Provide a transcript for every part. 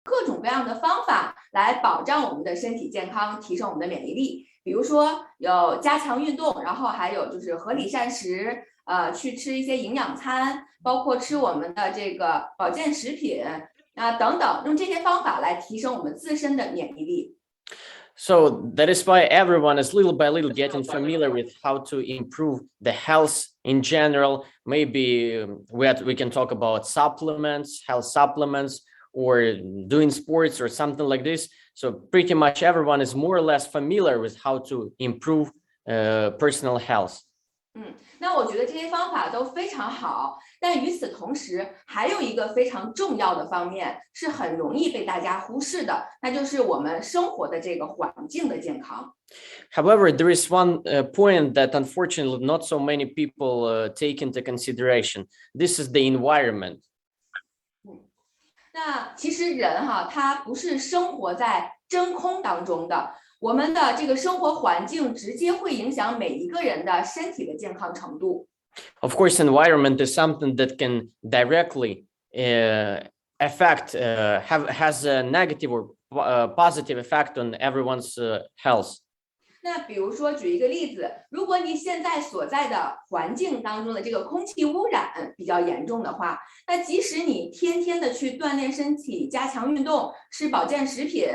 各种各样的方法来保障我们的身体健康，提升我们的免疫力。比如说有加强运动，然后还有就是合理膳食，去吃一些营养餐，包括吃我们的这个保健食品等等，用这些方法来提升我们自身的免疫力。So that is why everyone is little by little getting familiar with how to improve the health in general. Maybe we can talk about supplements, health supplements, or doing sports or something like this. So pretty much everyone is more or less familiar with how to improve personal health. 那我觉得这些方法都非常好，但与此同时，还有一个非常重要的方面是很容易被大家忽视的，那就是我们生活的这个环境的健康。However, there is one point that unfortunately not so many people take into consideration. This is the environment. 那其实人他不是生活在真空当中的。我们的这个生活环境直接会影响每一个人的身体的健康程度。Of course, environment is something that can directly affect, has a negative or positive effect on everyone's health. 那比如说，举一个例子，如果你现在所在的环境当中的这个空气污染比较严重的话，那即使你天天的去锻炼身体、加强运动、吃保健食品，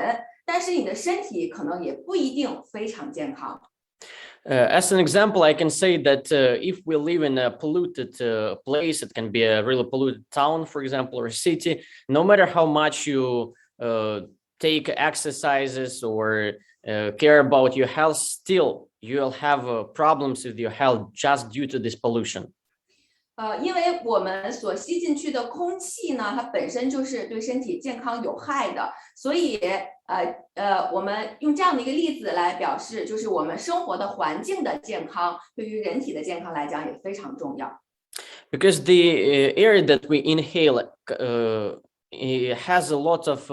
但是你的身体可能也不一定非常健康。As an example, I can say that if we live in a polluted place, it can be a really polluted town, for example, or a city, no matter how much you take exercises or care about your health, still you'll have problems with your health just due to this pollution. 因为我们所吸进去的空气呢，它本身就是对身体健康有害的，所以我们用这样的一个例子来表示，就是我们生活的环境的健康对于人体的健康来讲也非常重要。Because the air that we inhale it has a lot of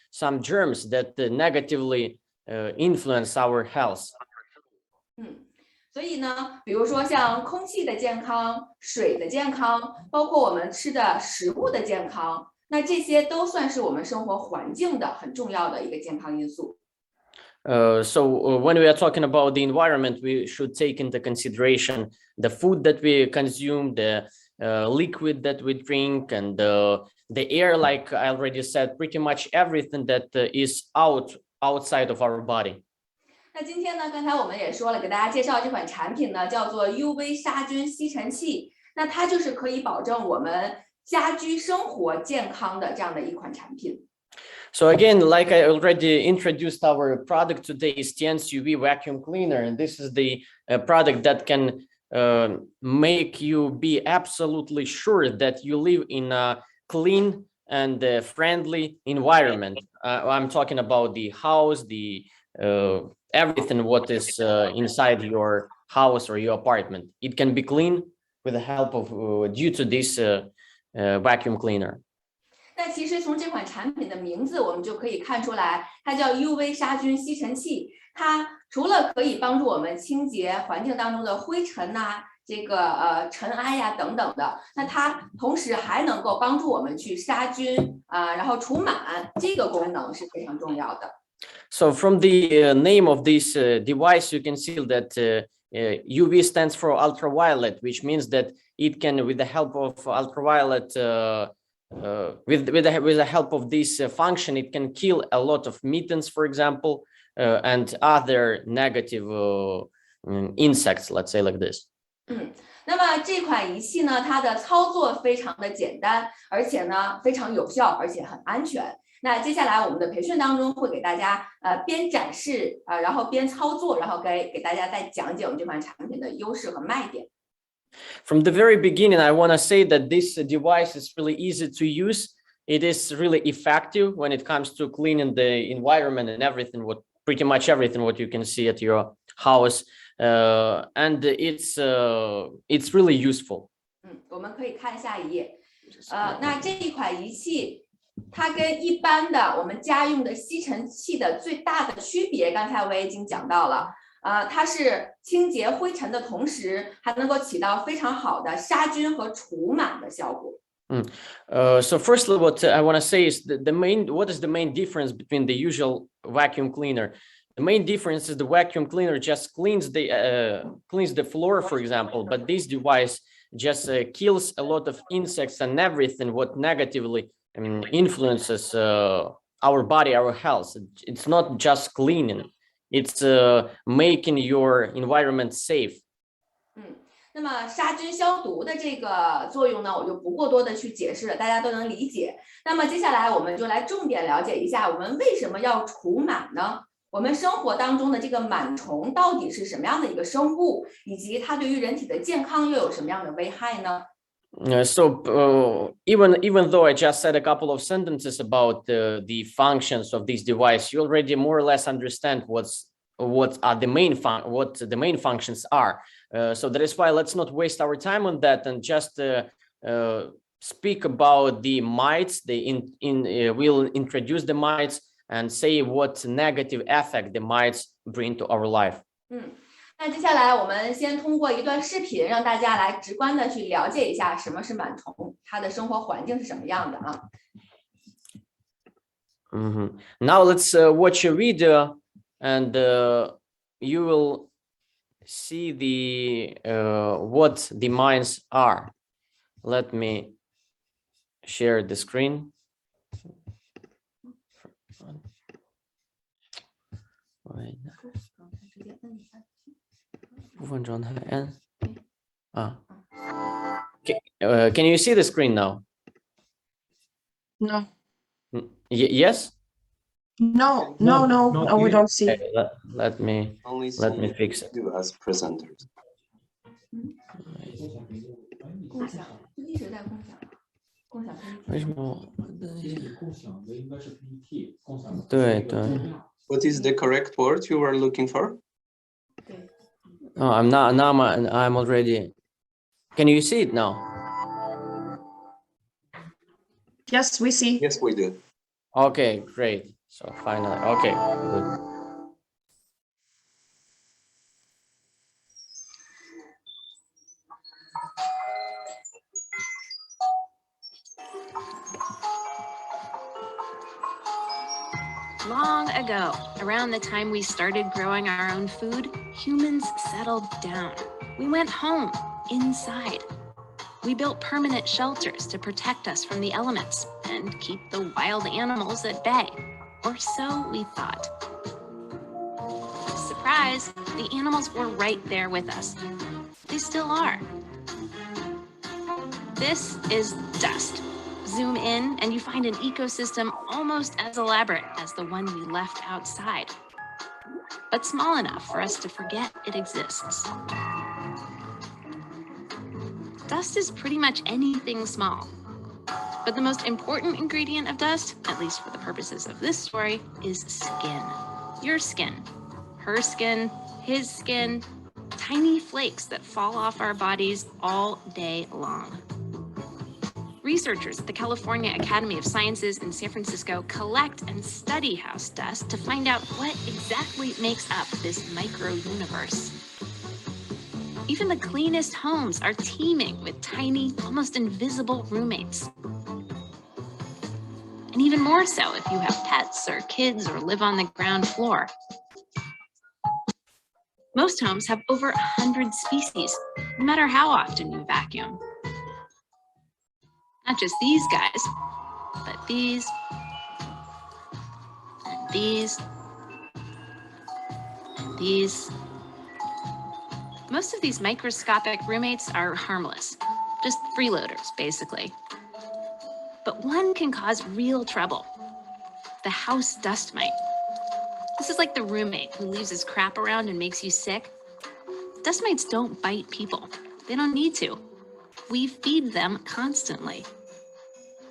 some germs that negatively influence our health. 所以呢，比如说像空气的健康、水的健康，包括我们吃的食物的健康，那这些都算是我们生活环境的很重要的一个健康因素。So when we are talking about the environment, we should take into consideration the food that we consume, the liquid that we drink, and the air, like I already said, pretty much everything that is outside of our body. 那今天呢，刚才我们也说了，给大家介绍这款产品呢，叫做 UV 杀菌吸尘器。那它就是可以保证我们家居生活健康的这样的一款产品。So again, like I already introduced, our product today is Tiens UV vacuum cleaner, and this is the product that can make you be absolutely sure that you live in a clean and friendly environment. I'm talking about the house, the everything what is inside your house or your apartment. It can be clean with the help of due to this vacuum cleaner. 那其实从这款产品的名字，我们就可以看出来，它叫 UV 杀菌吸尘器。它除了可以帮助我们清洁环境当中的灰尘这个尘埃等等的，那它同时还能够帮助我们去杀菌然后除螨，这个功能是非常重要的。So from the name of this device, you can see that UV stands for ultraviolet, which means that it can, with the help of ultraviolet, with the help of this function, it can kill a lot of mittens, for example, and other negative insects, let's say like this. 那么这款仪器呢，它的操作非常的简单，而且呢非常有效，而且很安全。那接下来我们的培训当中会给大家边展示然后边操作，然后给大家再讲解我们这款产品的优势和卖点。From the very beginning, I want to say that this device is really easy to use. It is really effective when it comes to cleaning the environment and everything, pretty much everything what you can see at your house, and it's really useful. 我们可以看下一页。那这一款仪器，它跟一般的我们家用的吸尘器的最大的区别，刚才我也已经讲到了。它是清洁灰尘的同时，还能够起到非常好的杀菌和除螨的效果。So firstly, what I want to say is what is the main difference between the usual vacuum cleaner? The main difference is the vacuum cleaner just cleans the floor, for example, but this device just kills a lot of insects and everything what negatively influences our body, our health. It's not just cleaning, it's making your environment safe. 那么杀菌消毒的这个作用呢，我就不过多的去解释了，大家都能理解。那么接下来我们就来重点了解一下，我们为什么要除螨呢？我们生活当中的这个螨虫到底是什么样的一个生物，以及它对于人体的健康又有什么样的危害呢？ Even though I just said a couple of sentences about the functions of this device, you already more or less understand what the main functions are. So that is why let's not waste our time on that and just speak about the mites. We'll introduce the mites and say what negative effect the mites bring to our life. 那接下来我们先通过一段视频，让大家来直观的去了解一下什么是螨虫，它的生活环境是什么样的啊。Now let's watch a video, and you will see what the mites are. Let me share the screen. 部分状态 N. Can you see the screen now? No. Yes? No, we don't see. Okay, let me fix it. You as presenters. 共享就一直在共享，共享 PPT。为什么？共享的应该是 PPT， 共享的。对。What is the correct word you were looking for? Oh, I'm not. Now I'm already. Can you see it now? Yes, we see. Yes, we do. Okay, great. So finally, okay, good. Long ago, around the time we started growing our own food, humans settled down. We went home, inside. We built permanent shelters to protect us from the elements and keep the wild animals at bay. Or so we thought. Surprise, the animals were right there with us. They still are. This is dust. Zoom in and you find an ecosystem almost as elaborate as the one we left outside, but small enough for us to forget it exists. Dust is pretty much anything small, but the most important ingredient of dust, at least for the purposes of this story, is skin. Your skin, her skin, his skin, tiny flakes that fall off our bodies all day long. Researchers at the California Academy of Sciences in San Francisco collect and study house dust to find out what exactly makes up this micro-universe. Even the cleanest homes are teeming with tiny, almost invisible roommates. And even more so if you have pets or kids or live on the ground floor. Most homes have over 100 species, no matter how often you vacuum. Not just these guys, but these, and these, and these. Most of these microscopic roommates are harmless, just freeloaders, basically. But one can cause real trouble, the house dust mite. This is like the roommate who leaves his crap around and makes you sick. Dust mites don't bite people. They don't need to. We feed them constantly.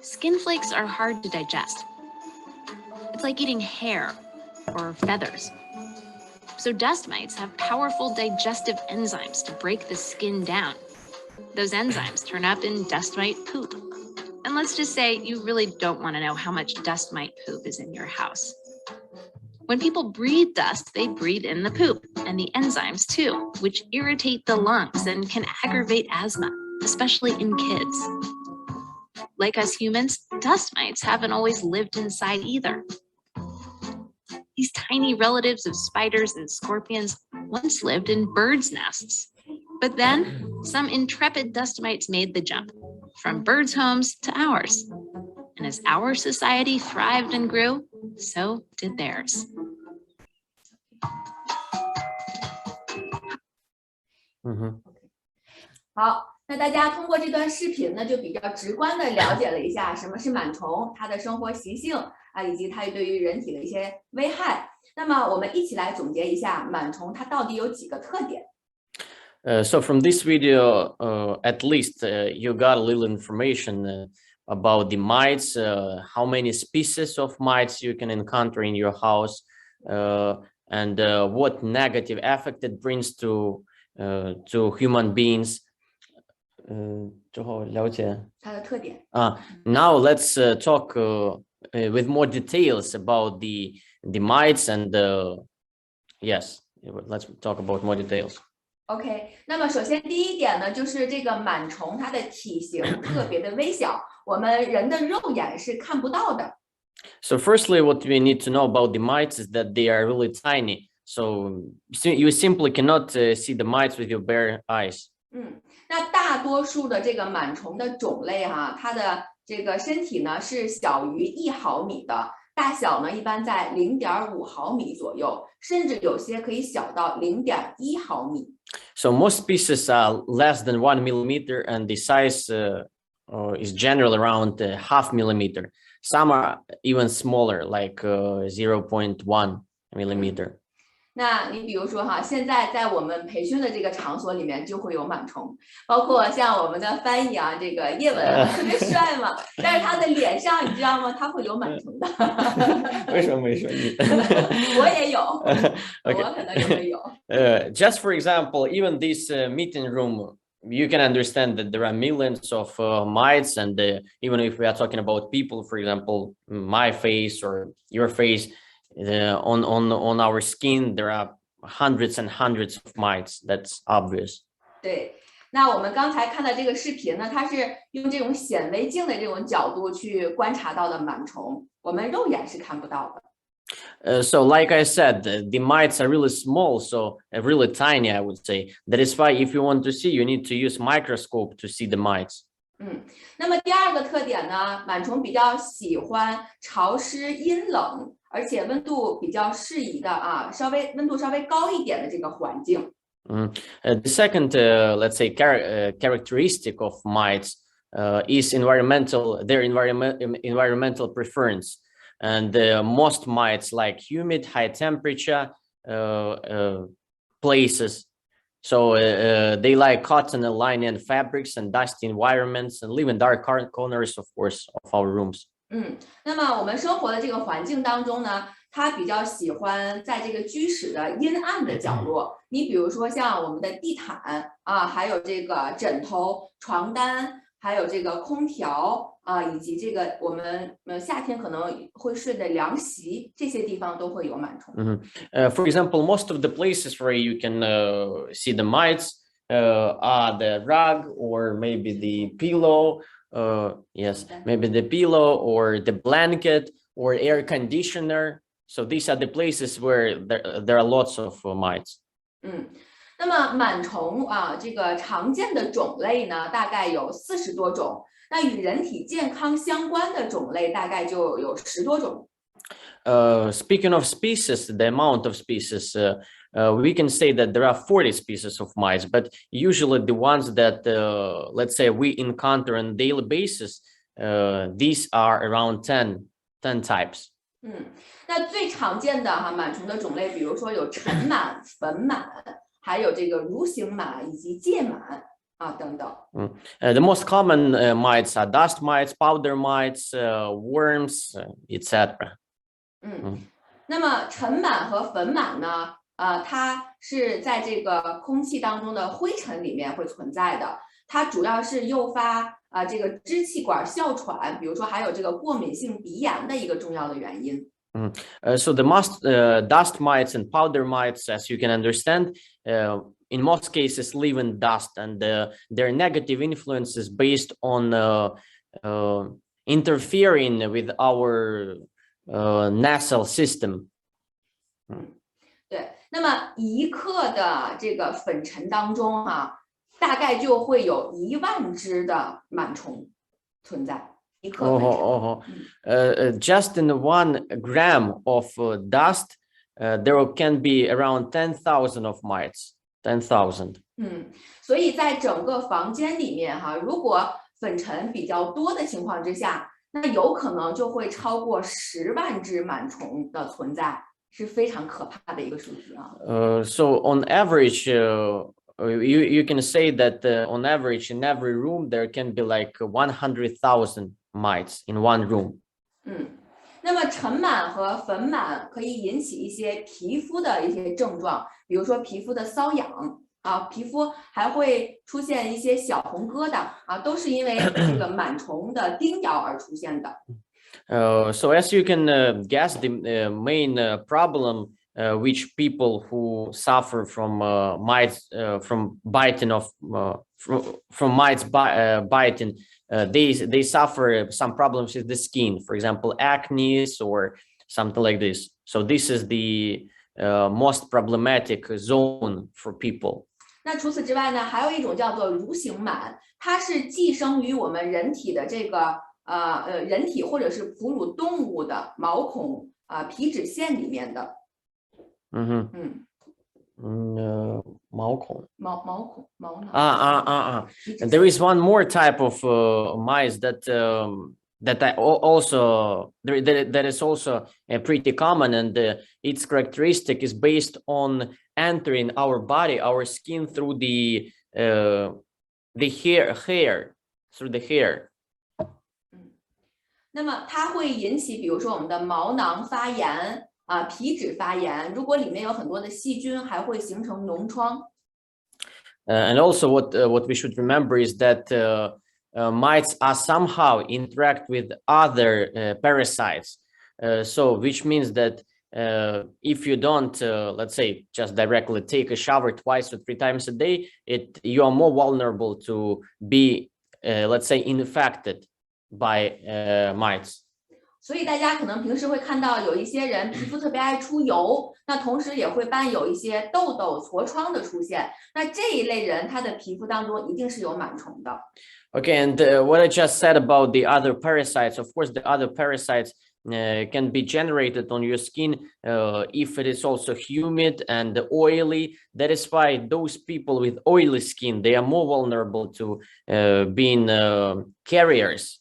Skin flakes are hard to digest. It's like eating hair or feathers. So dust mites have powerful digestive enzymes to break the skin down. Those enzymes turn up in dust mite poop. And let's just say you really don't want to know how much dust mite poop is in your house. When people breathe dust, they breathe in the poop and the enzymes too, which irritate the lungs and can aggravate asthma, especially in kids. like us humans, dust mites haven't always lived inside either. These tiny relatives of spiders and scorpions once lived in birds' nests. But then some intrepid dust mites made the jump from birds' homes to ours. And as our society thrived and grew, so did theirs. Mhm. 好，那大家通过这段视频呢，就比较直观的了解了一下什么是螨虫，它的生活习性啊，以及它对于人体的一些危害。那么我们一起来总结一下螨虫它到底有几个特点。So from this video, at least you got a little information about the mites, how many species of mites you can encounter in your house, and what negative effect it brings to human beings. 之后了解。它的特点。Now let's talk with more details about the mites and yes, let's talk about more details. OK， 那么首先第一点呢，就是这个螨虫它的体型特别的微小，我们人的肉眼是看不到的。So firstly, what we need to know about the mites is that they are really tiny. So you simply cannot see the mites with your bare eyes. 那大多数的这个螨虫的种类哈，它的这个身体呢是小于1毫米的，大小呢一般在0.5毫米左右，甚至有些可以小到0.1毫米。So most species are less than 1 millimeter, and the size is generally around half millimeter. Some are even smaller, like 0.1 millimeter. 那你比如说哈，现在在我们培训的这个场所里面就会有螨虫，包括像我们的翻译啊，这个叶文特别帅嘛，但是他的脸上你知道吗？他会有螨虫的。为什么没说你？我也有，我可能也会有。Just for example, even this meeting room, you can understand that there are millions of mites, and even if we are talking about people, for example, my face or your face. On our skin, there are hundreds and hundreds of mites. That's obvious. 对，那我们刚才看的这个视频呢，它是用这种显微镜的这种角度去观察到的螨虫，我们肉眼是看不到的。So like I said, the mites are really small, so really tiny, I would say. That is why if you want to see, you need to use microscope to see the mites. 那么第二个特点呢，螨虫比较喜欢潮湿、阴冷，而且温度比较适宜的啊，温度稍微高一点的这个环境。The second, let's say, characteristic of mites is their environmental preference, and most mites like humid, high temperature places. So they like cotton and linen fabrics and dusty environments, and live in dark corners, of course, of our rooms. 那么我们生活的这个环境当中呢，它比较喜欢在这个居室的阴暗的角落。你比如说像我们的地毯啊，还有这个枕头、床单，还有这个空调啊，以及这个我们夏天可能会睡的凉席，这些地方都会有螨虫。For example, most of the places where you can see the mites are the rug or maybe the pillow. Yes, maybe the pillow or the blanket or air conditioner. So these are the places where there are lots of mites. 那么螨虫啊，这个常见的种类呢，大概有40多种。那与人体健康相关的种类大概就有10多种。Speaking of species, the amount of species, we can say that there are 40 species of mites, but usually the ones that, let's say, we encounter on a daily basis, these are around 10 types. 那最常见的螨虫的种类，比如说有尘螨、粉螨，还有这个蠕形螨以及介螨啊等等。The most common mites are dust mites, powder mites, worms, etc. 那么尘螨和粉螨呢？它是在这个空气当中的灰尘里面会存在的，它主要是诱发这个支气管哮喘，比如说还有这个过敏性鼻炎的一个重要的原因。So the most dust mites and powder mites, as you can understand, in most cases live in dust, and their negative influence is based on interfering with our nasal system. 对，那么1克的这个粉尘当中啊，大概就会有10000只的螨虫存在。1克粉尘。Just in 1 gram of dust, there can be around 10,000 of mites. 10,000. 所以在整个房间里面哈，如果粉尘比较多的情况之下，那有可能就会超过10万只螨虫的存在，是非常可怕的一个数字啊。So on average, you can say that on average in every room there can be like 100,000 mites in one room. 那么尘螨和粉螨可以引起一些皮肤的一些症状，比如说皮肤的瘙痒啊，皮肤还会出现一些小红疙瘩啊，都是因为这个螨虫的叮咬而出现的。So as you can guess, the main problem which people who suffer from mites from biting of from mites biting, they suffer some problems with the skin, for example, acne or something like this. So this is the most problematic zone for people. 那除此之外呢，还有一种叫做蠕形螨，它是寄生于我们人体的这个人体或者是哺乳动物的毛孔皮脂腺里面的。毛孔。毛孔毛囊。And there is one more type of mites that I also that is also pretty common, and its characteristic is based on entering our body, our skin through the hair through the hair. 那么它会引起，比如说我们的毛囊发炎皮脂发炎，如果里面有很多的细菌，还会形成脓疮。And also what we should remember is that mites are somehow interact with other parasites. So which means that if you don't, let's say, just directly take a shower 2 or 3 times a day, you are more vulnerable to be, let's say, infected by mites. 所以大家可能平时会看到有一些人皮肤特别爱出油，那同时也会伴有一些痘痘、痤疮的出现。那这一类人，他的皮肤当中一定是有螨虫的。Okay, and what I just said about the other parasites, of course, the other parasites can be generated on your skin if it is also humid and oily. That is why those people with oily skin, they are more vulnerable to being carriers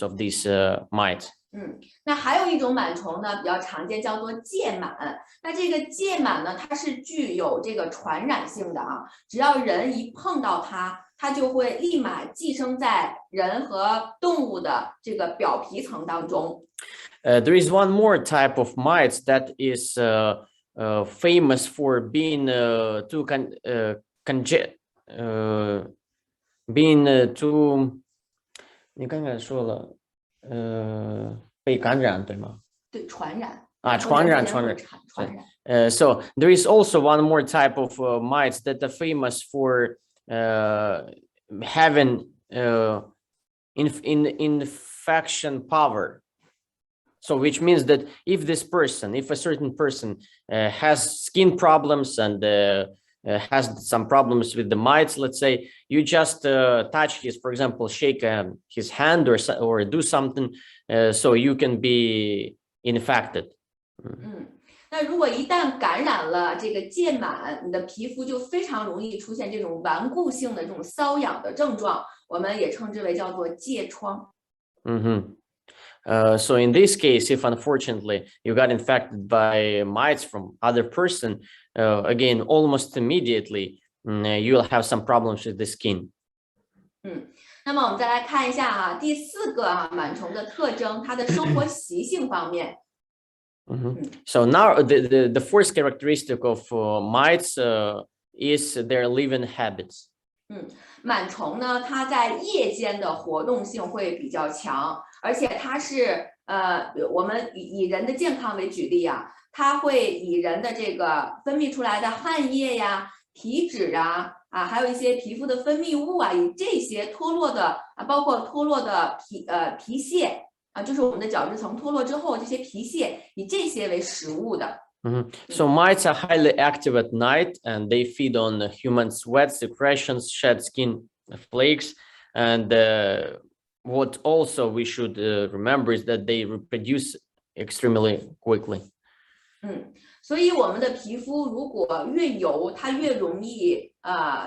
of these mites. 那还有一种螨虫呢，比较常见，叫做疥螨。那这个疥螨呢，它是具有这个传染性的啊，只要人一碰到它，它就会立马寄生在人和动物的这个表皮层当中。There is one more type of mites that is famous for being too 你刚才说了被感染对吗？对，传染。传染。So there is also one more type of mites that are famous for having infection power. So which means that if a certain person has skin problems and has some problems with the mites, let's say, you just touch his, for example, shake his hand or do something, so you can be infected. 那如果一旦感染了这个疥螨，你的皮肤就非常容易出现这种顽固性的这种瘙痒的症状，我们也称之为叫做疥疮。So in this case, if unfortunately you got infected by mites from other person, again, almost immediately you'll have some problems with the skin. 那么我们再来看一下第4个螨虫的特征，它的生活习性方面。So now the fourth characteristic of mites is their living habits. 螨虫呢，它在夜间的活动性会比较强，而且它是我们以人的健康为举例它会以人的这个分泌出来的汗液呀、皮脂啊，还有一些皮肤的分泌物啊，以这些脱落的啊，包括脱落的皮屑啊，就是我们的角质层脱落之后，这些皮屑以这些为食物的。So mites are highly active at night, and they feed on human sweat, secretions, shed skin flakes, and what also we should remember is that they reproduce extremely quickly. 所以我们的皮肤如果越油，它越容易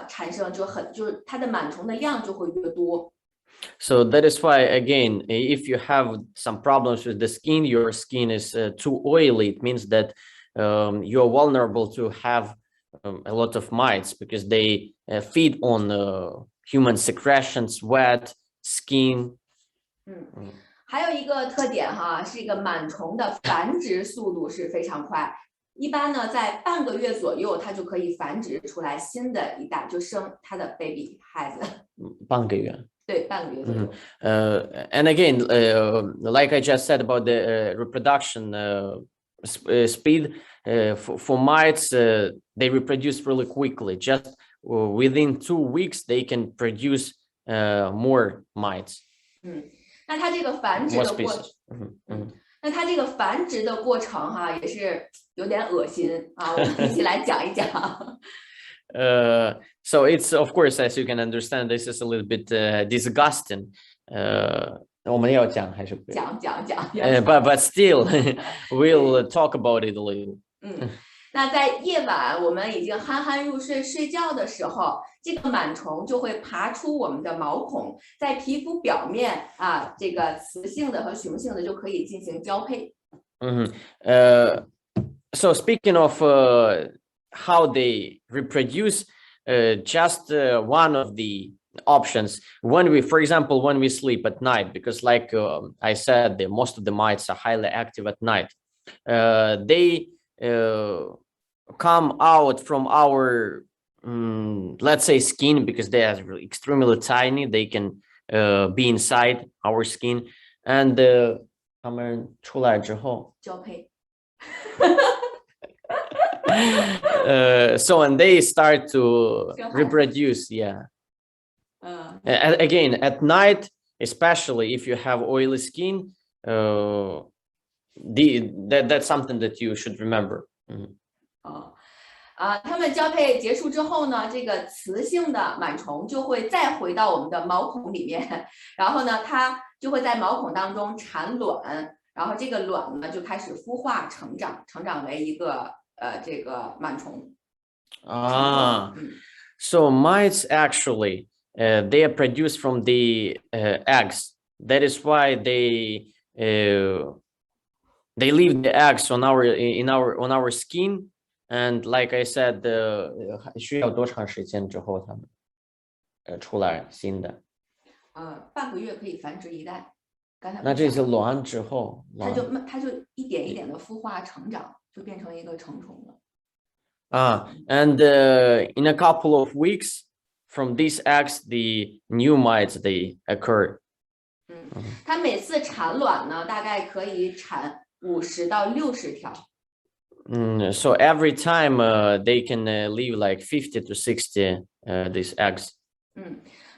产生就是它的螨虫的量就会越多。So that is why, again, if you have some problems with the skin, your skin is too oily, it means that you're vulnerable to have a lot of mites because they feed on human secretions, sweat, skin. 还有一个特点哈，是一个螨虫的繁殖速度是非常快，一般呢在半个月左右，它就可以繁殖出来新的一代，就生它的 baby 孩子。半个月。对，半个月左右。And again, like I just said about the reproduction speed, for mites, they reproduce really quickly. Just within 2 weeks, they can produce more mites. 那它这个繁殖的过程，那它这个繁殖的过程哈，也是有点恶心啊，我们一起来讲一讲。So it's, of course, as you can understand, this is a little bit disgusting. 我们要讲还是不要？讲。But still, we'll talk about it a little. 那在夜晚我们已经酣酣入睡睡觉的时候，这个螨虫就会爬出我们的毛孔，在皮肤表面啊，这个雌性的和雄性的就可以进行交配。So speaking of how they reproduce, just one of the options when we, for example, when we sleep at night, because like I said, most of the mites are highly active at night. They come out from our, let's say, skin, because they are extremely tiny. They can be inside our skin, and 他们出来之后交配。So and they start to reproduce, yeah. Again, at night, especially if you have oily skin, that's something that you should remember. 它们交配结束之后呢，这个雌性的螨虫就会再回到我们的毛孔里面，然后呢，它就会在毛孔当中产卵，然后这个卵呢就开始孵化成长为一个这个螨虫。So mites actually they are produced from the eggs. That is why they leave the eggs on our skin, and like I said, 需要多长时间之后它们出来新的？半个月可以繁殖一代。那这是卵之后，它就一点一点的孵化成长，就变成一个成虫了。And in a couple of weeks from these eggs, the new mites they occur. 它每次产卵呢，大概可以产50到60条。So every time they can leave like 50 to 60 these eggs.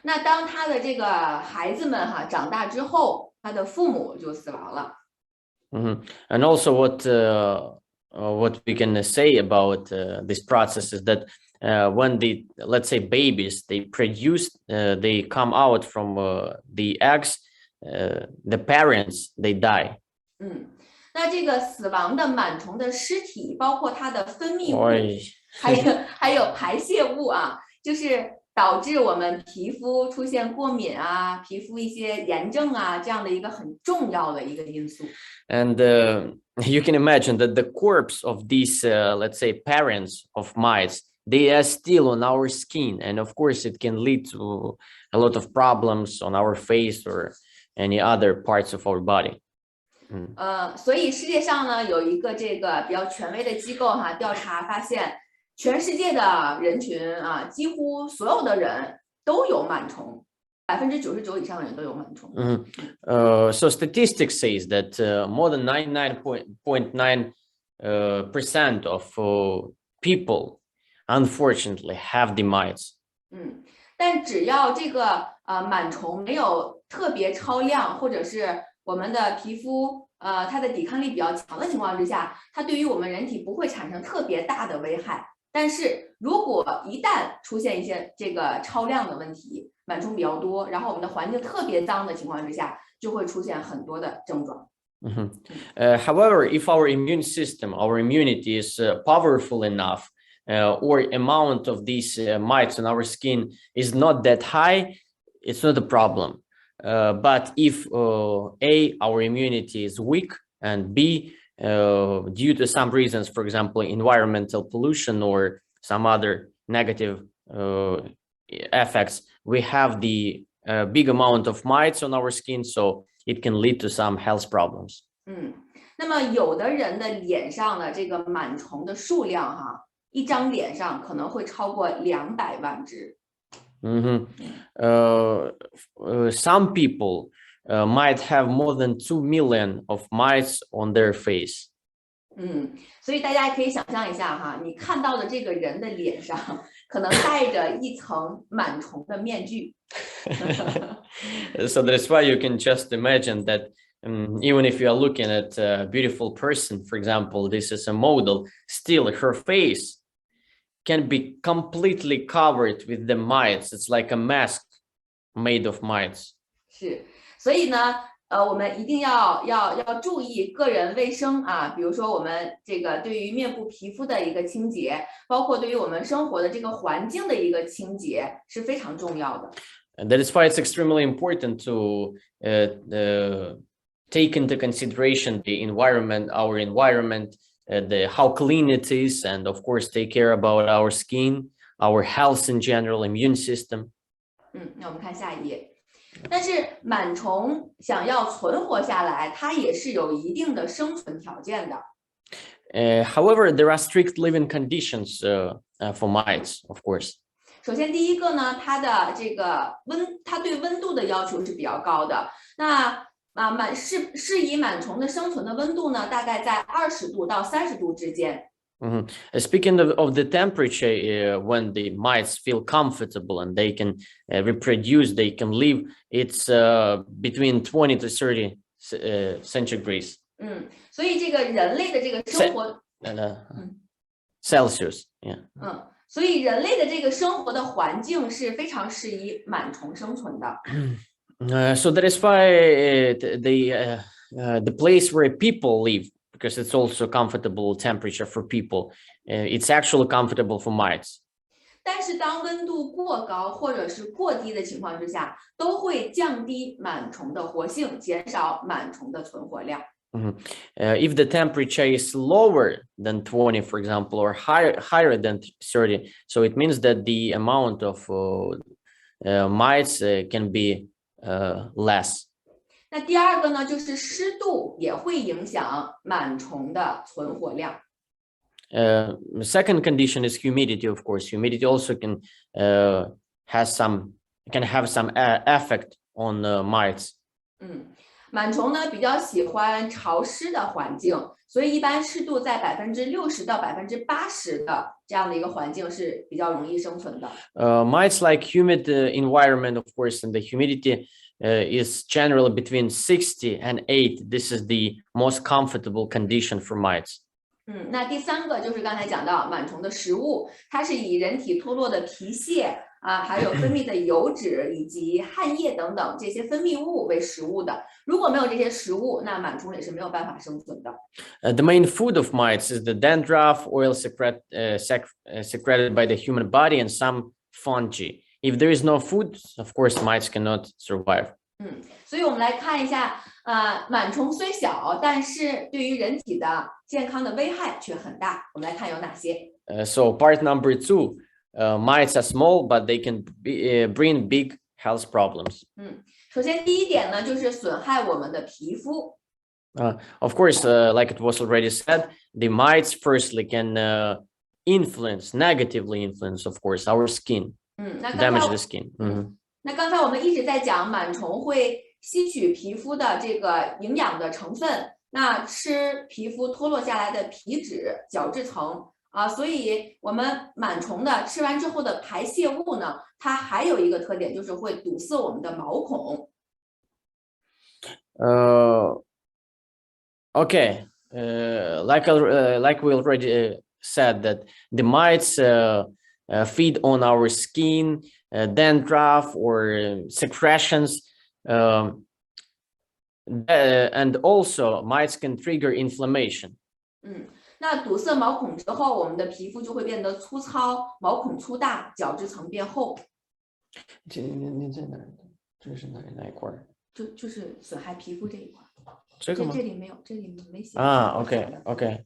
那当它的这个孩子们长大之后，它的父母就死亡了。And also what we can say about this process is that when let's say babies, they produce, they come out from the eggs, the parents, they die. 那这个死亡的螨虫的尸体，包括它的分泌物，还有排泄物啊，就是导致我们皮肤出现过敏啊，皮肤一些炎症啊，这样的一个很重要的一个因素。And you can imagine that the corpse of these, let's say, parents of mites, they are still on our skin, and of course, it can lead to a lot of problems on our face or any other parts of our body. 所以世界上呢有一个这个比较权威的机构调查发现，全世界的人群几乎所有的人都有螨虫，99%以上的人都有螨虫。So statistics says that more than 99.9% of people, unfortunately, have the mites. 但只要这个螨虫没有特别超量，或者是我们的皮肤它的抵抗力比较强的情况之下，它对于我们人体不会产生特别大的危害。但是如果一旦出现一些这个超量的问题，螨虫比较多，然后我们的环境特别脏的情况之下，就会出现很多的症状。However, if our immune system, our immunity is powerful enough, or amount of these mites on our skin is not that high, it's not a problem. But if A, our immunity is weak, and B, due to some reasons, for example, environmental pollution or some other negative effects, we have the big amount of mites on our skin, so it can lead to some health problems. 那么有的人的脸上的这个螨虫的数量一张脸上可能会超过200万只。Some people might have more than 2 million of mites on their face. 所以大家可以想象一下你看到的这个人的脸上可能戴着一层螨虫的面具。So that's why you can just imagine that even if you are looking at a beautiful person, for example, this is a model, still her face can be completely covered with the mites. It's like a mask made of mites. 是，所以呢，我们一定要注意个人卫生比如说我们这个对于面部皮肤的一个清洁，包括对于我们生活的这个环境的一个清洁是非常重要的。And that is why it's extremely important to take into consideration the environment, our environment, how clean it is, and of course take care about our skin, our health in general, immune system. 那我们看下一页。但是螨虫想要存活下来，它也是有一定的生存条件的。However, there are strict living conditions for mites, of course. 首先，第一个呢，它的这个它对温度的要求是比较高的。那适宜螨虫的生存的温度呢，大概在20度到30度之间。Speaking of the temperature, when the mites feel comfortable and they can reproduce, they can live, it's between 20 to 30 centigrades. 所以这个人类的这个生活Celsius, yeah. 所以人类的这个生活的环境是非常适宜螨虫生存的。So that is why the place where people live, because it's also comfortable temperature for people, it's actually comfortable for mites. 但是当温度过高或者是过低的情况之下，都会降低螨虫的活性，减少螨虫的存活量。If the temperature is lower than 20, for example, or higher than 30, so it means that the amount of mites can be less. 那第二个呢，就是湿度也会影响螨虫的存活量。The second condition is humidity, of course. Humidity also can have some effect on mites. 螨虫呢比较喜欢潮湿的环境，所以一般湿度在60%到80%的这样的一个环境是比较容易生存的。Mites like humid environment, of course, and the humidity is generally between 60 and 8. This is the most comfortable condition for mites. 那第三个就是刚才讲到螨虫的食物，它是以人体脱落的皮屑还有分泌的油脂以及汗液等等这些分泌物为食物的。如果没有这些食物，那螨虫也是没有办法生存的。The main food of mites is the dandruff, oil secreted by the human body, and some fungi. If there is no food, of course, mites cannot survive. 所以我们来看一下，螨虫虽小，但是对于人体的健康的危害却很大。我们来看有哪些。So part number 2, mites are small, but they can bring big health problems. 首先第一点呢，就是损害我们的皮肤。Of course, like it was already said, the mites firstly can negatively influence, of course, our skin, damage the skin. 那刚才我们一直在讲螨虫会吸取皮肤的这个营养的成分，那吃皮肤脱落下来的皮脂、角质层所以我们螨虫的吃完之后的排泄物呢，它还有一个特点，就是会堵塞我们的毛孔。Okay, like we already said that the mites feed on our skin, dandruff or secretions, and also mites can trigger inflammation. 那堵塞毛孔之后，我们的皮肤就会变得粗糙，毛孔粗大，角质层变厚。你在哪儿？这是哪一块？就是损害皮肤这一块。这个吗？这里没有，这里没写。OK，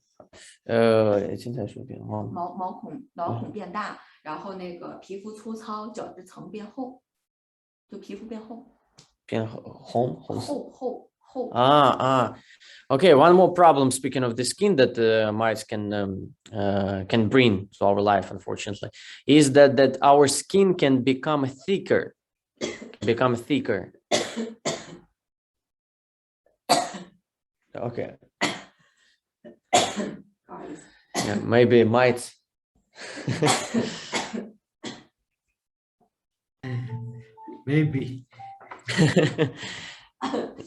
现在说变毛孔变大，然后那个皮肤粗糙，角质层变厚，就皮肤变厚。变红厚。Okay, one more problem, speaking of the skin, that mites can bring to our life, unfortunately, is that our skin can become thicker. Okay. Yeah, maybe mites. Maybe.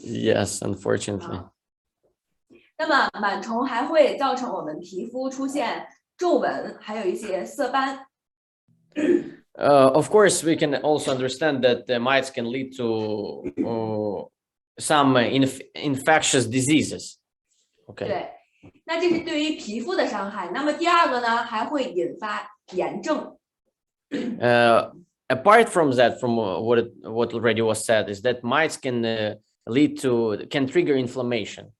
Yes, unfortunately. 那么螨虫还会造成我们皮肤出现皱纹，还有一些色斑。Of course, we can also understand that the mites can lead to some infectious diseases. Okay. 对，那这是对于皮肤的伤害。那么第二个呢，还会引发炎症。Apart from that, from what already was said, is that mites can trigger inflammation.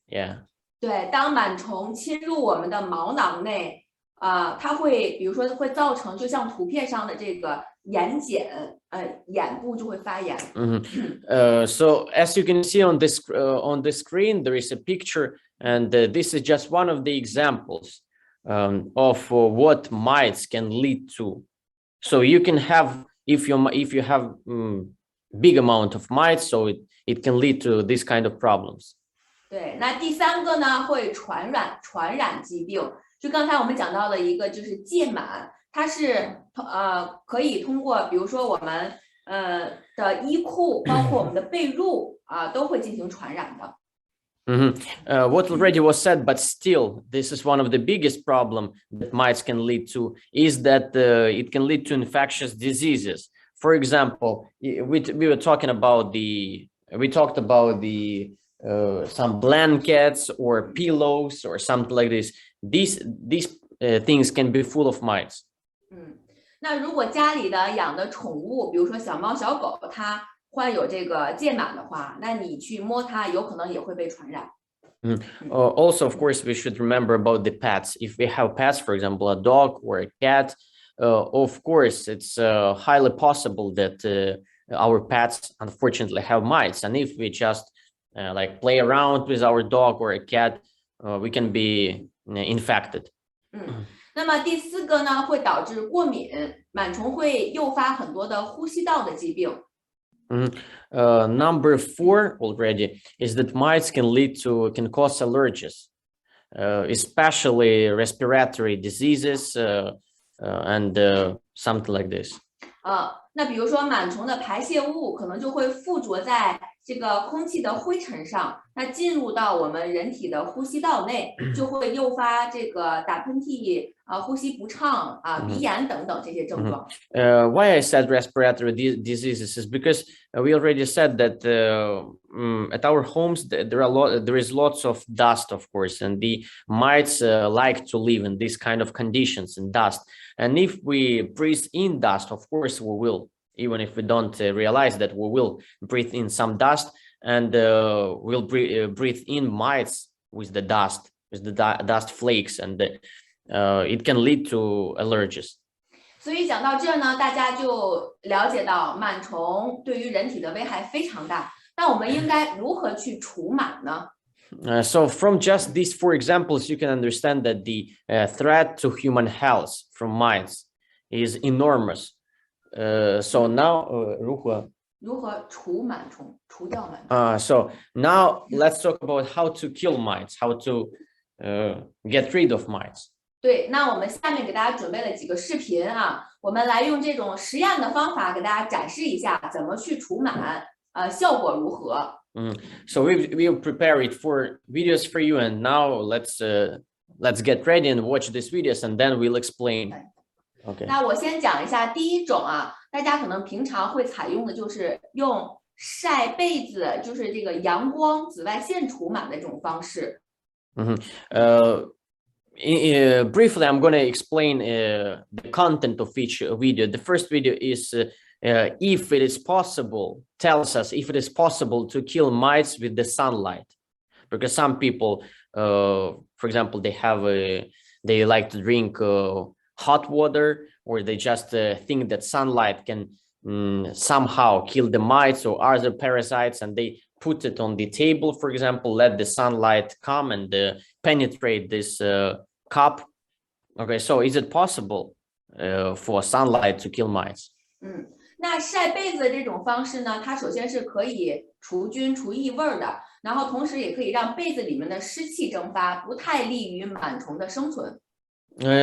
Yeah. 对，当螨虫侵入我们的毛囊内，它会，比如说会造成，就像图片上的这个眼睑，眼部就会发炎。So as you can see on the screen, there is a picture, and this is just one of the examples of what mites can lead to. So you can have, if you have big amount of mites, so it can lead to this kind of problems. 对，那第三个呢，会传染疾病。就刚才我们讲到的一个就是疥螨，它是可以通过，比如说我们的衣裤，包括我们的被褥都会进行传染的。What already was said, but still, this is one of the biggest problem that mites can lead to, is that it can lead to infectious diseases. For example, we talked about some blankets or pillows or something like this. These things can be full of mites. 那如果家里的养的宠物，比如说小猫、小狗，它患有这个疥螨的话，那你去摸它，有可能也会被传染。Also, of course, we should remember about the pets. If we have pets, for example, a dog or a cat, of course, it's highly possible that our pets, unfortunately, have mites. And if we just like play around with our dog or a cat, we can be infected. 那么第四个呢，会导致过敏，螨虫会诱发很多的呼吸道的疾病。Number 4 already is that mites can cause allergies, especially respiratory diseases and something like this. 那比如说螨虫的排泄物可能就会附着在这个空气的灰尘上，那进入到我们人体的呼吸道内，就会诱发这个打喷嚏、呼吸不畅、鼻炎等等这些症状。Why I said respiratory diseases is because we already said that at our homes there is lots of dust, of course, and the mites like to live in these kind of conditions in dust. And if we breathe in dust, of course we will. Even if we don't realize that, we will breathe in some dust, and we'll breathe in mites with the dust, dust flakes, and it can lead to allergies. 所以讲到这儿呢，大家就了解到螨虫对于人体的危害非常大。那我们应该如何去除螨呢？ So from just these 4 examples, you can understand that the threat to human health from mites is enormous. So now, 如何除螨虫，除掉螨虫。So now let's talk about how to kill mites, how to get rid of mites. 对，那我们下面给大家准备了几个视频啊，我们来用这种实验的方法给大家展示一下怎么去除螨，效果如何。So we'll prepare it for videos for you, and now let's get ready and watch these videos, and then we'll explain. Okay. 那我先讲一下第一种啊，大家可能平常会采用的就是用晒被子，就是这个阳光紫外线除螨的这种方式。Briefly, I'm going to explain the content of each video. The first video is if it is possible, tells us if it is possible to kill mites with the sunlight, because some people, for example, they like to drink hot water, or they just think that sunlight can somehow kill the mites or other parasites, and they put it on the table, for example, let the sunlight come and penetrate this cup. Okay, so is it possible for sunlight to kill mites? 那晒被子的这种方式呢，它首先是可以除菌除异味的，然后同时也可以让被子里面的湿气蒸发，不太利于螨虫的生存。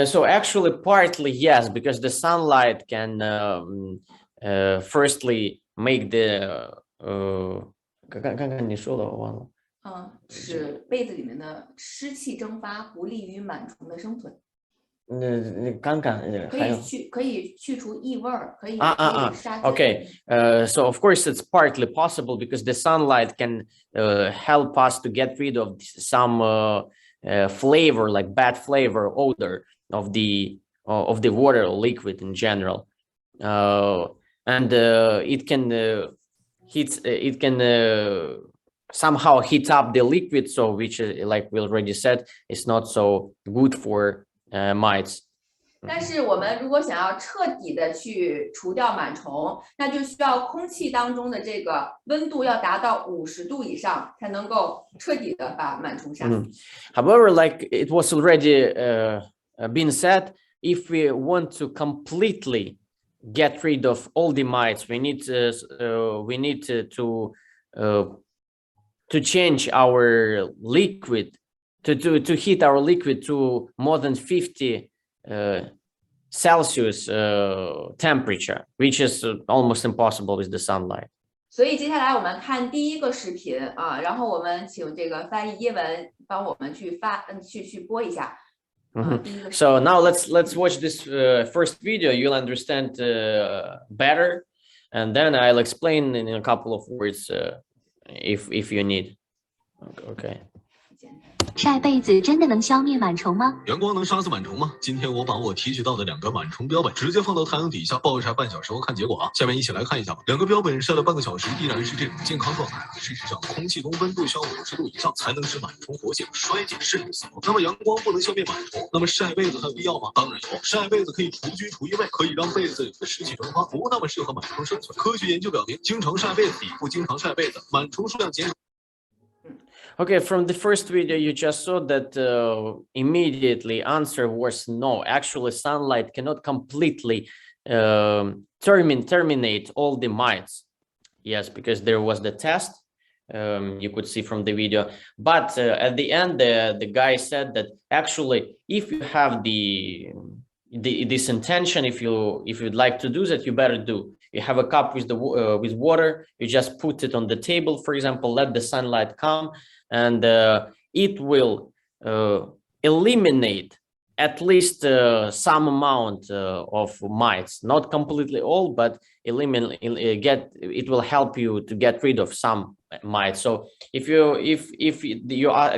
So actually, partly yes, because the sunlight can firstly make the 刚刚你说的我忘了。使被子里面的湿气蒸发，不利于螨虫的生存。刚刚可以去除异味，可以杀菌。Okay, so of course it's partly possible because the sunlight can help us to get rid of some flavor, like bad flavor, odor of the water or liquid in general, and it can somehow heat up the liquid, so which, like we already said, is not so good for mites. 但是我们如果想要彻底的去除掉螨虫，那就需要空气当中的这个温度要达到50度以上，才能够彻底的把螨虫杀死。However, like it was already been said, if we want to completely get rid of all the mites, we need to change our liquid, to heat our liquid to more than 50 Celsius temperature, which is almost impossible with the sunlight. 所以接下来我们看第一个视频啊，然后我们请这个翻译叶文帮我们去播一下。So now let's watch this first video. You'll understand better, and then I'll explain in a couple of words if you need. Okay. 晒被子真的能消灭螨虫吗？阳光能杀死螨虫吗？今天我把我提取到的2个螨虫标本直接放到太阳底下暴晒半小时后看结果啊！下面一起来看一下吧。2个标本晒了半个小时，依然是这种健康状态。事实上，空气中温度需要50度以上才能使螨虫活性、衰减甚至死亡。那么阳光不能消灭螨虫，那么晒被子还有必要吗？当然有，晒被子可以除菌除异味，可以让被子里的湿气蒸发，不那么适合螨虫生存。科学研究表明，经常晒被子比不经常晒被子螨虫数量减少。Okay, from the first video, you just saw that immediately answer was no. Actually, sunlight cannot completely terminate all the mites. Yes, because there was the test, you could see from the video. But at the end, the guy said that actually, if you have this intention, if you'd like to do that, you better do. You have a cup with with water. You just put it on the table, for example. Let the sunlight come. And it will eliminate at least some amount of mites, not completely all, but it will help you to get rid of some mites. So if your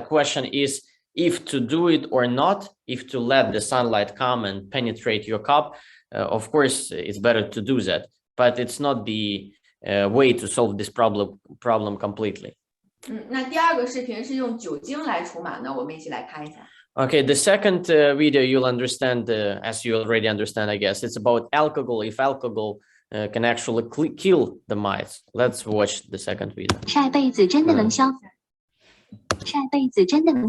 question is if to do it or not, if to let the sunlight come and penetrate your cup, of course it's better to do that, but it's not the way to solve this problem completely. 那第二个视频是用酒精来除螨的，我们一起来看一下。Okay, the second video you'll understand, as you already understand, I guess, it's about alcohol. If alcohol can actually kill the mites. Let's watch the second video. 晒被子真的能消？晒被子真的能？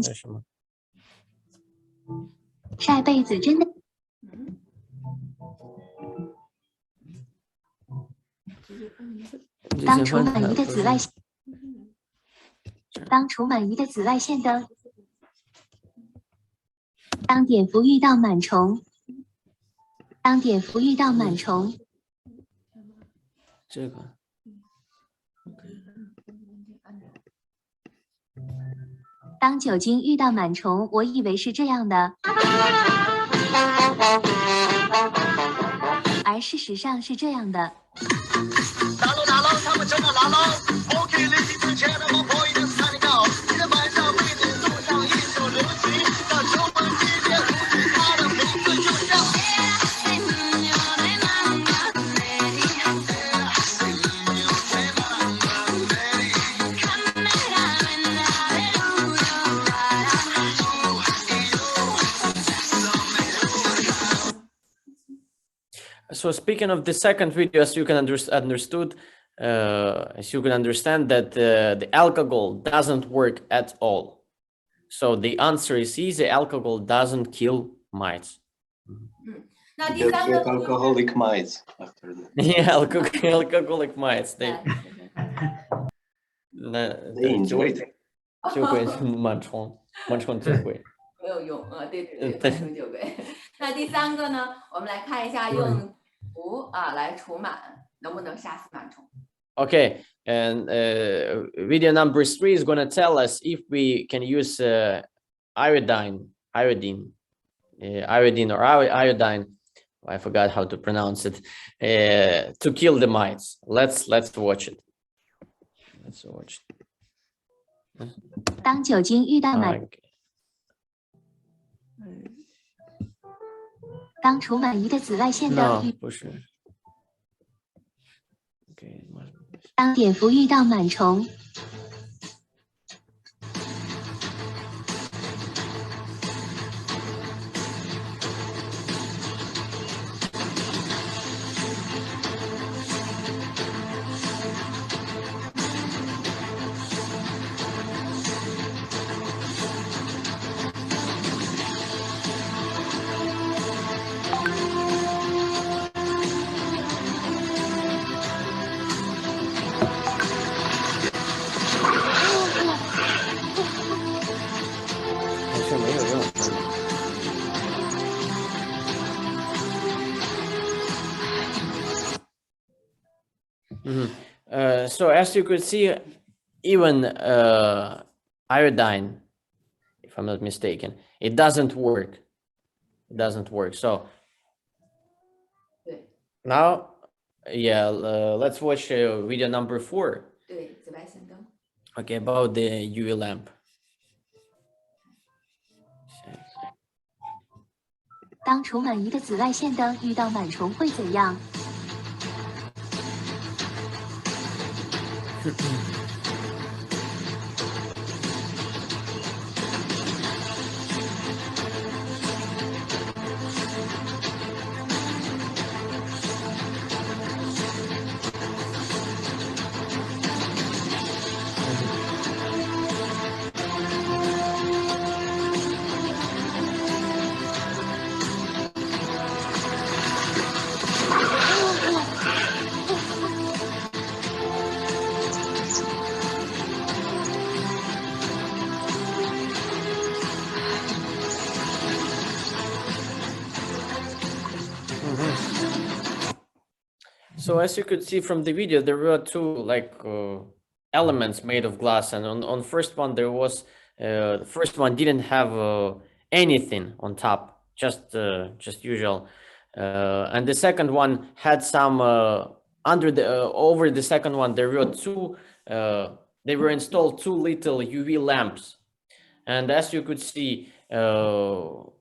晒被子真的？当除螨仪的紫外线。当除螨仪的紫外线灯，当碘伏遇到螨虫，当碘伏遇到螨虫，这个当酒精遇到螨虫，我以为是这样的，而事实上是这样的。打喽，他们真的打喽。OK， 立即之前的猛破一定是看你高。今天晚上为你送上一首流行，让球粉激烈呼吸，它的名字就叫。So speaking of the second video, as you can understand that the alcohol doesn't work at all. So the answer is easy. Alcohol doesn't kill mites. 那第 Get 三个 alcoholic mites after that. Yeah, alcoholic mites. They enjoy it. 就会螨虫就会。没有用啊，对，螨虫就会。那第三个呢，我们来看一下用毒来除螨能不能杀死螨虫。Okay, and video number 3 is going to tell us if we can use iodine or iodine. I forgot how to pronounce it. To kill the mites. Let's watch it. Let's watch it. 当酒精遇到螨，当除螨仪的紫外线的 No, 不是。Okay. 当碘伏遇到螨虫，So as you could see, even iodine, if I'm not mistaken, it doesn't work. It doesn't work. So now, yeah, let's watch video number 4. 对，紫外线灯。 Okay, about the UV lamp. 当除螨仪的紫外线灯遇到螨虫会怎样？So as you could see from the video, there were two elements made of glass, and on first one there was the first one didn't have anything on top, just usual, and the second one had some over the second one there were two they were installed two little UV lamps, and as you could see, the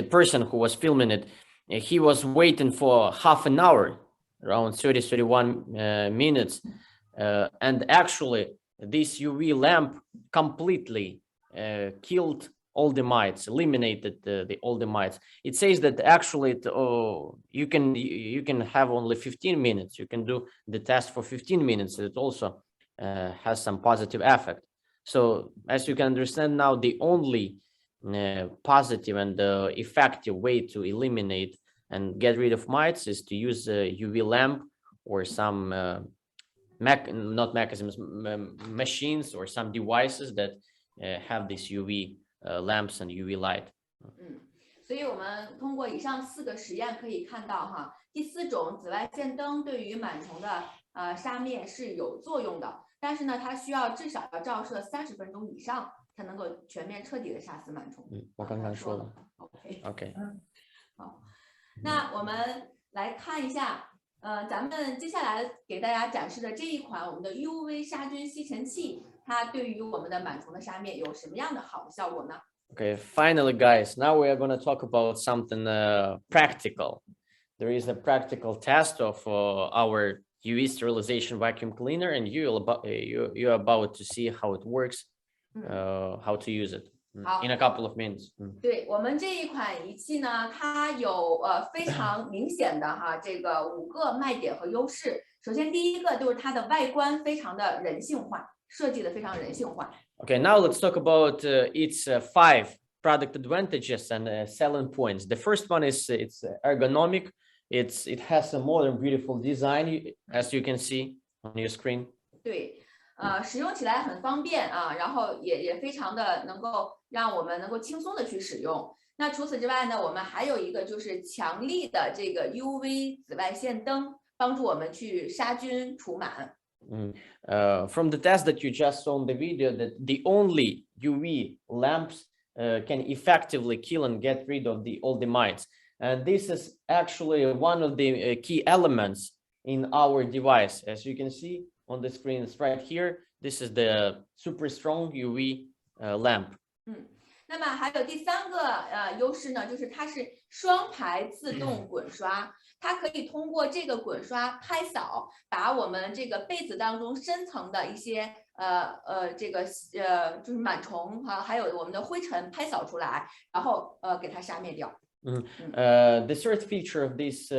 person who was filming it, he was waiting for half an hour, around 31 minutes, and actually this UV lamp completely killed all the mites, eliminated all the mites. It says that actually you can have only 15 minutes. You can do the test for 15 minutes. It also has some positive effect. So as you can understand now, the only positive and effective way to eliminate and get rid of mites is to use a UV lamp or some not mechanisms, machines or some devices that have these UV lamps and UV light. 所以我们通过以上4个实验可以看到哈，第4种紫外线灯对于螨虫的杀灭是有作用的，但是呢，它需要至少要照射30分钟以上才能够全面彻底的杀死螨虫。我刚刚说了。OK。好，那我们来看一下，咱们接下来给大家展示的这一款我们的 UV 杀菌吸尘器，它对于我们的螨虫的杀灭有什么样的好的效果呢？ Okay, finally, guys, now we are going to talk about something practical. There is a practical test of our UV sterilization vacuum cleaner, and you're about to see how it works, how to use it in a couple of minutes. 对，我们这一款仪器呢，它有非常明显的这个5个卖点和优势。首先第一个就是它的外观非常的人性化，设计的非常人性化。Okay, now let's talk about its 5 product advantages and selling points. The first one is it's ergonomic. It has a modern, beautiful design, as you can see on your screen. 对，使用起来很方便啊，然后也非常的能够让我们能够轻松的去使用。那除此之外呢，我们还有一个就是强力的这个 UV 紫外线灯，帮助我们去杀菌除螨。From the test that you just saw in the video, that the only UV lamps can effectively kill and get rid of all the mites. And this is actually one of the key elements in our device. As you can see on the screen, it's right here. This is the super strong UV lamp. 那么还有第3个优势呢，就是它是双排自动滚刷，它可以通过这个滚刷拍扫，把我们这个被子当中深层的一些就是螨虫还有我们的灰尘拍扫出来，然后给它杀灭掉。The third feature of this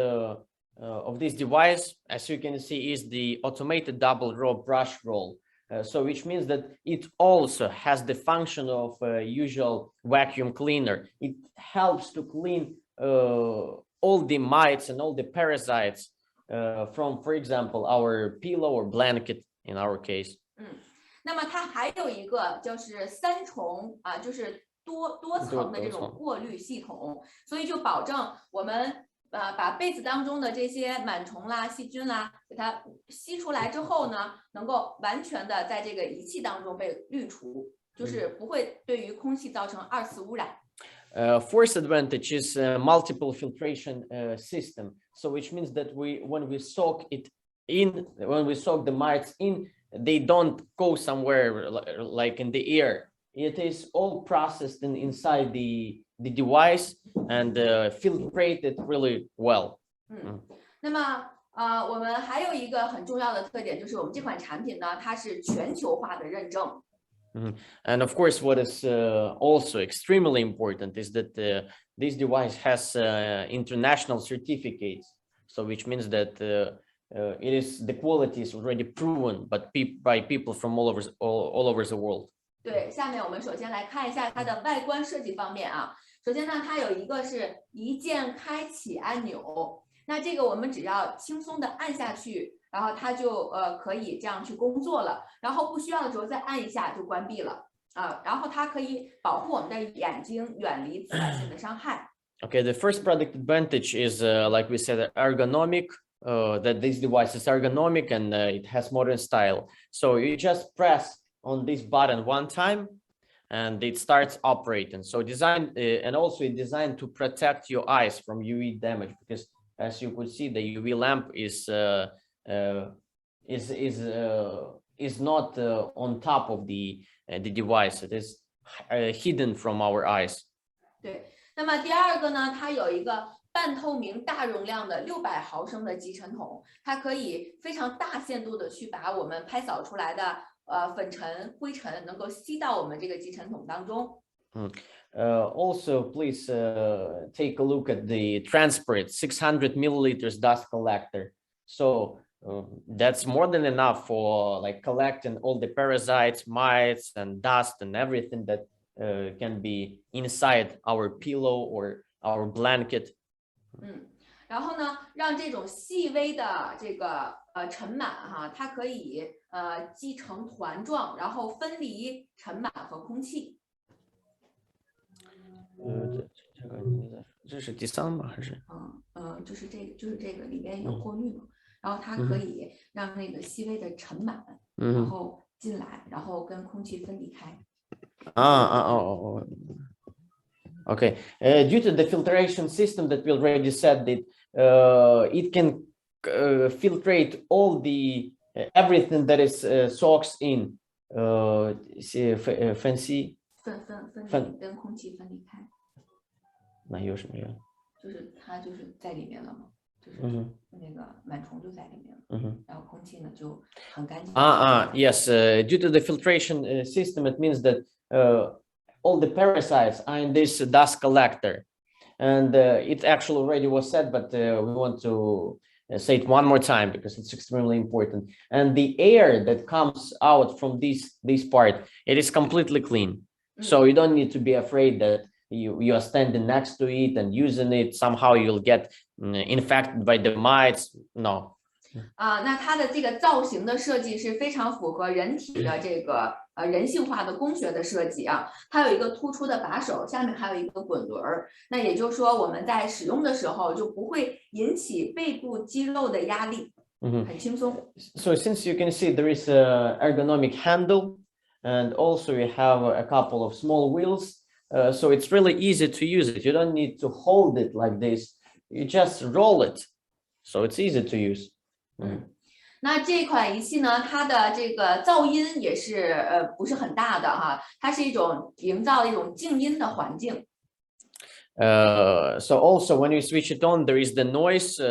device, as you can see, is the automated double row brush roll. So which means that it also has the function of a usual vacuum cleaner. It helps to clean all the mites and all the parasites from, for example, our pillow or blanket in our case. 那么它还有一个就是3重就是多层的这种过滤系统，所以就保证我们把被子当中的这些螨虫啦、细菌啦，给它吸出来之后呢，能够完全的在这个仪器当中被滤除，就是不会对于空气造成2次污染。Fourth advantage is multiple filtration system. So which means that when we soak the mites in, they don't go somewhere like in the air. It is all processed inside the device and filtrated really well. 那么我们还有一个很重要的特点，就是我们这款产品呢，它是全球化的认证。And of course, what is also extremely important is that this device has international certificates. So which means that the quality is already proven, but by people from all over the world. 对，下面我们首先来看一下它的外观设计方面啊。首先呢，它有一个是一键开启按钮，那这个我们只要轻松的按下去，然后它就可以这样去工作了，然后不需要的时候再按一下就关闭了啊。然后它可以保护我们的眼睛远离紫外线的伤害。Okay, the first product advantage is like we said, ergonomic. That this device is ergonomic and it has modern style. So you just press on this button one time and it starts operating. So designed and also designed to protect your eyes from UV damage, because as you could see, the UV lamp is not on top of the device. It is hidden from our eyes. 对，那么第2个呢，它有一个半透明大容量的600毫升的集尘桶，它可以非常大限度的去把我们拍扫出来的粉尘、灰尘能够吸到我们这个集尘桶当中。Also, please take a look at the transparent 600 milliliters dust collector. So that's more than enough for like collecting all the parasites, mites, and dust and everything that can be inside our pillow or our blanket. 然后呢，让这种细微的这个尘螨它可以积成团状，然后分离尘螨和空气。这是第三吧还是？就是这个里边有过滤嘛，然后它可以让那个细微的尘螨，然后进来，然后跟空气分离开。Okay. Due to the filtration system that we already said that it can filtrate all the everything that is soaks in 分析跟空气分离开。那有什么用？就是它就是在里面了嘛，就是那个螨虫就在里面了，然后空气呢就很干净。Yes. Due to the filtration system, it means that all the parasites are in this dust collector, and it actually already was said, but we want to say it one more time because it's extremely important. And the air that comes out from this part, it is completely clean, so you don't need to be afraid that you are standing next to it and using it, somehow you'll get infected by the mites. No. 那它的这个造型的设计是非常符合人体的这个人性化的工学的设计啊。它有一个突出的把手，下面还有一个滚轮儿。那也就是说，我们在使用的时候就不会引起背部肌肉的压力，很轻松。So since you can see there is a ergonomic handle, and also you have a couple of small wheels. So it's really easy to use it. You don't need to hold it like this. You just roll it. So it's easy to use. 那这款仪器呢，它的这个噪音也是不是很大的哈，它是一种营造的一种静音的环境。So also when you switch it on, there is the noise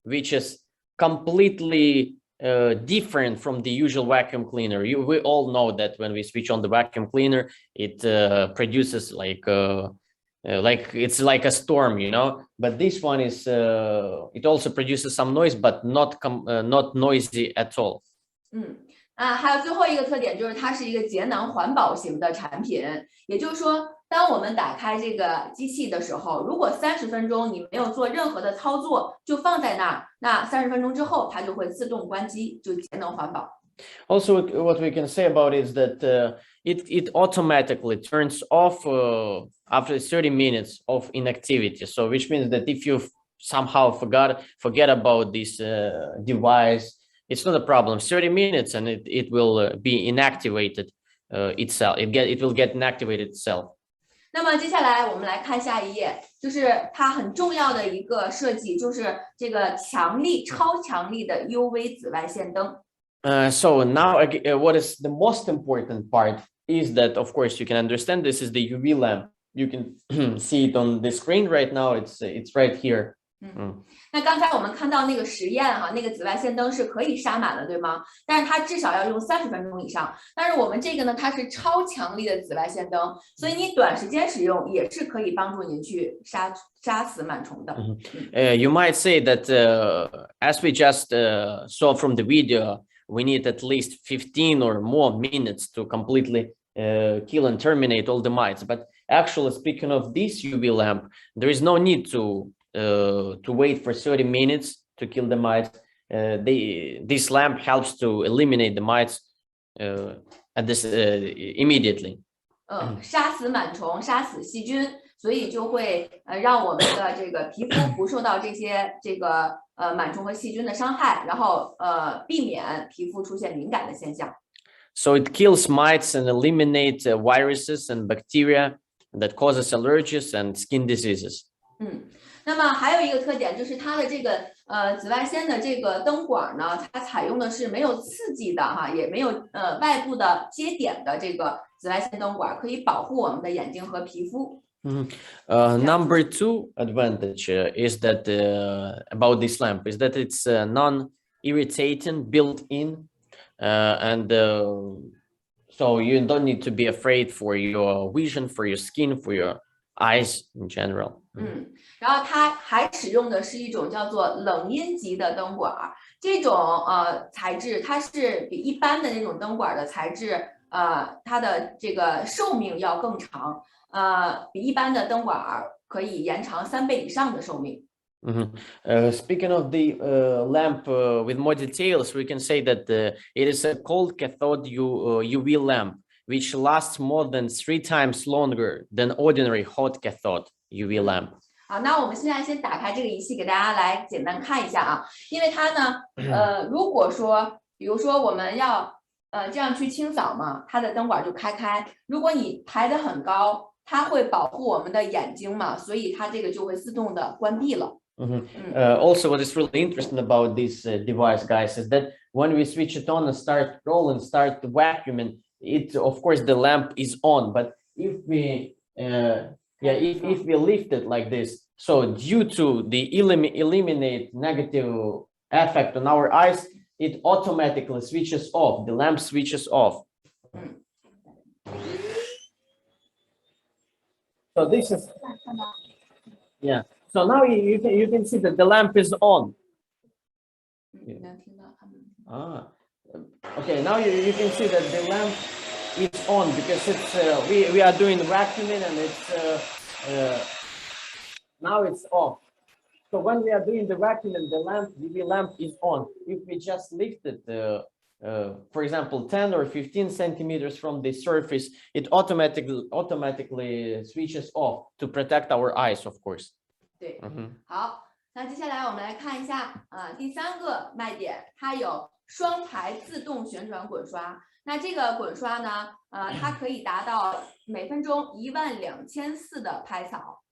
which is completely different from the usual vacuum cleaner. We all know that when we switch on the vacuum cleaner, it produces like it's like a storm, you know. But this one is it also produces some noise, but not noisy at all. 还有最后一个特点就是它是一个节能环保型的产品，也就是说，当我们打开这个机器的时候，如果30分钟你没有做任何的操作，就放在那儿，那30分钟之后它就会自动关机，就节能环保。Also, what we can say about it is that it automatically turns off after 30 minutes of inactivity. So, which means that if you somehow forget about this device, it's not a problem. 30 minutes and it will be inactivated itself. It will get inactivated itself. 那么接下来我们来看下一页，就是它很重要的一个设计，就是这个超强力的 UV 紫外线灯。So now, what is the most important part is that, of course, you can understand this is the UV lamp. You can see it on the screen right now. It's right here. 那刚才我们看到那个实验哈，那个紫外线灯是可以杀螨的，对吗？但是它至少要用30分钟以上。但是我们这个呢，它是超强力的紫外线灯，所以你短时间使用也是可以帮助您去杀死螨虫的。You might say that as we just saw from the video, we need at least 15 or more minutes to completely kill and terminate all the mites. But actually, speaking of this UV lamp, there is no need to wait for 30 minutes to kill the mites. This lamp helps to eliminate the mites immediately. 杀死螨虫，杀死细菌，所以就会让我们的这个皮肤不受到这些螨虫和细菌的伤害，然后避免皮肤出现敏感的现象。So it kills mites and eliminates viruses and bacteria that causes allergies and skin diseases. 那么还有一个特点就是它的这个紫外线的这个灯管呢，它采用的是没有刺激的哈，也没有外部的接点的这个紫外线灯管，可以保护我们的眼睛和皮肤。Number 2 advantage is that about this lamp is that it's non-irritating, built-in, and so you don't need to be afraid for your vision, for your skin, for your eyes in general. 然后它还使用的是一种叫做冷阴极的灯管，这种材质它是比一般的那种灯管的材质它的这个寿命要更长，比一般的灯管可以延长3倍以上的寿命。Speaking of the lamp with more details, we can say that it is a cold cathode UV lamp, which lasts more than 3 times longer than ordinary hot cathode UV lamp. 好，那我们现在先打开这个仪器，给大家来简单看一下啊。因为它呢，如果说，比如说我们要这样去清扫嘛，它的灯管就开。如果你排得很高，它会保护我们的眼睛嘛，所以它这个就会自动的关闭了。Also, what is really interesting about this device, guys, is that when we switch it on and start rolling, start vacuuming, it of course the lamp is on. But if we if we lift it like this, so due to the eliminate negative effect on our eyes, it automatically switches off. The lamp switches off. So this is So now you can see that the lamp is on. Okay, now you can see that the lamp is on because it's we are doing vacuuming and it's now it's off. So when we are doing the vacuuming, the UV lamp is on. If we just lift it, for example, 10 or 15 centimeters from the surface, it automatically switches off to protect our eyes, of course. 对，好，那接下来我们来看一下第三个卖点，它有双排自动旋转滚刷。那这个滚刷呢，它可以达到每分钟12400的拍扫。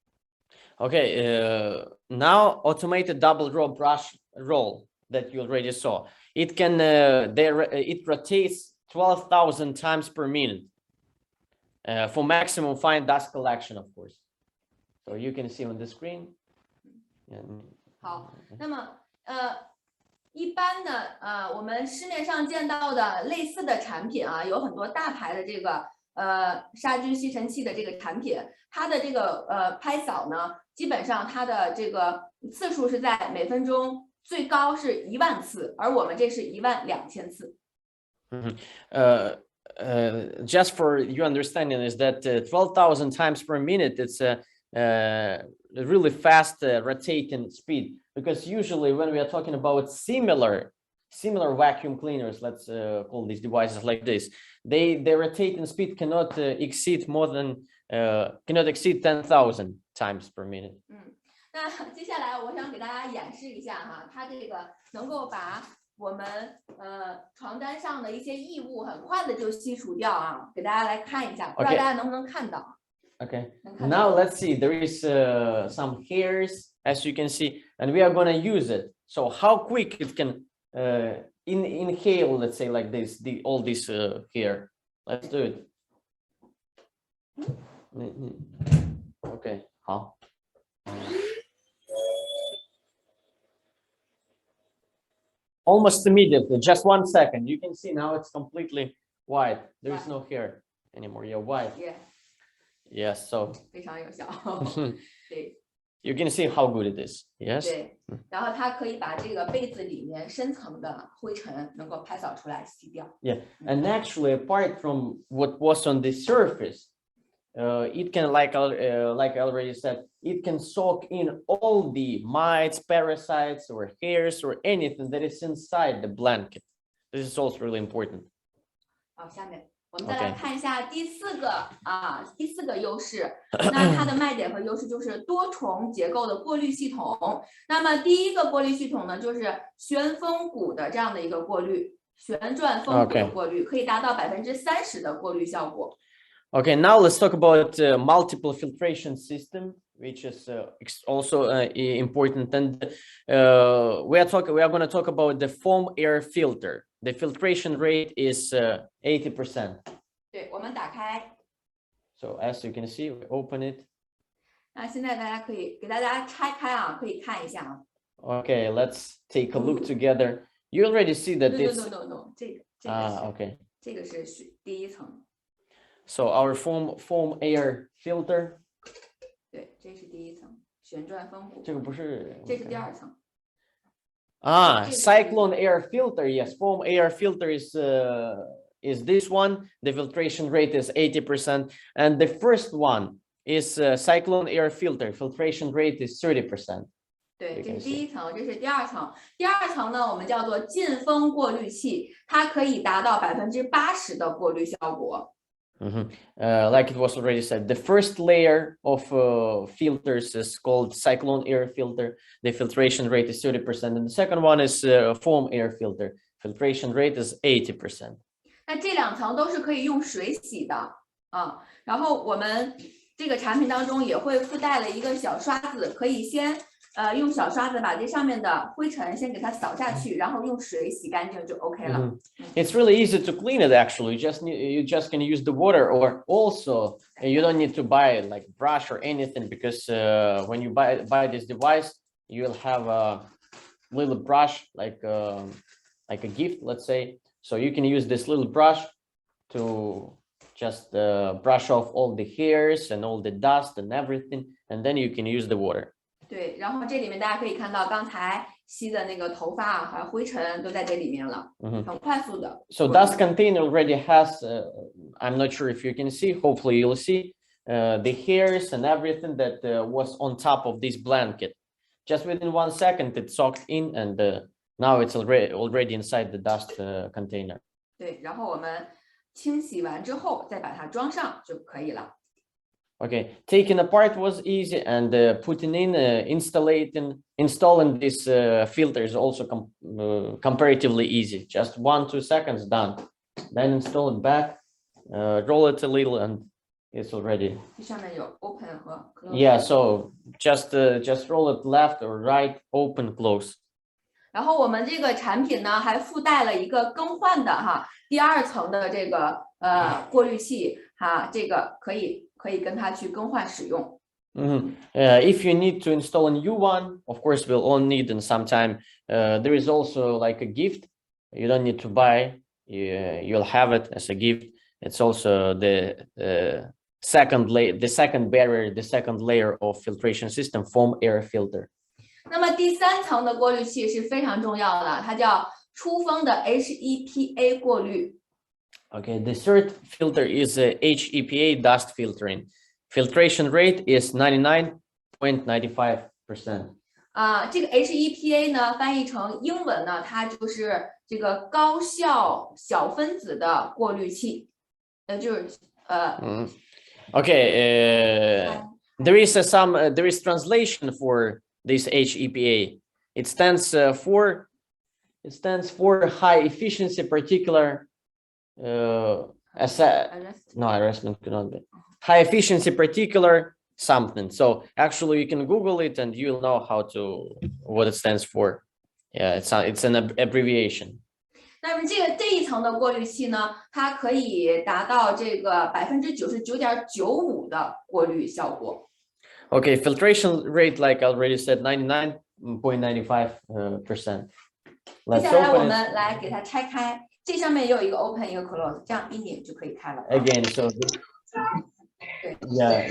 Okay, now automated double row brush roll that you already saw. It can it rotates 12,000 times per minute for maximum fine dust collection, of course. So you can see on the screen. 好，那么一般的我们市面上见到的类似的产品啊，有很多大牌的这个杀菌吸尘器的这个产品，它的这个拍扫呢，基本上它的这个次数是在每分钟最高是10000次，而我们这是12000次。Just for your understanding is that 12,000 times per minute, it's a really fast rotating speed, because usually when we are talking about similar vacuum cleaners, let's call these devices like this, their rotating speed cannot exceed 10,000 times per minute. 那接下来我想给大家演示一下哈，它这个能够把我们床单上的一些异物很快的就吸除掉啊，给大家来看一下，不知道大家能不能看到。Okay, now let's see, there is some hairs, as you can see, and we are going to use it. So how quick it can inhale, let's say like this, all this hair. Let's do it. Okay, 好。Almost immediately, just 1 second. You can see now it's completely white. There is no hair anymore. Yeah, white. Yeah. Yes, so 非常有效。对。You can see how good it is. Yes. 对，然后它可以把这个被子里面深层的灰尘能够拍扫出来吸掉。Yeah, and actually, apart from what was on the surface, it can, like I already said, it can soak in all the mites, parasites, or hairs, or anything that is inside the blanket. This is also really important. 好，下面我们再来看一下第四个优势。那它的卖点和优势就是多重结构的过滤系统。那么第一个过滤系统呢，就是旋风鼓的这样的一个过滤，旋转风鼓的过滤，可以达到30%的过滤效果。Okay, now let's talk about multiple filtration system, which is also important. And we are going to talk about the foam air filter. The filtration rate is 80%. 对，我们打开。So as you can see, we open it. 那现在大家可以给大家拆开啊，可以看一下啊。Okay, let's take a look together. You already see that it's. No. 这个okay. 这个是第一层。So our foam air filter. 对，这是第一层旋转风鼓。这个不是。这是第二层。Cyclone air filter. Yes, foam air filter is this one. The filtration rate is 80%, and the first one is cyclone air filter. Filtration rate is 30%. 对，这是第一层，这是第二层。第二层呢，我们叫做进风过滤器，它可以达到80%的过滤效果。Like it was already said, the first layer of filters is called cyclone air filter. The filtration rate is 30%, and the second one is foam air filter. Filtration rate is 80%. 那这2层都是可以用水洗的啊。然后我们这个产品当中也会附带了一个小刷子，可以先用小刷子把这上面的灰尘先给它扫下去，然后用水洗干净就 OK 了。It's really easy to clean it. Actually, you just can use the water, or also you don't need to buy like brush or anything, because when you buy this device, you'll have a little brush like a gift, let's say. So you can use this little brush to just brush off all the hairs and all the dust and everything, and then you can use the water. 对，然后这里面大家可以看到刚才吸的那个头发还有灰尘都在这里面了，很快速的。So dust container already has, I'm not sure if you can see, hopefully you'll see the hairs and everything that was on top of this blanket. Just within 1 second, it soaked in, and now it's already inside the dust container. 对，然后我们清洗完之后再把它装上就可以了。Okay, taking apart was easy, and putting in, installing this filter is also comparatively easy. Just 1-2 seconds, done. Then install it back, roll it a little, and it's already. 这上面有 open 和 close. Yeah, so just roll it left or right, open, close. 然后我们这个产品呢还附带了一个更换的第2层的这个过滤器这个可以跟它去更换使用。If you need to install a new one, of course we'll all need in some time. There is also like a gift. You don't need to buy. You'll have it as a gift. It's also the second barrier, the second layer of filtration system, foam air filter. 那么第3层的过滤器是非常重要的，它叫出风的 HEPA 过滤。Okay, the third filter is HEPA dust filtering. Filtration rate is 99.95%. 这个 HEPA 呢，翻译成英文呢，它就是这个高效小分子的过滤器，Okay, there is translation for this HEPA. It stands for high efficiency particular harassment cannot be high efficiency particular something. So actually you can Google it and you'll know what it stands for. Yeah, it's an abbreviation. 那么这一层的过滤器呢，它可以达到这个99.95%的过滤效果。Okay, filtration rate, like I already said, 99.95%. 接下来我们来给它拆开，这上面也有一个 open 一个 close， 这样一拧就可以开了。Again, so yeah.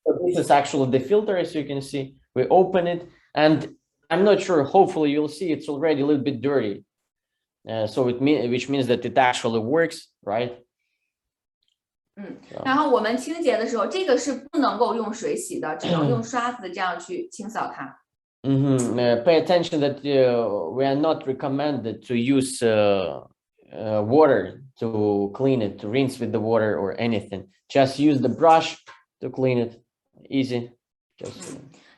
So this is actually the filter, as you can see. We open it, and I'm not sure. Hopefully, you'll see it's already a little bit dirty. So which means that it actually works, right? 然后我们清洁的时候，这个是不能够用水洗的，只能用刷子这样去清扫它。Pay attention that we are not recommended to use water to clean it, to rinse with the water or anything. Just use the brush to clean it. Easy.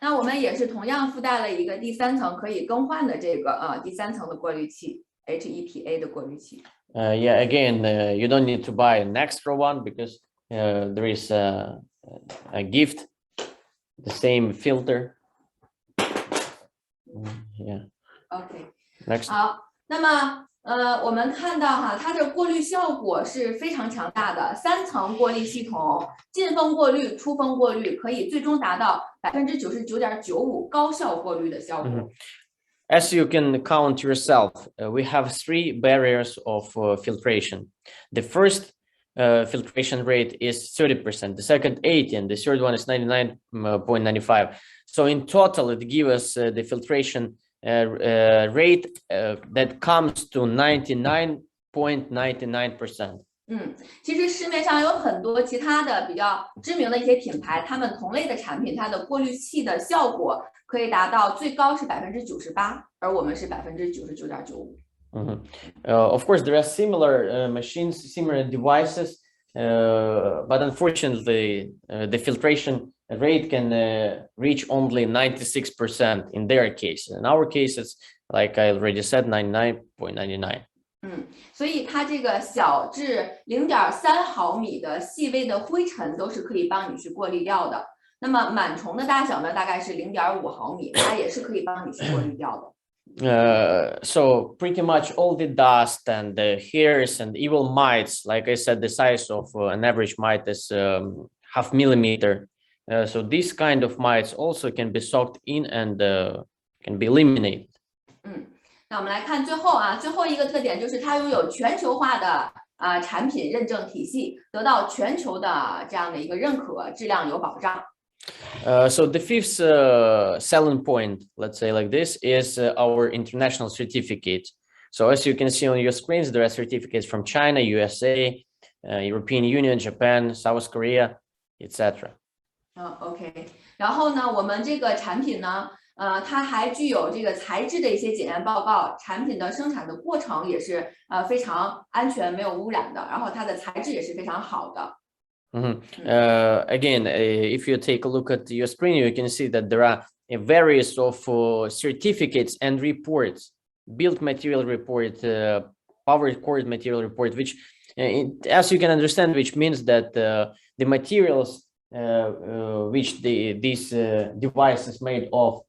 那我们也是同样附带了一个第3层可以更換的这个第3层的过滤器 HEPA 的过滤器。Yeah, again, you don't need to buy an extra one because there is a gift, the same filter. Yeah. OK. Next. 好，那么我们看到它的过滤效果是非常强大的，3层过滤系统，进风过滤、出风过滤，可以最终达到99.95%高效过滤的效果。As you can count yourself, we have 3 barriers of filtration. The first filtration rate is 30%, the second 80%, and the third one is 99.95%. So in total, it gives us the filtration rate that comes to 99.99%. 其实市面上有很多其他的比较知名的一些品牌，他们同类的产品，它的过滤器的效果可以达到最高是98%，而我们是99.95%。Of course, there are similar machines, similar devices. but unfortunately, the filtration rate can reach only 96% in their case. In our case, it's like I already said, 99.99. 所以它这个小至0.3毫米的细微的灰尘都是可以帮你去过滤掉的。那么螨虫的大小呢，大概是0.5毫米，它也是可以帮你去过滤掉的。So pretty much all the dust and the hairs and evil mites, like I said, the size of an average mite is half millimeter. So these kind of mites also can be soaked in and can be eliminated. 那我们来看最后啊，最后一个特点就是它拥有全球化的产品认证体系，得到全球的这样的一个认可，质量有保障。So the fifth selling point, let's say like this, is our international certificate. So as you can see on your screens, there are certificates from China, USA, European Union, Japan, South Korea, etc. OK， 然后呢，我们这个产品呢，它还具有这个材质的一些检验报告，产品的生产的过程也是非常安全、没有污染的，然后它的材质也是非常好的。Again, if you take a look at your screen, you can see that there are various of certificates and reports, built material report, power cord material report, which, as you can understand, which means that the materials which this device is made of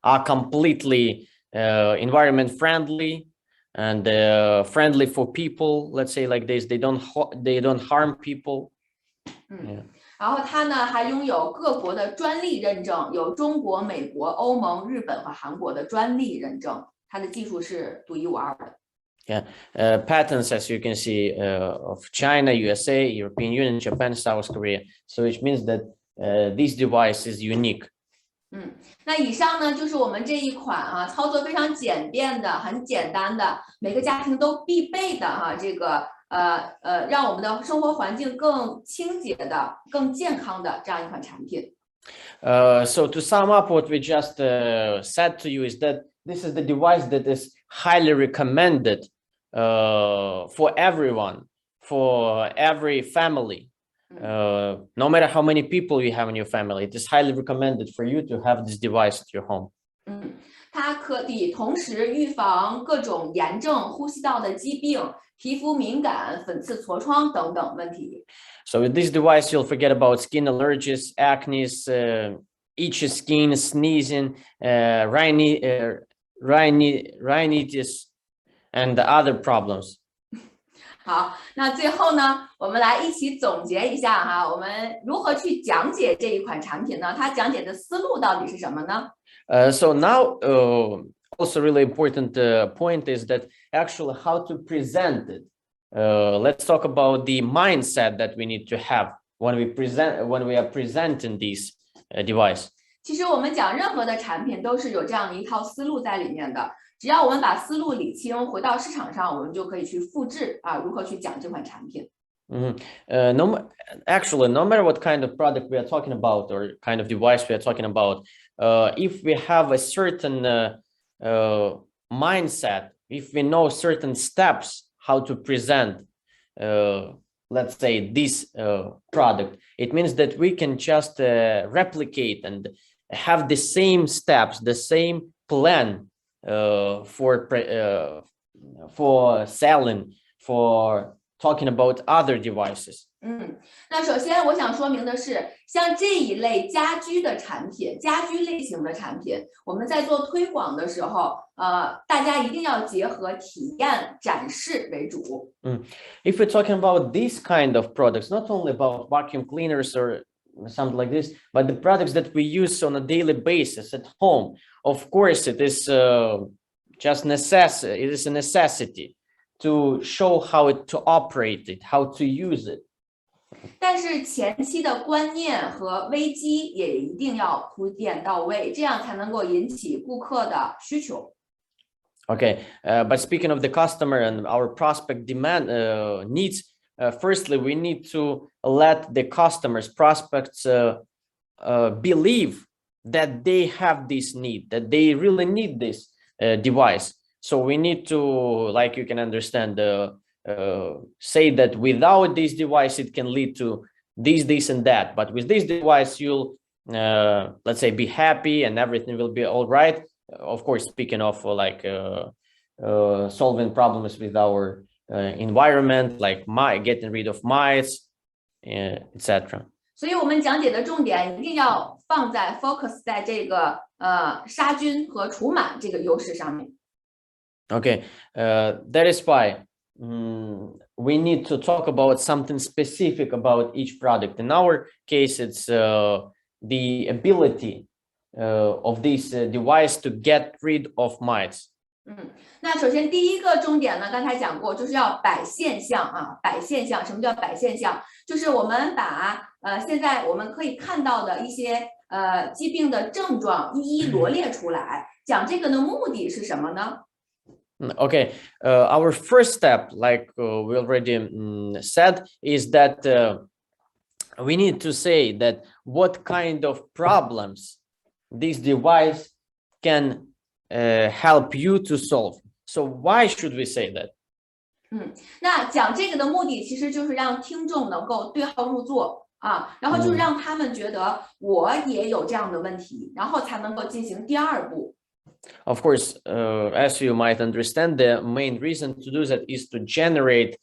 are completely environment friendly and friendly for people. Let's say like this, they don't harm people. 然后它呢还拥有各国的专利认证，有中国、美国、欧盟、日本和韩国的专利认证，它的技术是独一无二的。Yeah, patents, as you can see, of China, USA, European Union, Japan, South Korea. So which means that this device is unique. 那以上呢就是我们这一款操作非常简便的、很简单的，每个家庭都必备的这个让我们的生活环境更清洁的、更健康的这样一款产品。So to sum up what we just said to you is that this is the device that is highly recommended for everyone, for every family. No matter how many people you have in your family, it is highly recommended for you to have this device at your home. 它可以同时预防各种炎症、呼吸道的疾病、皮肤敏感、粉刺、痤疮等等问题。So with this device, you'll forget about skin allergies, acne, itchy skin, sneezing, rhinitis, and other problems. 好，那最后呢，我们来一起总结一下我们如何去讲解这一款产品呢？它讲解的思路到底是什么呢？ So now, also really important point is that actually how to present it. Let's talk about the mindset that we need to have when we are presenting this device. 其实我们讲任何的产品都是有这样的一套思路在里面的。只要我们把思路理清，回到市场上，我们就可以去复制如何去讲这款产品。Actually, no matter what kind of product we are talking about or kind of device we are talking about, if we have a certain mindset, if we know certain steps how to present, let's say this product, it means that we can just replicate and have the same steps, the same plan for selling, for talking about other devices. 那首先我想说明的是，像这一类家居的产品、家居类型的产品，我们在做推广的时候，大家一定要结合体验、展示为主。If we're talking about these kind of products, not only about vacuum cleaners or something like this, but the products that we use on a daily basis at home, of course, it is just necessity. It is a necessity to show how to operate it, how to use it. 但是前期的观念和危机也一定要铺垫到位，这样才能够引起顾客的需求。Okay, but speaking of the customer and our prospect demand needs, firstly, we need to let the customers, prospects believe that they have this need, that they really need this device. So we need to, like you can understand, say that without this device, it can lead to this, and that. But with this device, you'll, let's say, be happy and everything will be all right. Of course, speaking of solving problems with our environment, like getting rid of mice, etc. 所以我们讲解的重点一定要放在 focus 在这个杀菌和除螨这个优势上面。Okay, that is why we need to talk about something specific about each product. In our case, it's the ability of this device to get rid of mites. 那首先第一个重点呢，刚才讲过，就是要摆现象啊，摆现象。什么叫摆现象？就是我们把现在我们可以看到的一些疾病的症状一一罗列出来。讲这个的目的是什么呢？ Okay, our first step, like we already said, is that we need to say that what kind of problems this device can help you to solve. So why should we say that? 那讲这个的目的其实就是让听众能够对号入座啊，然后就是让他们觉得我也有这样的问题，然后才能够进行第二步。Of course, as you might understand, the main reason to do that is to generate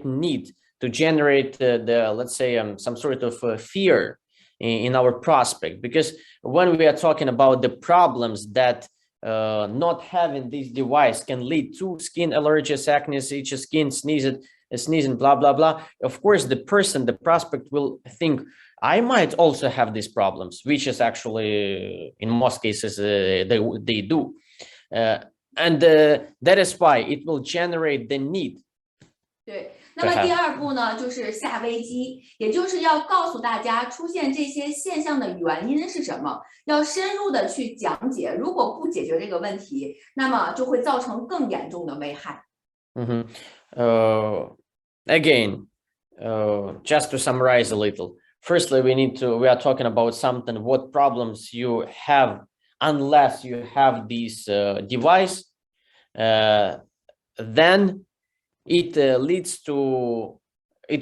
need, to generate the let's say some sort of fear in our prospect. Because when we are talking about the problems that not having this device can lead to skin allergies, acne, itchy skin, sneezing, blah blah blah. Of course, the prospect will think, I might also have these problems, which is actually in most cases they do, and that is why it will generate the need. 对，那么第二步呢，就是下危机，也就是要告诉大家出现这些现象的原因是什么，要深入的去讲解。如果不解决这个问题，那么就会造成更严重的危害。Again, just to summarize a little. Firstly, we are talking about something, what problems you have unless you have this device. Then it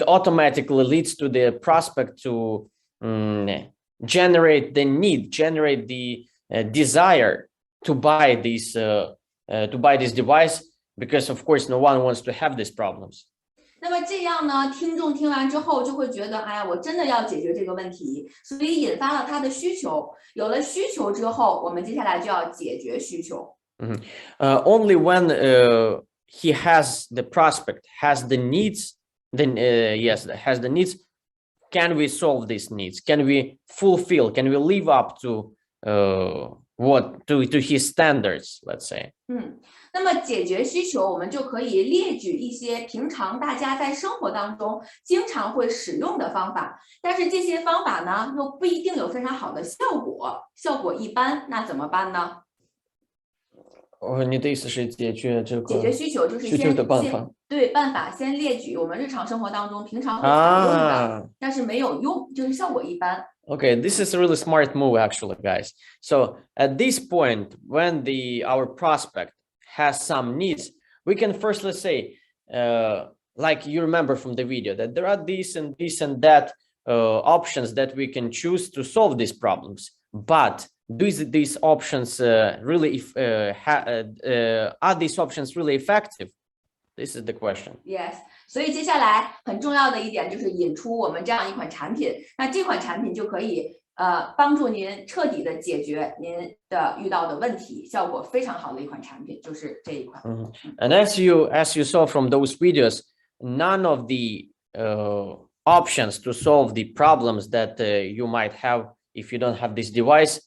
automatically leads to the prospect to generate the need, generate the desire to buy this device, because of course no one wants to have these problems. 那么这样呢，听众听完之后就会觉得，哎呀，我真的要解决这个问题，所以引发了他的需求。有了需求之后，我们接下来就要解决需求。Only when he has the prospect, has the needs, then has the needs, can we solve these needs? Can we fulfill? Can we live up to to his standards? Let's say. 那么解决需求，我们就可以列举一些平常大家在生活当中经常会使用的方法，但是这些方法呢，又不一定有非常好的效果，效果一般，那怎么办呢？你的意思是解决这个解决需求就是先对办法先列举我们日常生活当中平常会采用的，但是没有用，就是效果一般。Okay, this is a really smart move, actually, guys. So at this point, when our prospect has some needs, we can firstly say, like you remember from the video, that there are this and that options that we can choose to solve these problems. But these options really are these options really effective? This is the question. Yes. 所以接下来很重要的一点就是引出我们这样一款产品，那这款产品就可以帮助您彻底的解决您的遇到的问题，效果非常好的一款产品就是这一款。And as you saw from those videos, none of the options to solve the problems that you might have if you don't have this device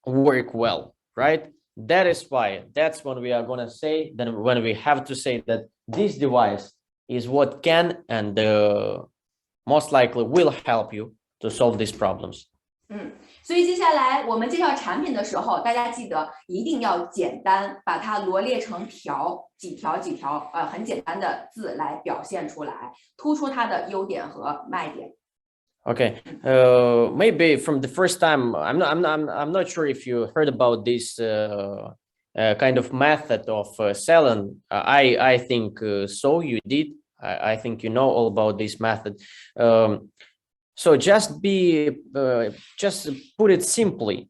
work well, right? That is why, that's when we are going to say, then when we have to say that this device is what can and most likely will help you to solve these problems. 所以接下来我们介绍产品的时候，大家记得一定要简单，把它罗列成几条很简单的字来表现出来，突出它的优点和卖点。Okay, maybe from the first time, I'm not sure if you heard about this kind of method of selling. I think so you did. I think you know all about this method. So just put it simply.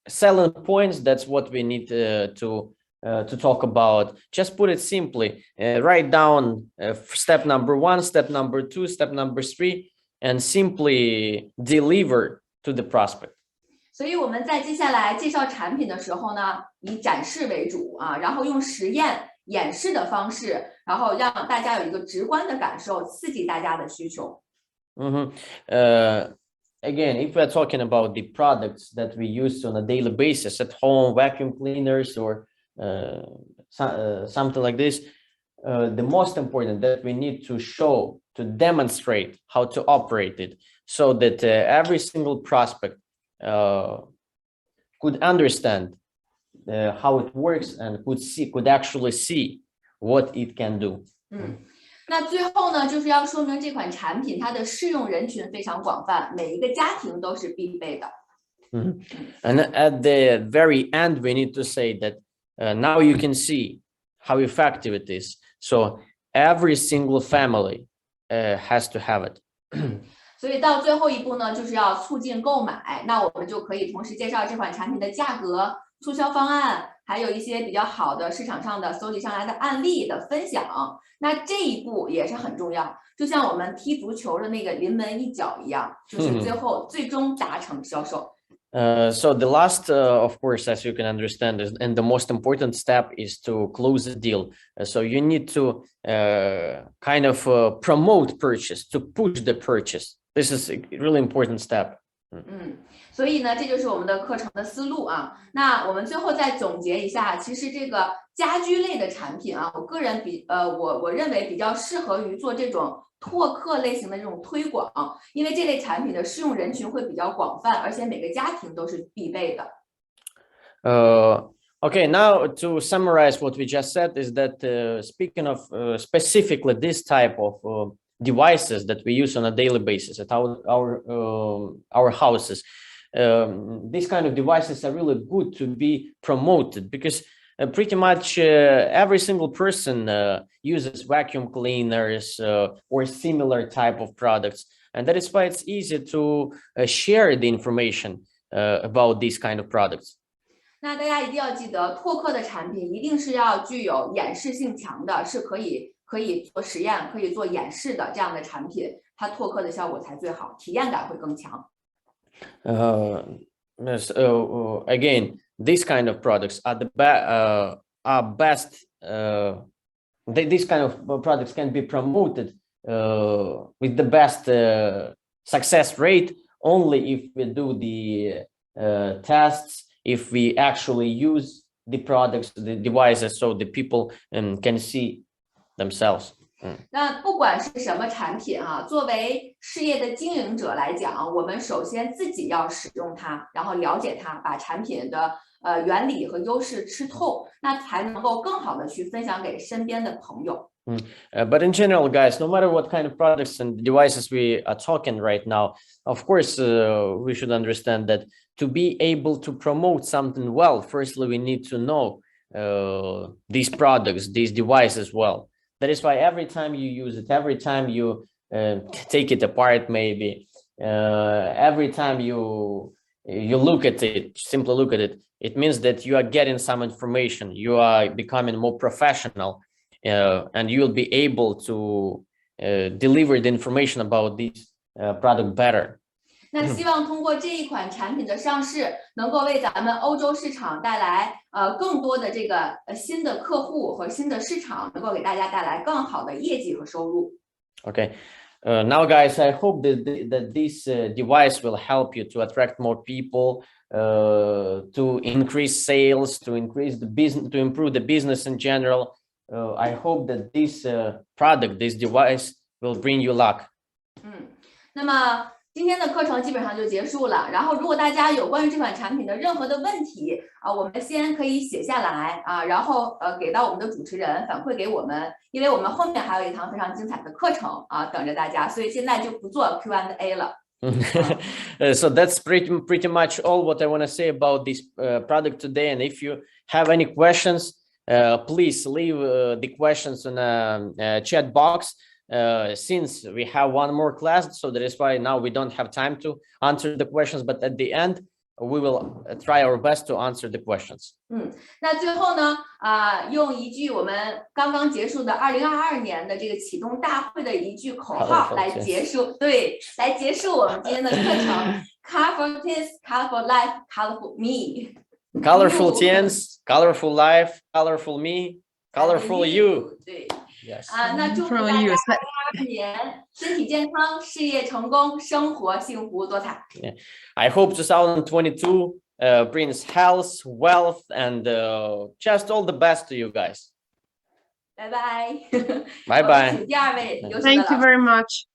Selling points, that's what we need to talk about. Just put it simply. Write down step number 1, step number 2, step number 3, and simply deliver to the prospect. 所以我们在接下来介绍产品的时候呢，以展示为主啊，然后用实验演示的方式，然后让大家有一个直观的感受，刺激大家的需求。Again, if we're talking about the products that we use on a daily basis at home, vacuum cleaners or something like this, the most important that we need to show, to demonstrate how to operate it, so that every single prospect could understand how it works and could actually see what it can do. 那最后呢，就是要说明这款产品它的适用人群非常广泛，每一个家庭都是必备的。And at the very end, we need to say that now you can see how effective it is. So every single family has to have it. 所以到最后一步呢，就是要促进购买。那我们就可以同时介绍这款产品的价格、促销方案，还有一些比较好的市场上的搜集上来的案例的分享。那这一步也是很重要，就像我们踢足球的那个临门一脚一样，就是最后最终达成销售。So the last, of course, as you can understand, and the most important step is to close the deal. So you need to kind of promote purchase, to push the purchase. This is a really important step. 所以呢，这就是我们的课程的思路啊。那我们最后再总结一下，其实这个家居类的产品啊，我个人我认为比较适合于做这种拓客类型的这种推广，因为这类产品的适用人群会比较广泛，而且每个家庭都是必备的。Okay, now to summarize what we just said is that speaking of specifically this type of devices that we use on a daily basis at our houses, these kind of devices are really good to be promoted because pretty much every single person uses vacuum cleaners or similar type of products, and that is why it's easy to share the information about these kind of products. 那大家一定要记得，拓客的产品一定是要具有演示性强的，是可以做实验、可以做演示的这样的产品，它拓客的效果才最好，体验感会更强。Again, these kind of products are best. These kind of products can be promoted with the best success rate only if we do the tests, if we actually use the products, the devices, so the people can see themselves. 那不管是什么产品啊，作为事业的经营者来讲，我们首先自己要使用它，然后了解它，把产品的原理和优势吃透，那才能够更好的去分享给身边的朋友。But in general, guys, no matter what kind of products and devices we are talking right now, of course, we should understand that to be able to promote something well, firstly, we need to know these products, these devices well. That is why every time you use it, every time you take it apart, maybe every time you look at it, simply look at it, it means that you are getting some information, you are becoming more professional, and you will be able to deliver the information about this product better. 那希望通过这一款产品的上市，能够为咱们欧洲市场带来更多的这个新的客户和新的市场，能够给大家带来更好的业绩和收入。Okay, now guys, I hope that this device will help you to attract more people, to increase sales, to increase the business, to improve the business in general. I hope that this product, this device, will bring you luck. 那么今天的课程基本上就结束了。然后，如果大家有关于这款产品的任何的问题我们先可以写下来然后给到我们的主持人反馈给我们，因为我们后面还有一堂非常精彩的课程等着大家，所以现在就不做 Q&A 了。So that's pretty much all what I want to say about this product today. And if you have any questions, please leave the questions in a chat box. Since we have one more class, so that is why now we don't have time to answer the questions, but at the end we will try our best to answer the questions. 那最后呢，用一句我们刚刚结束的2022年的这个启动大会的一句口号来结束，对，来结束我们今天的课程。Colorful Tiens, colorful life, colorful me. Colorful Tiens, colorful life, colorful me, colorful you. 对。 Yes. 那祝福大家2022年身体健康，事业成功，生活幸福多彩。I hope 2022 brings health, wealth, and just all the best to you guys. 拜拜。 Bye bye. 请第二位优秀的 Thank 老 you 师。 very much.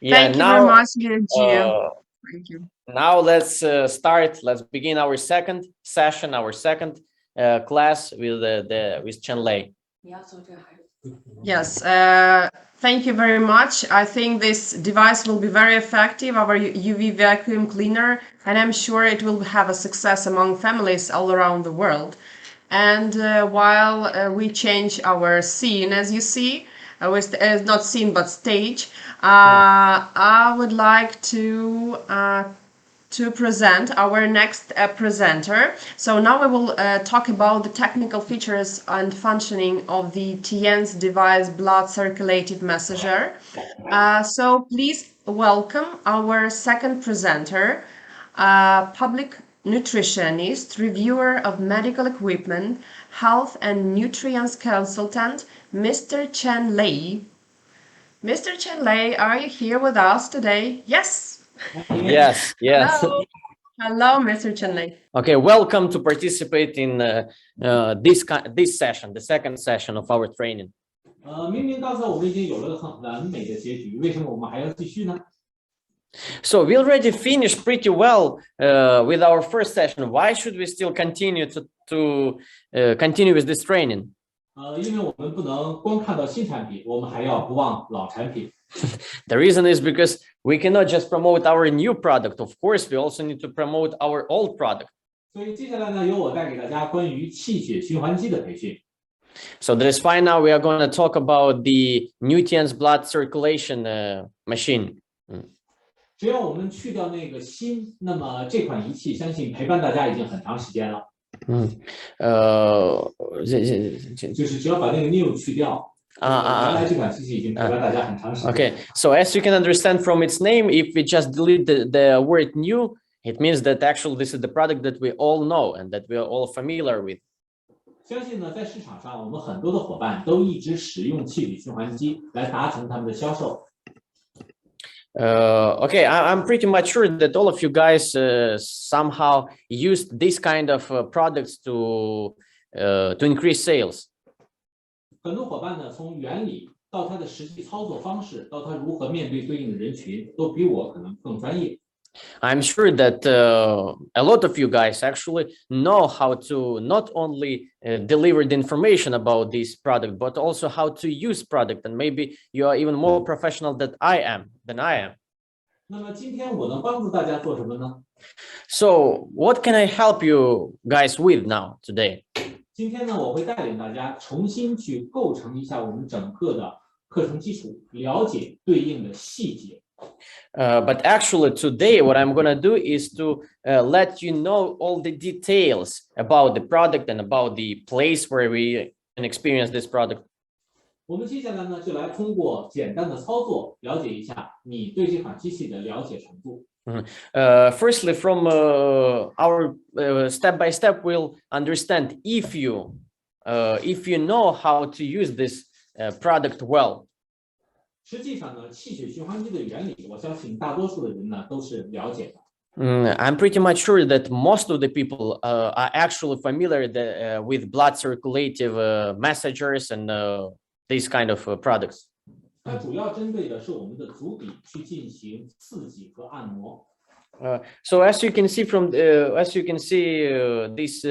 Yeah, Thank you very much, Liu Jia. Thank you. now let's start. Let's begin our second session, our second class with Chen Lei. 你要做这还是？ Yes, thank you very much. I think this device will be very effective, our UV vacuum cleaner, and I'm sure it will have a success among families all around the world. And while we change our scene, as you see, not scene but stage, I would like to present our next presenter. So now we will talk about the technical features and functioning of the TIENS device blood circulative massager. So please welcome our second presenter, public nutritionist, reviewer of medical equipment, health and nutrients consultant, Mr. Chen Lei. Mr. Chen Lei, are you here with us today? Yes. Yes, yes. Hello. Hello, Mr. Chen Lei. Okay, welcome to participate in this session, the second session of our training. 明明刚才我们已经有了个很完美的结局，为什么我们还要继续呢？ So we already finished pretty well with our first session. Why should we still continue to continue with this training? 因为我们不能光看到新产品，我们还要不忘老产品。 The reason is because we cannot just promote our new product. Of course, we also need to promote our old product. 所以接下来呢，由我带给大家关于气血循环机的培训。 So that is fine. Now we are going to talk about the new TIENS blood circulation machine. 只要我们去掉那个心，那么这款仪器相信陪伴大家已经很长时间了。就是只要把那个 new 去掉。 原来这款机器已经陪伴大家很长时间。 Okay, so as you can understand from its name, if we just delete the word new, it means that actually this is the product that we all know and that we are all familiar with. 相信呢，在市场上，我们很多的伙伴都一直使用气体循环机来达成他们的销售。 Okay, I'm pretty much sure that all of you guys somehow used this kind of products to increase sales. 很多伙伴呢，从原理到它的实际操作方式，到它如何面对对应的人群，都比我可能更专业。 I'm sure that a lot of you guys actually know how to not only deliver the information about this product, but also how to use product. And maybe you are even more professional than I am. 那么今天我能帮助大家做什么呢？ So what can I help you guys with now today? 今天呢，我会带领大家重新去构成一下我们整个的课程基础，了解对应的细节。 But actually today what I'm going to do is to let you know all the details about the product and about the place where we can experience this product. 我们接下来呢，就来通过简单的操作，了解一下你对这款机器的了解程度。 Firstly, from our step by step, we'll understand if you know how to use this product well. 实际上呢，气血循环机的原理，我相信大多数的人呢都是了解的。I'm pretty much sure that most of the people are actually familiar with blood circulative massagers and these kind of products. 它主要针对的是我们的足底去进行刺激和按摩。So as you can see this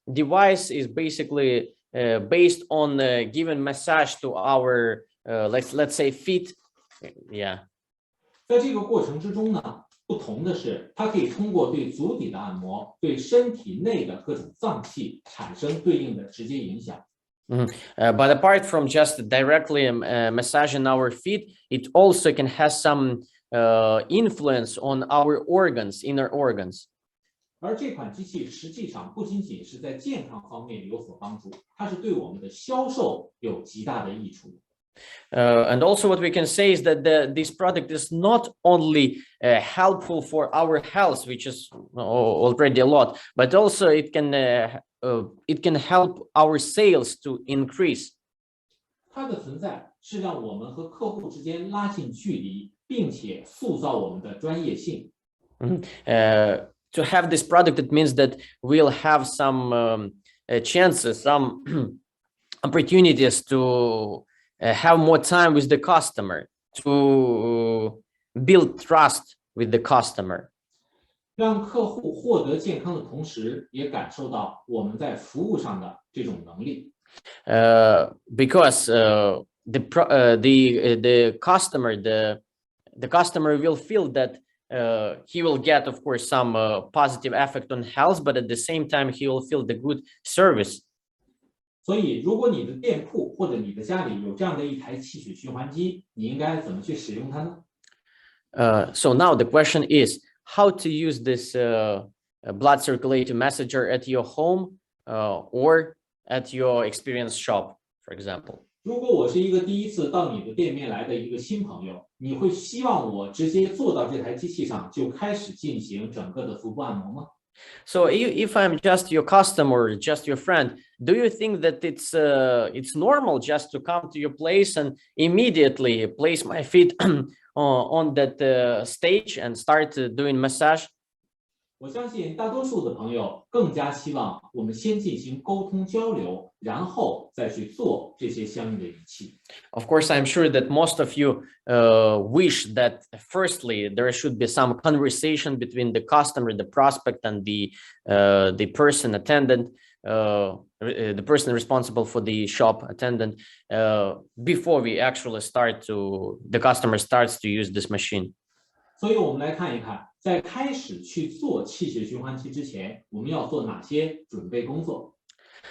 device is basically based on giving massage to our let's say feet. Yeah. 在这个过程之中呢，不同的是，它可以通过对足底的按摩，对身体内的各种脏器产生对应的直接影响。But apart from just directly massaging our feet, it also can have some influence on our organs, inner organs. 而这款机器实际上不仅仅是在健康方面有所帮助，它是对我们的销售有极大的益处。And also what we can say is that this product is not only helpful for our health, which is already a lot, but also it can help our sales to increase. 它的存在是让我们和客户之间拉近距离，并且塑造我们的专业性。To have this product, it means that we'll have some chances, some opportunities to have more time with the customer, to build trust with the customer. 让客户获得健康的同时，也感受到我们在服务上的这种能力。Because the customer will feel that he will get, of course, some positive effect on health, but at the same time, he will feel the good service. 所以，如果你的店铺或者你的家里有这样的一台气血循环机，你应该怎么去使用它呢？ So now the question is how to use this blood circulating massager at your home or at your experience shop, for example. 如果我是一个第一次到你的店面来的一个新朋友，你会希望我直接坐到这台机器上就开始进行整个的足部按摩吗？ So if I'm just your customer, just your friend, do you think that it's normal just to come to your place and immediately place my feet on that stage and start doing massage? 我相信大多数的朋友更加希望我们先进行沟通交流，然后再去做这些相应的仪器。Of course, I'm sure that most of you wish that firstly there should be some conversation between the customer, the prospect, and the person attendant, the person responsible for the shop attendant, before we actually the customer starts to use this machine. 所以我们来看一看，在开始去做气血循环机之前，我们要做哪些准备工作？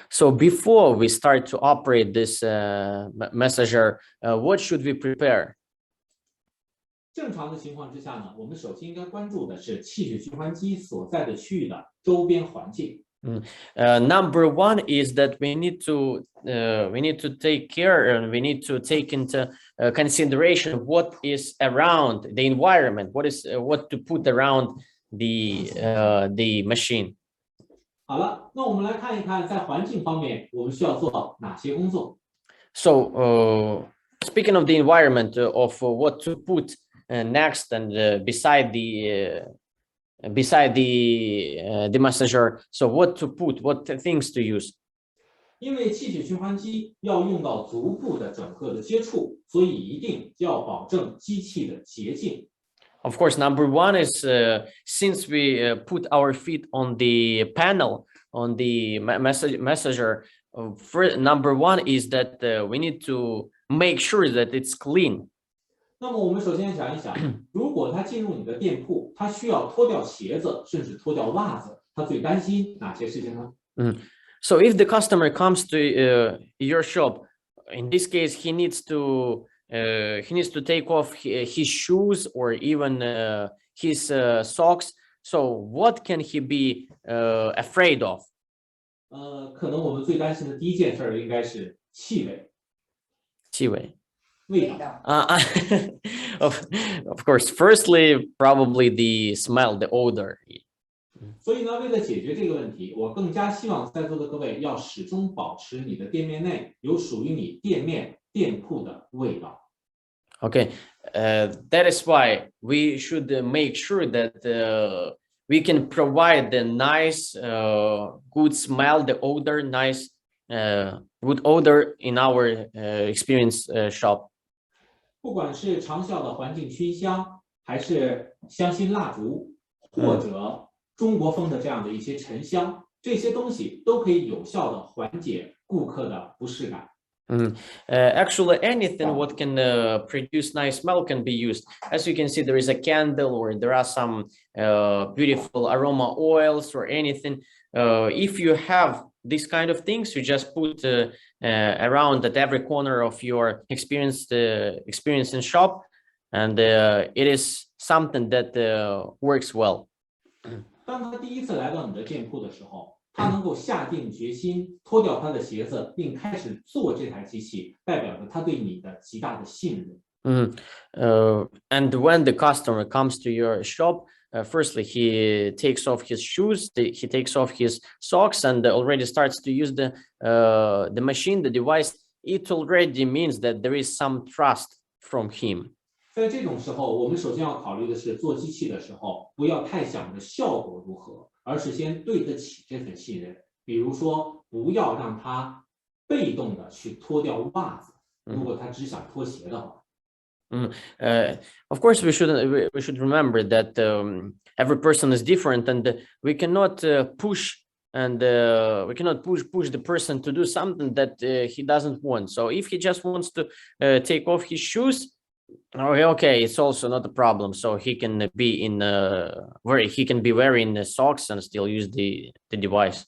So before we start to operate this massager, what should we prepare? 正常的情况之下呢，我们首先应该关注的是气血循环机所在的区域的周边环境。Number one is that we need to take care and we need to take into consideration what is around the environment, what to put around the machine. 好了，那我们来看一看，在环境方面我们需要做哪些工作。So speaking of the environment, of what to put next and beside the massager, so what to put, what things to use? 因为气血循环机要用到足部的整个的接触，所以一定要保证机器的洁净。Of course, number one is since we put our feet on the panel, on the massager, number one is that we need to make sure that it's clean. 那么我们首先想一想，如果他进入你的店铺，他需要脱掉鞋子，甚至脱掉袜子，他最担心哪些事情呢？ So if the customer comes to your shop, in this case, he needs to take off his shoes or even his socks. So what can he be afraid of? 可能我们最担心的第一件事儿应该是气味。气味。味道。Of course, firstly, probably the smell, the odor. 所以呢，为了解决这个问题，我更加希望在座的各位要始终保持你的店面内有属于你店铺的味道。Okay, that is why we should make sure that we can provide the nice, good smell, the odor, nice, good odor in our experience shop. 不管是长效的环境熏香，还是香薰蜡烛，或者中国风的这样的一些沉香，这些东西都可以有效的缓解顾客的不适感。Actually, anything what can produce nice smell can be used. As you can see, there is a candle, or there are some beautiful aroma oils or anything. If you have these kind of things, you just put around at every corner of your experience in shop, and it is something that works well. 当他第一次来到你的店铺的时候，他能够下定决心脱掉他的鞋子，并开始做这台机器，代表着他对你的极大的信任。And when the customer comes to your shop, firstly, he takes off his shoes, he takes off his socks, and already starts to use the machine, the device. It already means that there is some trust from him. 在这种时候，我们首先要考虑的是，做机器的时候，不要太想着效果如何，而是先对得起这份信任。比如说，不要让他被动的去脱掉袜子，如果他只想脱鞋的话。Of course, we should remember that every person is different, and we cannot push the person to do something that he doesn't want. So if he just wants to take off his shoes, okay, it's also not a problem. So he can be wearing socks and still use the device.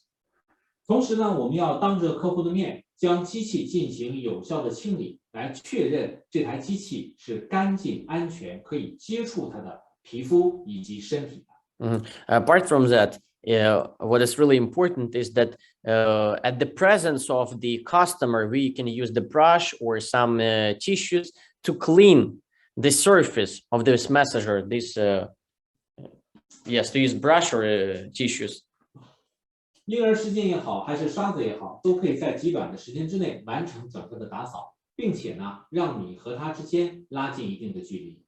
同时呢，我们要当着客户的面将机器进行有效的清理，来确认这台机器是干净、安全，可以接触它的皮肤以及身体的。Apart from that, what is really important is that at the presence of the customer, we can use the brush or some tissues to clean the surface of this massager. To use brush or tissues. 婴儿湿巾也好，还是刷子也好，都可以在极短的时间之内完成整个的打扫，并且呢，让你和它之间拉近一定的距离。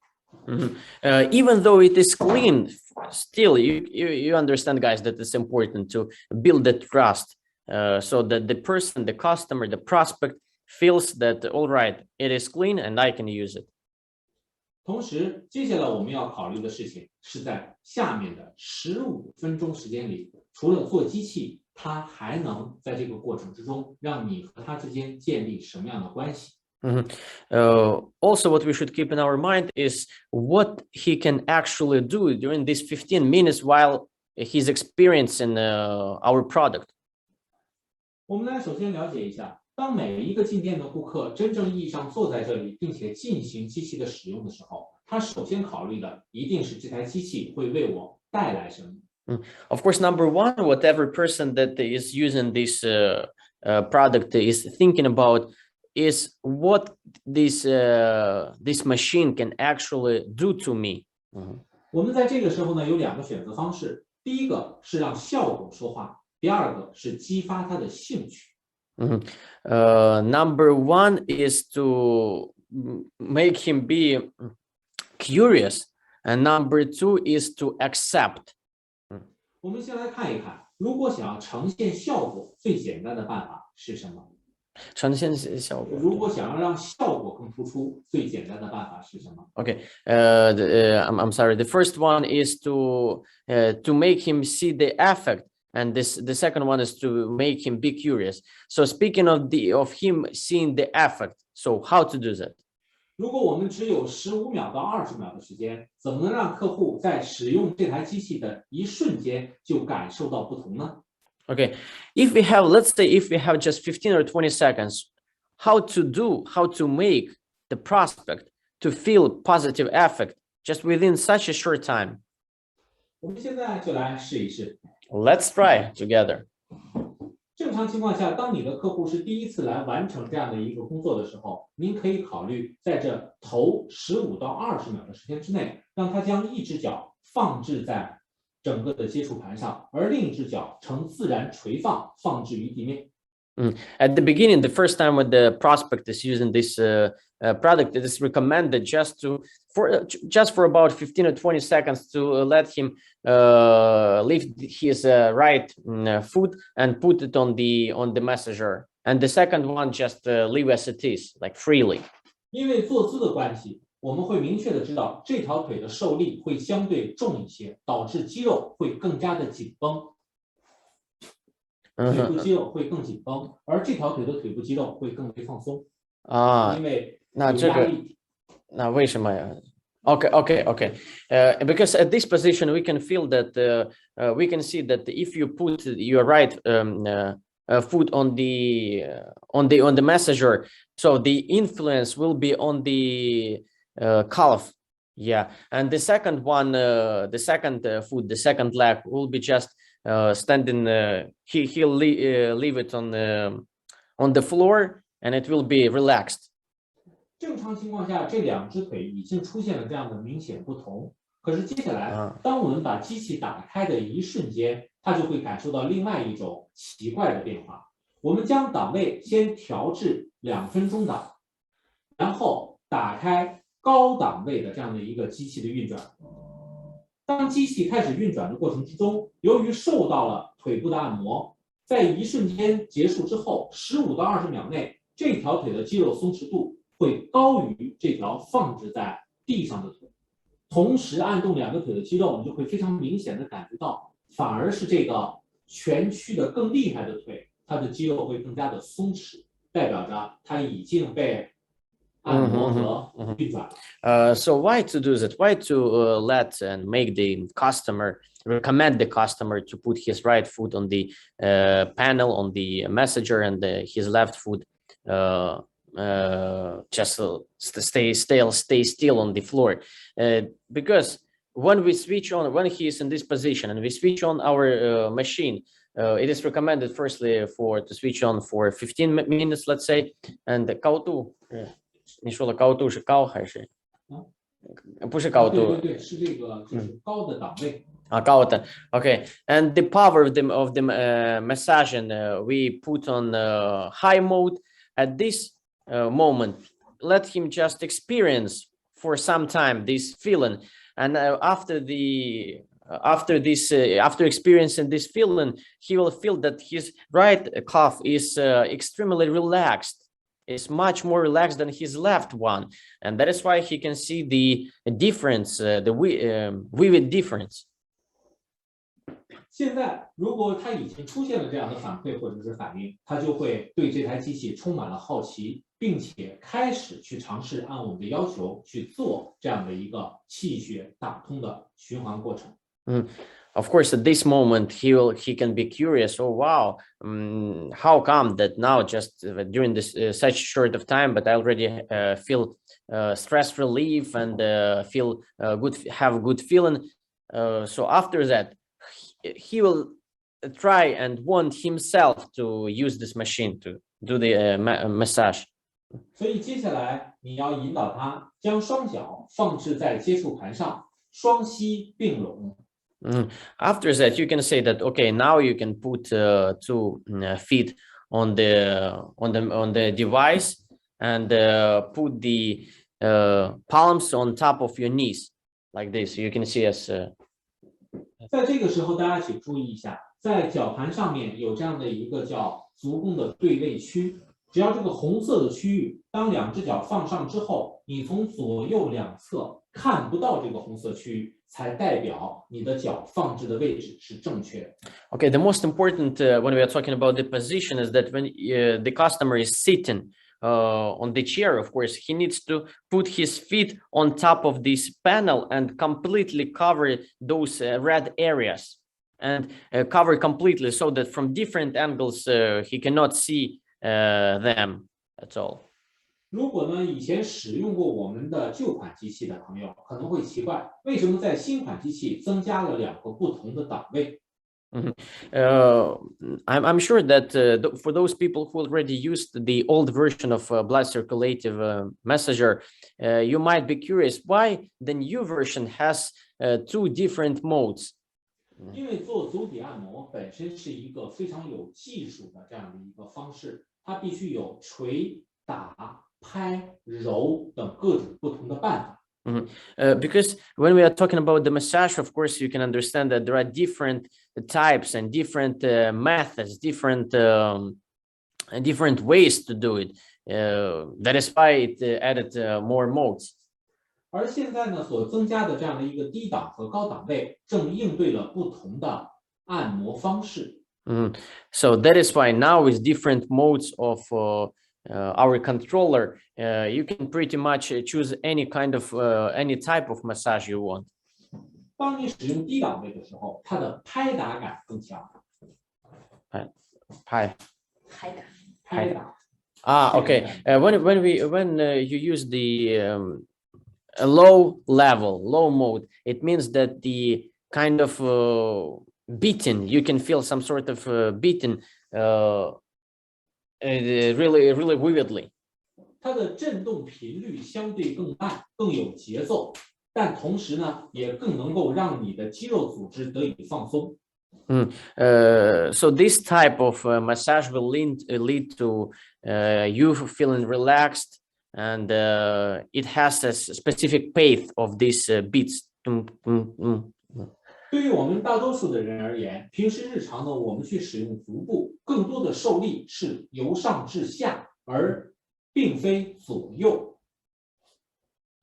Even though it is clean, still you understand, guys, that it's important to build the trust, so that the person, the customer, the prospect feels that all right, it is clean and I can use it. 同时，接下来我们要考虑的事情是在下面的15分钟时间里，除了做机器，它还能在这个过程之中让你和它之间建立什么样的关系？ Also, what we should keep in our mind is what he can actually do during these 15 minutes while he's experiencing our product. 我们来首先了解一下，当每一个进店的顾客真正意义上坐在这里，并且进行机器的使用的时候，他首先考虑的一定是这台机器会为我带来什么。Of course, number one, what every person that is using this product is thinking about is what this machine can actually do to me. 我们在这个时候呢，有两个选择方式，第一个是让效果说话，第二个是激发他的兴趣。Number one is to make him be curious, and number two is to accept. 我们先来看一看，如果想要呈现效果，最简单的办法是什么？如果想要让效果更突出，最简单的办法是什么 Okay, I'm sorry. The first one is to make him see the effect, and the second one is to make him be curious. So speaking of him seeing the effect, so how to do that? 如果我们只有15秒到20秒的时间，怎么能让客户在使用这台机器的一瞬间就感受到不同呢？ Okay, let's say if we have just 15 or 20 seconds, how to make the prospect to feel positive effect just within such a short time? 我们现在就来试一试。 Let's try together. 正常情况下，当你的客户是第一次来完成这样的一个工作的时候，您可以考虑在这头15到20秒的时间之内，让他将一只脚放置在整个的接触盘上，而另一只脚呈自然垂放，放置于地面。At the beginning, the first time when the prospect is using this product, it is recommended just for about 15 or 20 seconds to let him lift his right foot and put it on the massager, and the second one just leave as it is, like freely. 因为坐姿的关系，我们会明确的知道这条腿的受力会相对重一些，导致肌肉会更加的紧绷。腿部肌肉会更紧绷，而这条腿的腿部肌肉会更为放松。因为那这个，那为什么呀？Okay. Because at this position we can feel that we can see that if you put your right foot on the massager, so the influence will be on the calf. Yeah, and the second one, the second foot, the second leg will be just standing. He'll leave it on the floor, and it will be relaxed. 正常情况下，这两只腿已经出现了这样的明显不同。可是接下来，当我们把机器打开的一瞬间，它就会感受到另外一种奇怪的变化。我们将档位先调至2分钟档，然后打开高档位的这样的一个机器的运转。当机器开始运转的过程之中，由于受到了腿部的按摩，在一瞬间结束之后，15到20秒内，这条腿的肌肉松弛度会高于这条放置在地上的腿。同时按动两个腿的肌肉，你就会非常明显的感觉到，反而是这个蜷曲的更厉害的腿，它的肌肉会更加的松弛，代表着它已经被按摩和运转了。So why to do that? Why to let and make the customer recommend the customer to put his right foot on the panel on the messenger and his left foot just stay still on the floor, because when we switch on, when he is in this position and we switch on our machine, it is recommended firstly to switch on for 15 minutes, let's say, and the 高度，你说的高度是高还是？不是高度。对，是这个就是高的档位。高的 Okay, and the power of the massage, and we put on high mode at this moment. Let him just experience for some time this feeling, and after experiencing this feeling, he will feel that his right calf is extremely relaxed. It's much more relaxed than his left one, and that is why he can see the difference, the vivid difference. 现在，如果他已经出现了这样的反馈或者是反应，他就会对这台机器充满了好奇，并且开始去尝试按我们的要求去做这样的一个气血打通的循环过程。Of course, at this moment, he can be curious. Oh wow, how come that now just during this such short of time, but I already feel stress relief and feel good, have a good feeling. So after that, he will try and want himself to use this machine to do the massage. 所以接下来你要引导他将双脚放置在接触盘上，双膝并拢。After that, you can say that okay, now you can put 2 feet on the device and put the palms on top of your knees like this. You can see as. 在这个时候，大家请注意一下，在脚盘上面有这样的一个叫足弓的对位区。只要这个红色的区域，当两只脚放上之后，你从左右两侧看不到这个红色区域，才代表你的脚放置的位置是正确的。Okay, the most important when we are talking about the position is that when the customer is sitting on the chair, of course, he needs to put his feet on top of this panel and completely cover those red areas and cover completely so that from different angles he cannot see them. That's all. 如果呢，以前使用过我们的旧款机器的朋友可能会奇怪，为什么在新款机器增加了2个不同的档位？ I'm sure that for those people who already used the old version of blood circulative massager, you might be curious why the new version has 2 different modes. 因为做足底按摩本身是一个非常有技术的这样的一个方式，它必须有捶、打、拍、揉等各种不同的办法。Because when we are talking about the massage, of course, you can understand that there are different types and different methods, different ways to do it. That is why it added more modes. 而现在呢，所增加的这样的一个低档和高档位，正应对了不同的按摩方式。So that is why now with different modes of our controller, you can pretty much choose any kind of any type of massage you want. 当你使用低档位的时候，它的拍打感更强。拍打。Okay. When you use the a low level, low mode, it means that the kind of beating, you can feel some sort of beating really vividly. 它的振动频率相对更慢，更有节奏，但同时呢，也更能够让你的肌肉组织得以放松。So this type of massage will lead to you feeling relaxed, and it has a specific pace of these beats. 对于我们大多数的人而言，平时日常呢，我们去使用足部，更多的受力是由上至下，而并非左右。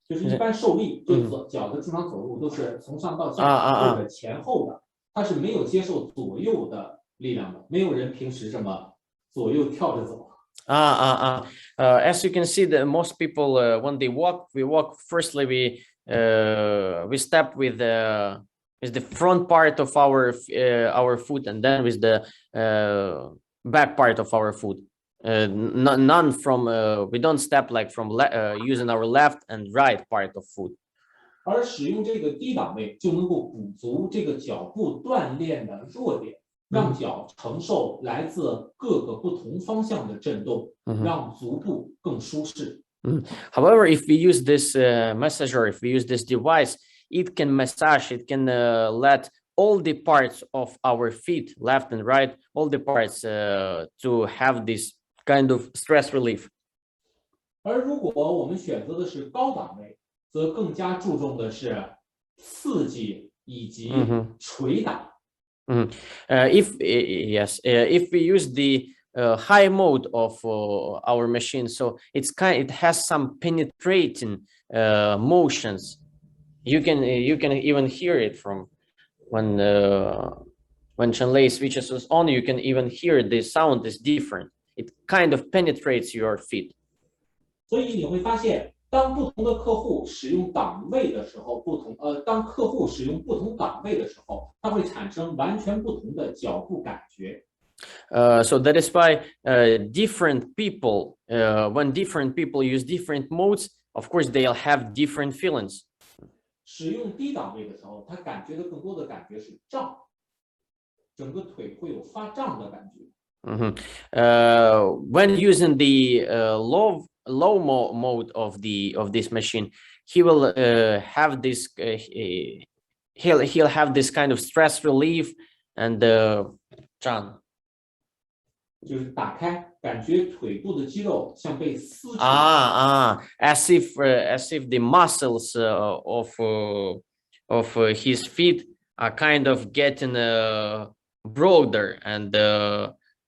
就是一般受力，就脚的正常走路都是从上到下或者前后的。它是没有接受左右的力量的，没有人平时这么左右跳着走。As you can see, that most people when they walk, we walk. Firstly, we step with the front part of our foot, and then with the back part of our foot. None from we don't step like from using our left and right part of foot. 而使用这个低档位就能够补足这个脚部锻炼的弱点，让脚承受来自各个不同方向的震动，让足部更舒适。However, if we use this massager, if we use this device, it can massage, it can let all the parts of our feet, left and right, all the parts to have this kind of stress relief. 而如果我们选择的是高档位，则更加注重的是刺激以及捶打。If we use the high mode of our machine, so it has some penetrating motions. You can even hear it from when Chen Lei switches us on. You can even hear the sound is different. It kind of penetrates your feet. 所以你会发现。当不同的客户使用档位的时候，当客户使用不同档位的时候，它会产生完全不同的脚部感觉。So that is why different people, when different people use different modes, of course they'll have different feelings. 使用低档位的时候，他感觉的更多的感觉是胀，整个腿会有发胀的感觉。When using the low mode of this machine, he will have this he'll have this kind of stress relief and 就是打开，感觉腿部的肌肉像被撕扯。as if the muscles of his feet are kind of getting broader and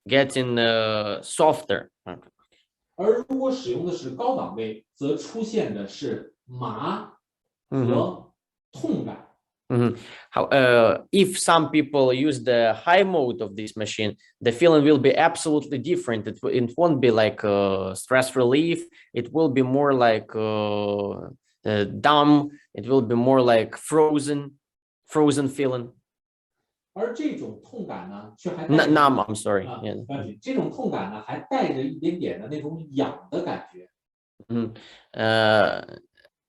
getting softer. 而如果使用的是高档位，则出现的是麻和痛感。If some people use the high mode of this machine, the feeling will be absolutely different. It won't be like stress relief. It will be more like dumb. It will be more like frozen feeling. 而这种痛感呢，却还 numb. I'm sorry. 这种痛感呢，还带着一点点的那种痒的感觉。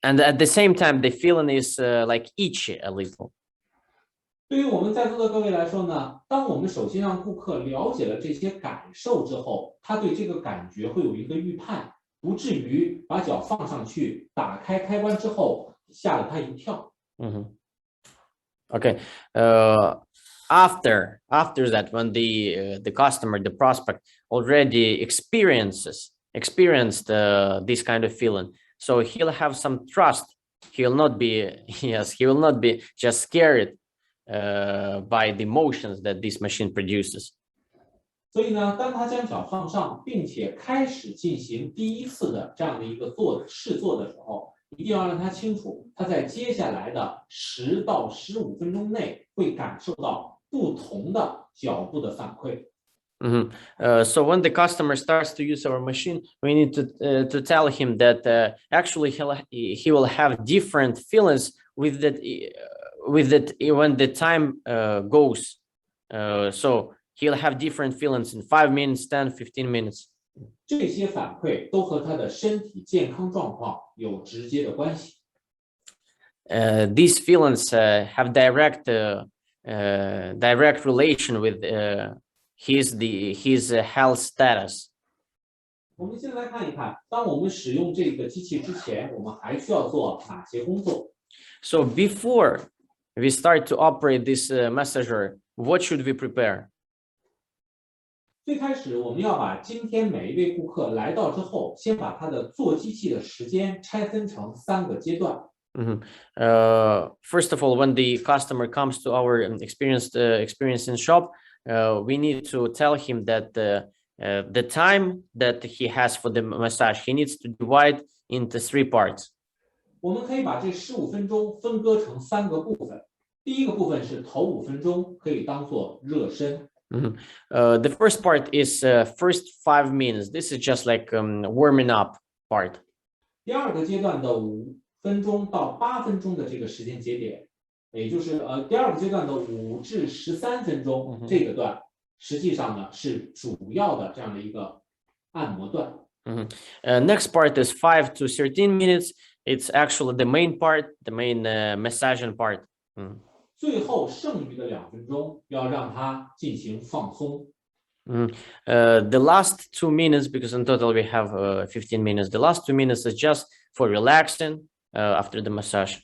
And at the same time, the feeling is like itchy a little. 对于我们在座的各位来说呢，当我们首先让顾客了解了这些感受之后，他对这个感觉会有一个预判，不至于把脚放上去，打开开关之后吓了他一跳。Okay. After that, when the customer, the prospect already experienced this kind of feeling, so he'll have some trust. He will not be just scared by the emotions that this machine produces. 所以呢，当他将脚放上，并且开始进行第一次的这样的一个试做的时候，一定要让他清楚，他在接下来的10到15分钟内会感受到不同的脚步的反馈。So when the customer starts to use our machine, we need to tell him that actually he will have different feelings with that when the time goes. So he'll have different feelings in 5 minutes, 10, 15 minutes. 这些反馈都和他的身体健康状况有直接的关系。These feelings have direct relation with his health status. 我们先来看一看，当我们使用这个机器之前，我们还需要做哪些工作？ So before we start to operate this massager, what should we prepare? 最开始我们要把今天每一位顾客来到之后，先把他的做机器的时间拆分成3个阶段。First of all, when the customer comes to our experience in shop, we need to tell him that the time that he has for the massage, he needs to divide into 3 parts. 我们可以把这15分钟分割成3个部分。第一个部分是头5分钟，可以当做热身。The first part is first 5 minutes. This is just like warming up part. 第二个阶段的5分钟到8分钟的这个时间节点，也就是第二个阶段的5至13分钟这个段，实际上呢是主要的这样的一个按摩段。Next part is 5 to 13 minutes. It's actually the main part, the main massaging part. 最后剩余的2分钟要让它进行放松。The last 2 minutes, because in total we have 15 minutes. The last 2 minutes is just for relaxing after the massage.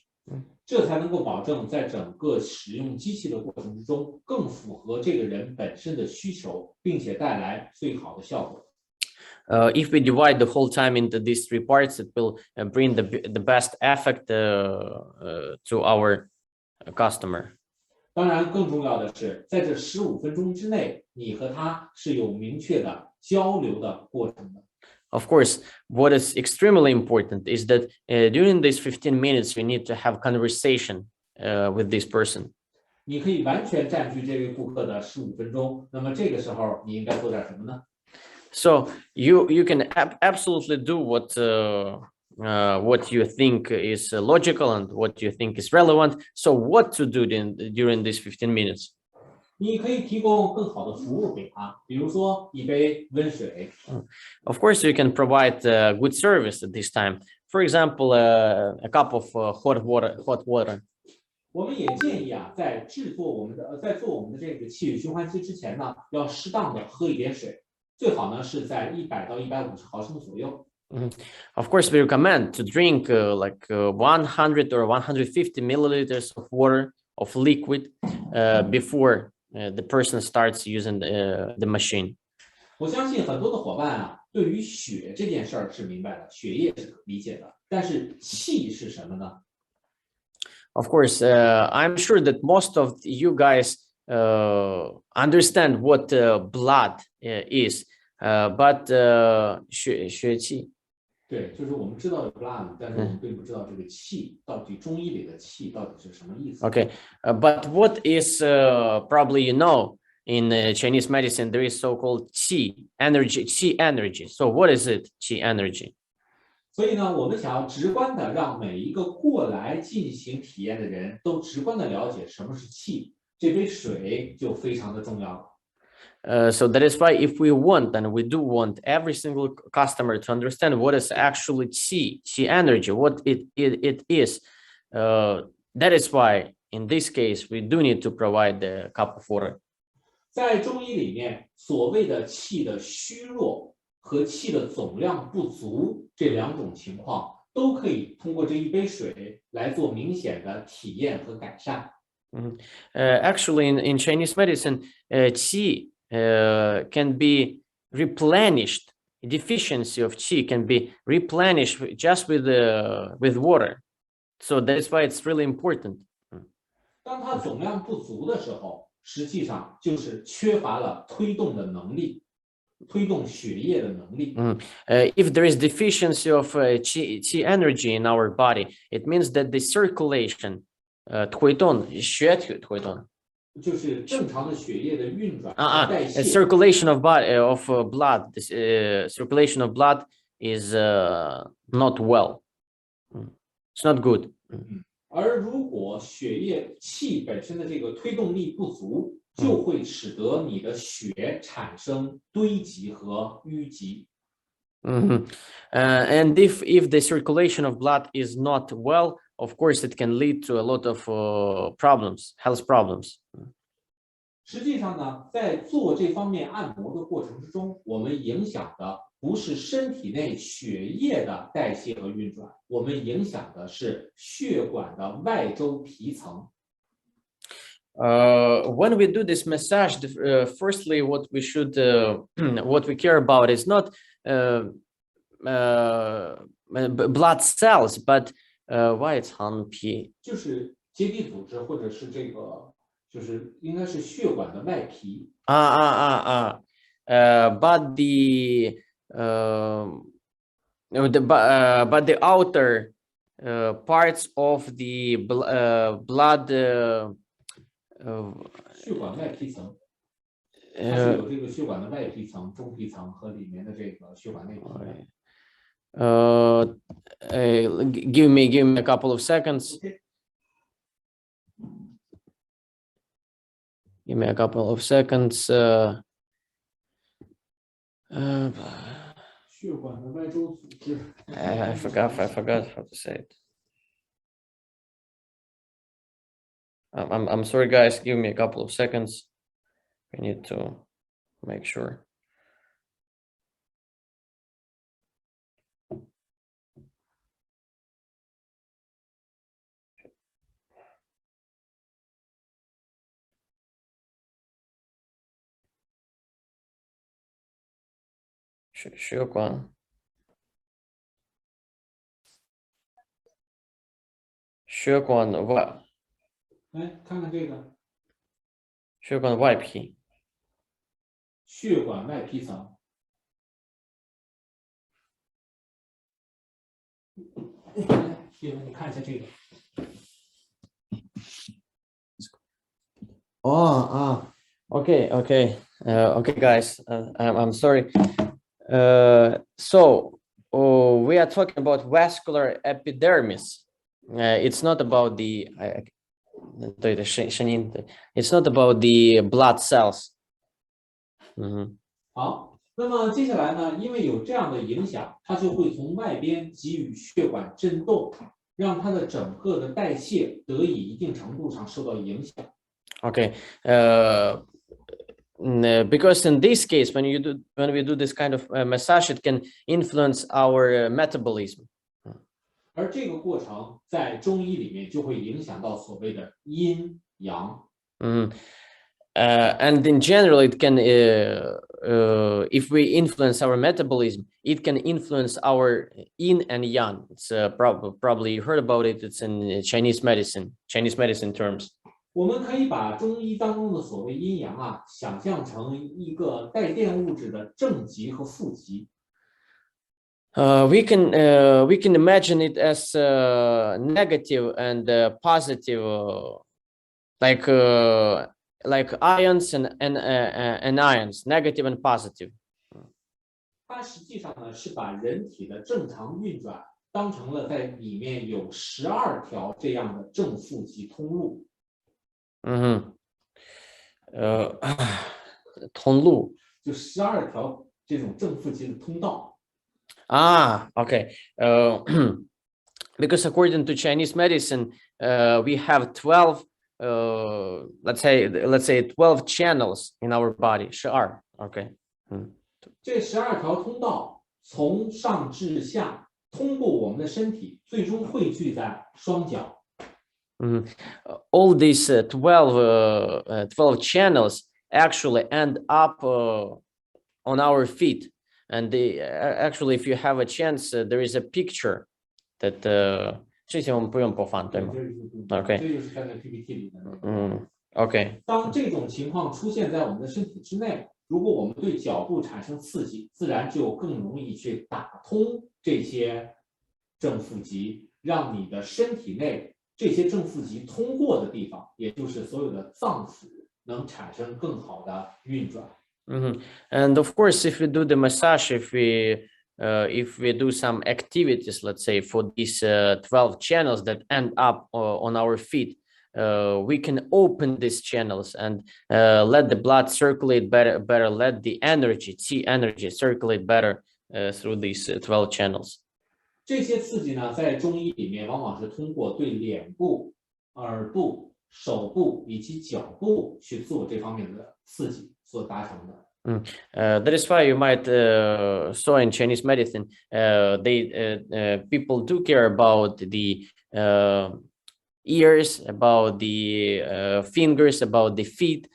这才能够保证在整个使用机器的过程之中，更符合这个人本身的需求，并且带来最好的效果。If we divide the whole time into these 3 parts, it will bring the best effect to our customer. 当然，更重要的是，在这15分钟之内，你和他是有明确的交流的过程的。Of course, what is extremely important is that during these 15 minutes, you need to have conversation with this person. 你可以完全占据这位顾客的15分钟，那么这个时候你应该做点什么呢？ So you can absolutely do what you think is logical and what you think is relevant. So what to do during these 15 minutes? 你可以提供更好的服务给他，比如说一杯温水。Of course, you can provide good service at this time. For example, a cup of hot water. 我们也建议啊，在做我们的这个气血循环机之前呢，要适当的喝一点水，最好呢是在100到150毫升左右。Of course, we recommend to drink 100 or 150 milliliters of water of liquid before the person starts using the machine. 我相信很多的伙伴啊，对于血这件事儿是明白的，血液是理解的，但是气是什么呢？ Of course, I'm sure that most of you guys understand what blood is, but 血气。对，就是我们知道有 blood， 但是我们并不知道这个气到底中医里的气到底是什么意思。Okay, but what is probably in Chinese medicine there is so-called qi energy. So what is it? Qi energy. 所以呢，我们想要直观的让每一个过来进行体验的人都直观的了解什么是气，这杯水就非常的重要了。So that is why if we want, and we do want every single customer to understand what is actually qi energy, what it is, that is why in this case we do need to provide the cup of water. 在中医里面，所谓的气的虚弱和气的总量不足这2种情况，都可以通过这一杯水来做明显的体验和改善。Actually, in Chinese medicine, qi can be replenished. Deficiency of qi can be replenished just with water. So that's why it's really important. 当它总量不足的时候，实际上就是缺乏了推动的能力，推动血液的能力。If there is deficiency of qi energy in our body, it means that the circulation, 推动血推动。就是正常的血液的运转、代 A 谢。 circulation of blood. This circulation of blood is not well. It's not good. 而如果血液气本身的这个推动力不足，就会使得你的血产生堆积和淤积。And if the circulation of blood is not well, of course, it can lead to a lot of problems, health problems. 实际上呢，在做这方面按摩的过程之中，我们影响的不是身体内血液的代谢和运转，我们影响的是血管的外周皮层。When we do this massage, firstly, what we should, what we care about is not blood cells, but why it's HP? 就是结缔组织或者是这个，就是应该是血管的外皮。But the outer parts of the blood. 血管外皮层，它是有这个血管的外皮层、中皮层和里面的这个血管内皮。Give me a couple of seconds. Okay. Give me a couple of seconds. 血管的外周组织。I forgot how to say it. I'm sorry, guys. Give me a couple of seconds. We need to make sure.血管外。来看看这个血管外皮，血管外皮层。叶文，你看一下这个。Okay, guys. I'm sorry. So we are talking about vascular epidermis. It's not about the. It's not about the blood cells. 好，那么接下来呢，因为有这样的影响，它就会从外边给予血管震动，让它的整个的代谢得以一定程度上受到影响。Okay. Because in this case, when we do this kind of massage, it can influence our metabolism. 而这个过程在中医里面就会影响到所谓的阴阳。And in general, it can, if we influence our metabolism, it can influence our yin and yang. It's probably you heard about it. It's in Chinese medicine terms. 我们可以把中医当中的所谓阴阳啊，想象成一个带电物质的正极和负极。We can imagine it as negative and positive, like ions and ions, negative and positive. 它实际上呢是把人体的正常运转当成了在里面有12条这样的正负极通路。通路就12条这种正负极的通道。Okay. Because according to Chinese medicine, we have 12, let's say 12 channels in our body. Sure. Okay. 这12条通道从上至下，通过我们的身体，最终汇聚在双脚。All these 12 channels actually end up on our feet. And actually, if you have a chance, there is a picture that 这些我们不用播放，对吗？ OK， 这就是在那 PPT 里的那个。OK。当这种情况出现在我们的身体之内，如果我们对脚部产生刺激，自然就更容易去打通这些正负极，让你的身体内这些正负极通过的地方，也就是所有的脏腑能产生更好的运转。And of course, if we do the massage, if we do some activities, let's say for these 12 channels that end up on our feet, we can open these channels and let the blood circulate better, let the energy, qi energy circulate better through these 12 channels. 这些刺激呢，在中医里面往往是通过对脸部、耳部、手部以及脚部去做这方面的刺激所达成的。That is why you might saw in Chinese medicine, people do care about the ears, about the fingers, about the feet,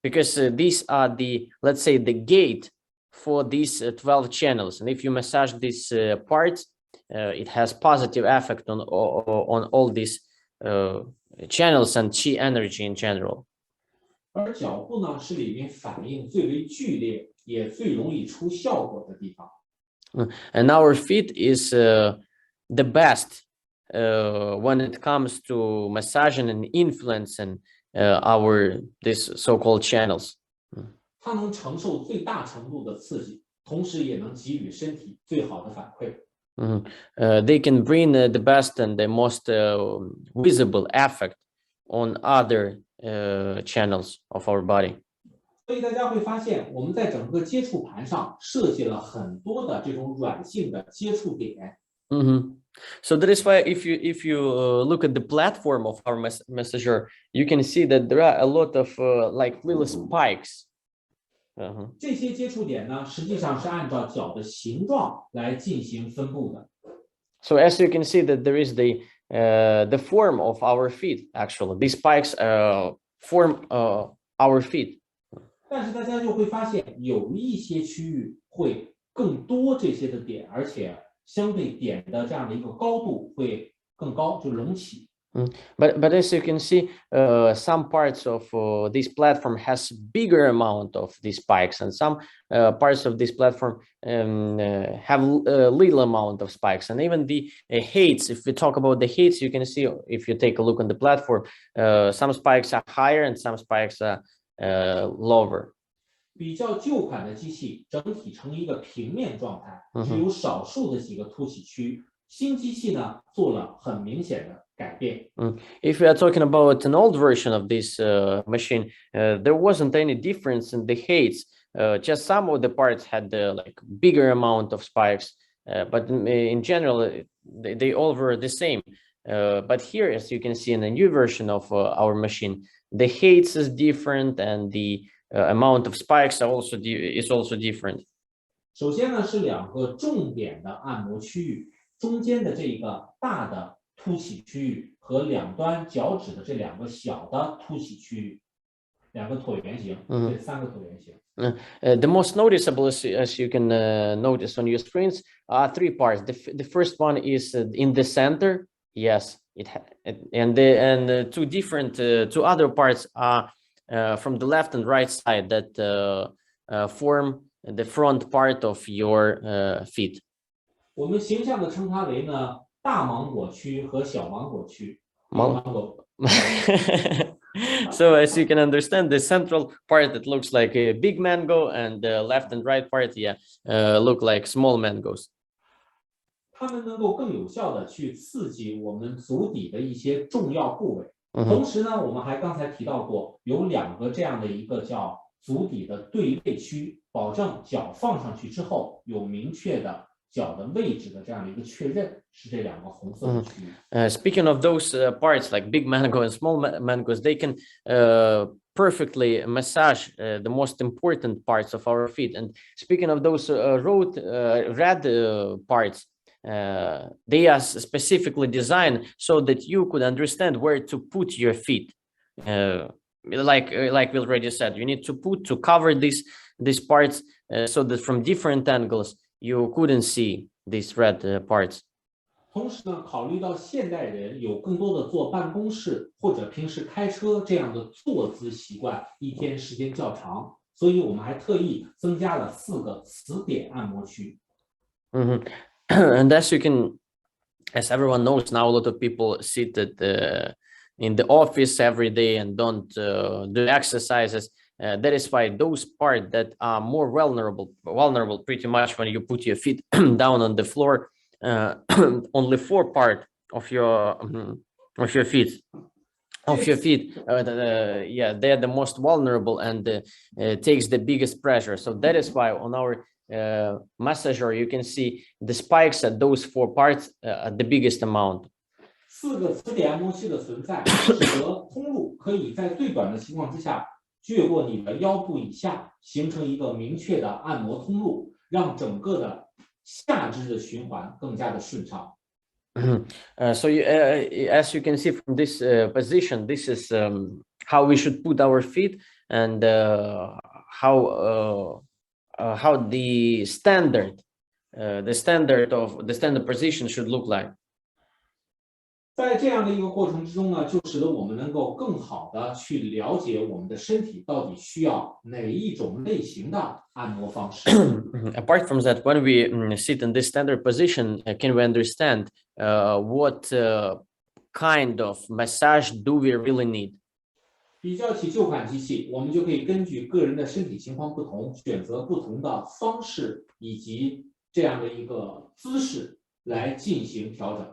because these are the, let's say, the gate for these 12 channels. And if you massage these parts, it has positive effect on all these channels and qi energy in general. 而脚部呢，是里面反应最为剧烈，也最容易出效果的地方。And our feet is the best when it comes to massaging and influencing our these so-called channels. 它能承受最大程度的刺激，同时也能给予身体最好的反馈。They can bring the best and the most visible effect on other channels of our body. 所以大家会发现，我们在整个接触盘上设计了很多的这种软性的接触点。So that is why if you look at the platform of our massager, you can see that there are a lot of like little spikes. 这些接触点呢，实际上是按照脚的形状来进行分布的。So as you can see that there is the form of our feet. Actually, these spikes form our feet. 但是大家就会发现，有一些区域会更多这些的点，而且相对点的这样的一个高度会更高，就隆起。But as you can see, some parts of this platform has bigger amount of these spikes, and some parts of this platform have a little amount of spikes. And even the heights, if we talk about the heights, you can see, if you take a look on the platform, some spikes are higher and some spikes are lower. 比较旧款的机器整体呈一个平面状态，只有少数的几个凸起区。新机器呢，做了很明显的改变。If we are talking about an old version of this machine, there wasn't any difference in the heights. Just some of the parts had like bigger amount of spikes, but in general, they all were the same. But here, as you can see in the new version of our machine, the heights is different and the amount of spikes are also different. 首先呢，是两个重点的按摩区域，中间的这个大的凸起区域和两端脚趾的这两个小的凸起区域，两个椭圆形，这三个椭圆形。The most noticeable, as you can notice on your screens, are three parts. The first one is in the center. Yes, and the two other parts are from the left and right side that form the front part of your feet. 我们形象的称它为呢大芒果区和小芒果区。So as you can understand, the central part that looks like a big mango, and the left and right part, look like small mangoes. 它们能够更有效的去刺激我们足底的一些重要部位。同时呢，我们还刚才提到过，有两个这样的一个叫足底的对位区，保证脚放上去之后有明确的脚的位置的这样的一个确认，是这两个红色的区域。Speaking of those parts like big mango and small mangoes, they can perfectly massage the most important parts of our feet. And speaking of those red parts, they are specifically designed so that you could understand where to put your feet. Like we already said, you need to cover these parts so that from different angles you couldn't see these red parts. 同时呢，考虑到现代人有更多的坐办公室或者平时开车这样的坐姿习惯，一天时间较长，所以我们还特意增加了4个磁点按摩区。And as everyone knows now, a lot of people sit at in the office every day and don't do exercises. That is why those parts that are more vulnerable pretty much when you put your feet down on the floor, only 4 parts of your feet, yeah, they're the most vulnerable and takes the biggest pressure. So that is why on our massager you can see the spikes at those 4 parts at the biggest amount. 4个磁点模式的存在，使得通路可以在最短的情况之下越过你的腰部以下，形成一个明确的按摩通路，让整个的下肢的循环更加的顺畅。So as you can see from this position, this is how we should put our feet and how the standard position should look like. 在这样的一个过程之中呢，就使得我们能够更好的去了解我们的身体到底需要哪一种类型的按摩方式。Apart from that, when we sit in this standard position, can we understand what kind of massage do we really need? 比较起旧款机器，我们就可以根据个人的身体情况不同，选择不同的方式以及这样的一个姿势来进行调整。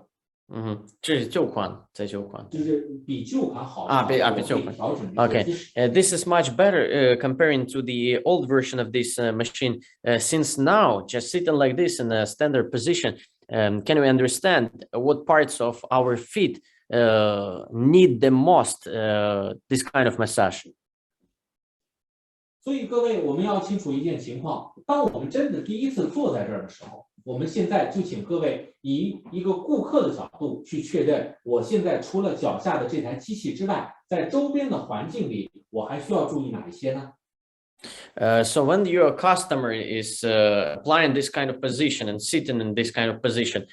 这是旧款，在旧款，就是比旧款好比旧款。Okay, this is much better comparing to the old version of this machine. Since now, just sitting like this in a standard position, can we understand what parts of our feet need the most this kind of massage? 所以各位，我们要清楚一件情况：当我们真的第一次坐在这儿的时候，我们现在就请各位以一个顾客的角度去确认，我现在除了脚下的这台机器之外，在周边的环境里，我还需要注意哪一些呢？ So when your customer is applying this kind of position and sitting in this kind of position,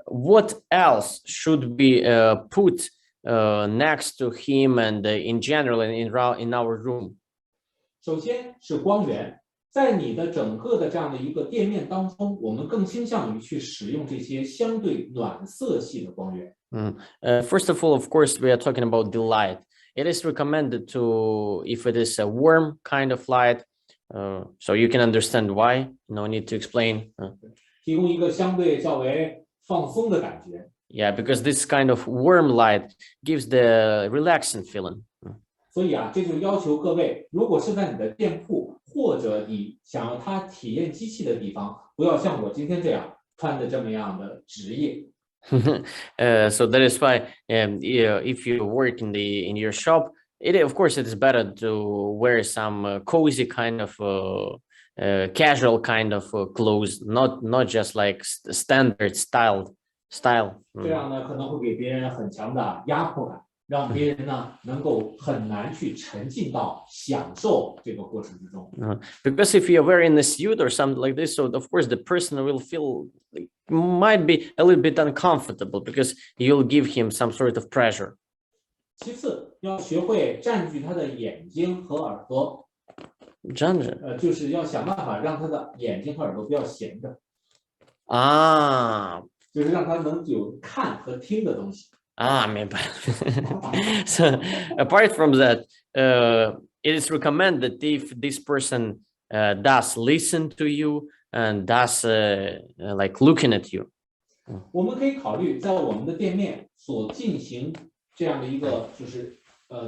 what else should be put next to him and in general in our room? 首先是光源，在你的整个的这样的一个店面当中，我们更倾向于去使用这些相对暖色系的光源。First of all, of course, we are talking about the light. It is recommended to, if it is a warm kind of light, so you can understand why. No need to explain. 提供一个相对较为放松的感觉。Yeah, because this kind of warm light gives the relaxing feeling. 所以啊，这就要求各位，如果是在你的店铺或者你想要他体验机器的地方，不要像我今天这样穿的这么样的职业。So that is why, if you work in your shop, of course it is better to wear some cozy kind of casual kind of clothes, not just like standard style. 这样呢，可能会给别人很强的压迫感。让别人呢能够很难去沉浸到享受这个过程之中。Because if you're wearing a suit or something like this, so of course the person will feel might be a little bit uncomfortable because you'll give him some sort of pressure. 其次，要学会占据他的眼睛和耳朵。占据。就是要想办法让他的眼睛和耳朵不要闲着。就是让他能有看和听的东西。明白。So apart from that, it is recommended if this person does listen to you and does like looking at you. 我们可以考虑在我们的店面所进行这样的一个就是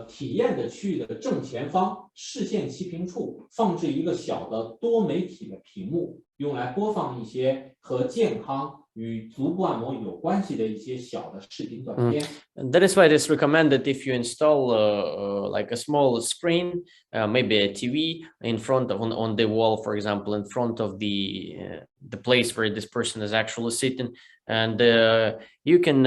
体验的区域的正前方视线齐平处放置一个小的多媒体的屏幕，用来播放一些和健康与足部按摩有关系的一些小的视频短片。That is why it is recommended if you install like a small screen, maybe a TV in front of on the wall, for example, in front of the place where this person is actually sitting, and you can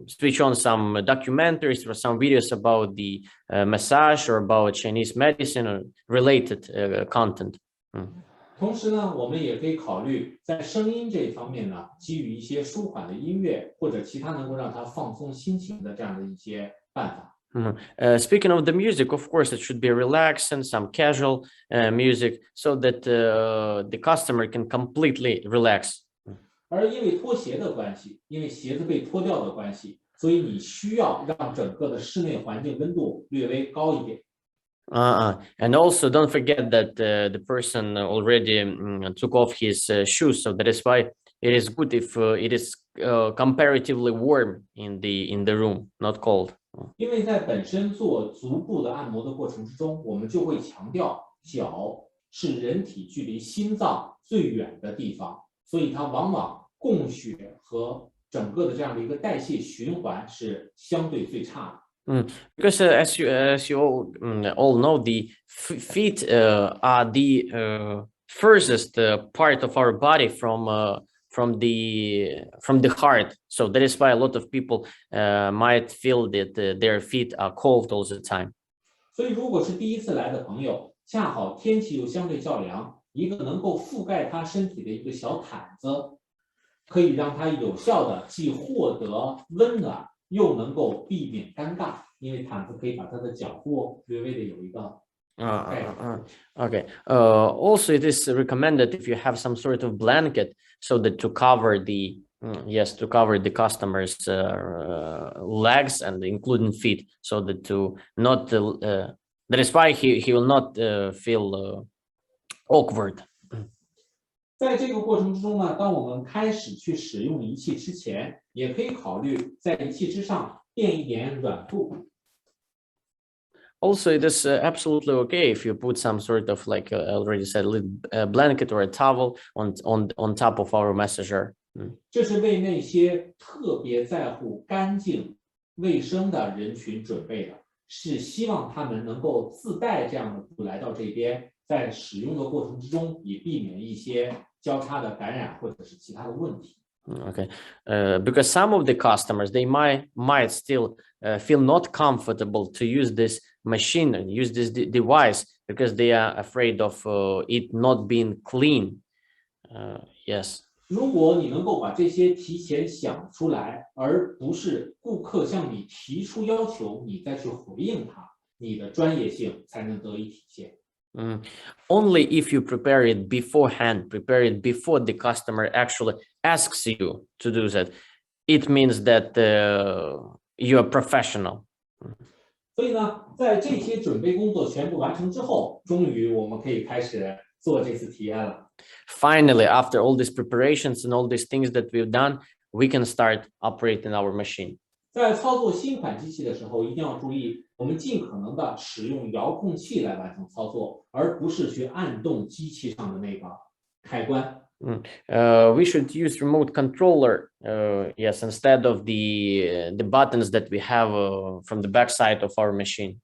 switch on some documentaries or some videos about the massage or about Chinese medicine or related content. 同时呢，我们也可以考虑在声音这一方面呢，给予一些舒缓的音乐或者其他能够让他放松心情的这样的一些办法。Speaking of the music, of course, it should be relaxing, some casual music, so that the customer can completely relax. 而因为脱鞋的关系，因为鞋子被脱掉的关系，所以你需要让整个的室内环境温度略微高一点。And also don't forget that the person already took off his shoes, so that is why it is good if it is comparatively warm in the room, not cold. 因为在本身做足部的按摩的过程之中，我们就会强调脚是人体距离心脏最远的地方，所以它往往供血和整个的这样的一个代谢循环是相对最差的。Because as you all know, the feet are the furthest part of our body from the heart. So that is why a lot of people might feel that their feet are cold all the time. 所以，如果是第一次来的朋友，恰好天气又相对较凉，一个能够覆盖他身体的一个小毯子，可以让他有效的既获得温暖，又能够避免尴尬，因为毯子可以把他的脚部略微的有一个。Okay. Also, it is recommended if you have some sort of blanket, so that to cover the customer's legs and including feet, so that to not that is why he will not feel awkward. 在这个过程之中呢，当我们开始去使用仪器之前，也可以考虑在仪器之上垫一点软布。Also, it is absolutely okay if you put some sort of, like I already said, a little blanket or a towel on top of our massager. 这是为那些特别在乎干净卫生的人群准备的，是希望他们能够自带这样的布来到这边，在使用的过程之中，以避免一些交叉的感染或者是其他的问题。Okay, because some of the customers, they might still feel not comfortable to use this machine and use this device because they are afraid of it not being clean. Yes. 如果你能够把这些提前想出来，而不是顾客向你提出要求，你再去回应他，你的专业性才能得以体现。Only if you prepare it beforehand, prepare it before the customer actually asks you to do that, it means that you are professional. 所以呢，在这些准备工作全部完成之后，终于我们可以开始做这次体验了。Finally, after all these preparations and all these things that we've done, we can start operating our machine. 在操作新款机器的时候，一定要注意，我们尽可能的使用遥控器来完成操作，而不是去按动机器上的那个开关。We should use remote controller, yes, instead of the buttons that we have from the back side of our machine.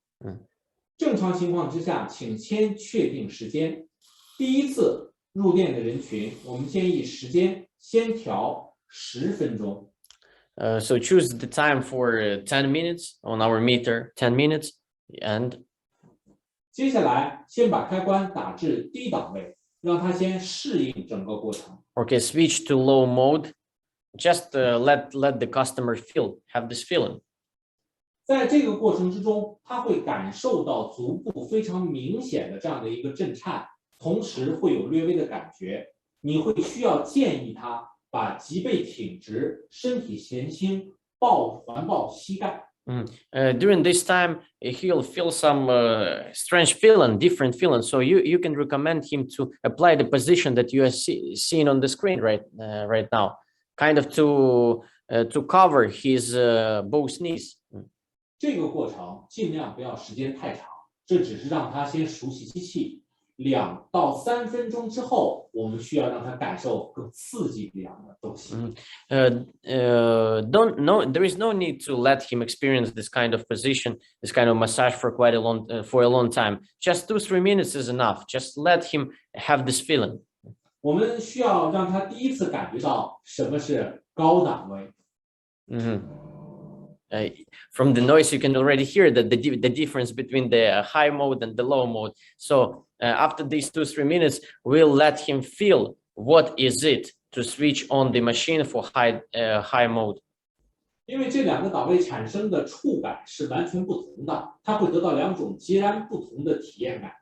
正常情况之下，请先确定时间。第一次入店的人群，我们建议时间先调10分钟。So choose the time for 10 minutes on our meter, 10 minutes, and 接下来先把开关打至低档位，让它先适应整个过程。Okay, switch to low mode. Just let the customer have this feeling. 在这个过程之中，他会感受到足部非常明显的这样的一个震颤，同时会有略微的感觉。你会需要建议他把脊背挺直，身体前倾，环抱膝盖。During this time, he'll feel some strange feeling, different feeling. So you can recommend him to apply the position that you are seeing on the screen right now, kind of to cover his both knees. 这个过程尽量不要时间太长，这只是让他先熟悉机器。2到3分钟之后，我们需要让他感受更刺激一点的东西。There is no need to let him experience this kind of position, this kind of massage for a long time. Just 2-3 minutes is enough. Just let him have this feeling. 我们需要让他第一次感觉到什么是高档位。From the noise, you can already hear that the difference between the high mode and the low mode. So after these 2-3 minutes, we'll let him feel what is it to switch on the machine for high mode. 因为这2个档位产生的触感是完全不同的，他会得到2种截然不同的体验感。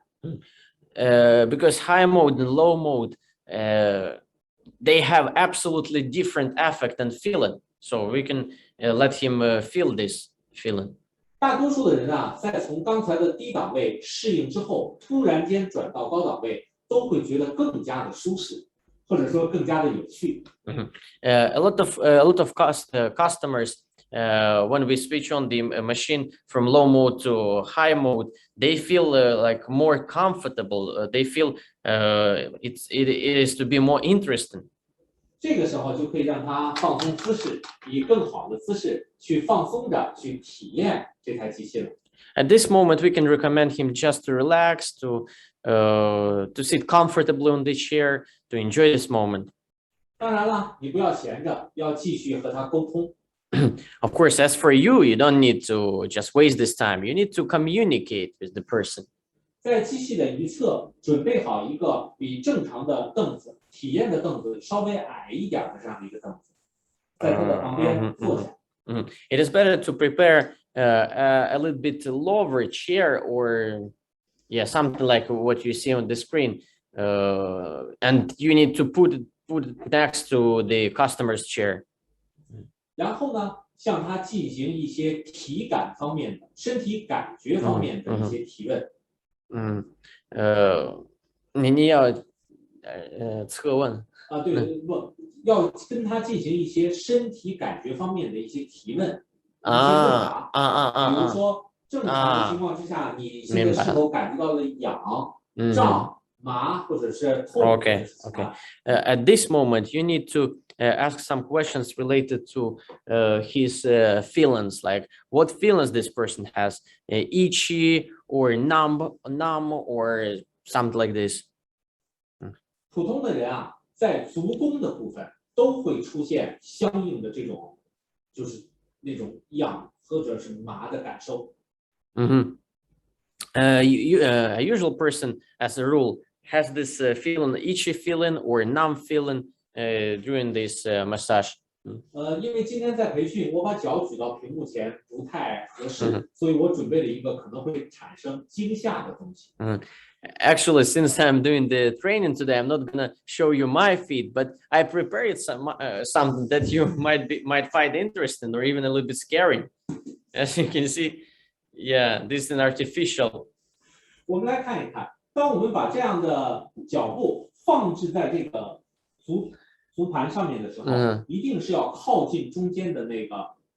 Because high mode and low mode, they have absolutely different effect and feeling. So we can let him feel this feeling. 大多数的人啊，在从刚才的低档位适应之后，突然间转到高档位，都会觉得更加的舒适，或者说更加的有趣。A lot of customers, when we switch on the machine from low mode to high mode, they feel like more comfortable. They feel it is to be more interesting. 这个时候就可以让他放松姿势，以更好的姿势去放松着去体验这台机器了。At this moment, we can recommend him just to relax, to sit comfortably on the chair, to enjoy this moment. 当然了，你不要闲着，要继续和他沟通。Of course, as for you, you don't need to just waste this time. You need to communicate with the person. 在机器的一侧准备好一个比正常的凳子、体验的凳子稍微矮一点的这样的一个凳子，在他的旁边坐下。It is better to prepare a little bit lower chair or something like what you see on the screen, and you need to put it next to the customer's chair. 然后呢，向他进行一些体感方面的、身体感觉方面的一些提问。你要测问啊，对，不要跟他进行一些身体感觉方面的一些提问，一些问答。比如说，正常的情况之下，你现在是否感觉到了痒、胀、麻，或者是痛？ Okay. At this moment, you need to ask some questions related to his feelings, like what feelings this person has, itchy or numb or something like this. 普通的人啊，在足弓的部分都会出现相应的这种，就是那种痒或者是麻的感受。A usual person, as a rule, has this feeling, itchy feeling or numb feeling during this massage. 因为今天在培训，我把脚举到屏幕前不太合适，所以我准备了一个可能会产生惊吓的东西。Actually, since I'm doing the training today, I'm not gonna show you my feet, but I prepared something that you might find interesting or even a little bit scary. As you can see, this is an artificial. 我们来看一看，当我们把这样的脚部放置在这个足盘上面的时候，一定是要靠近中间的那个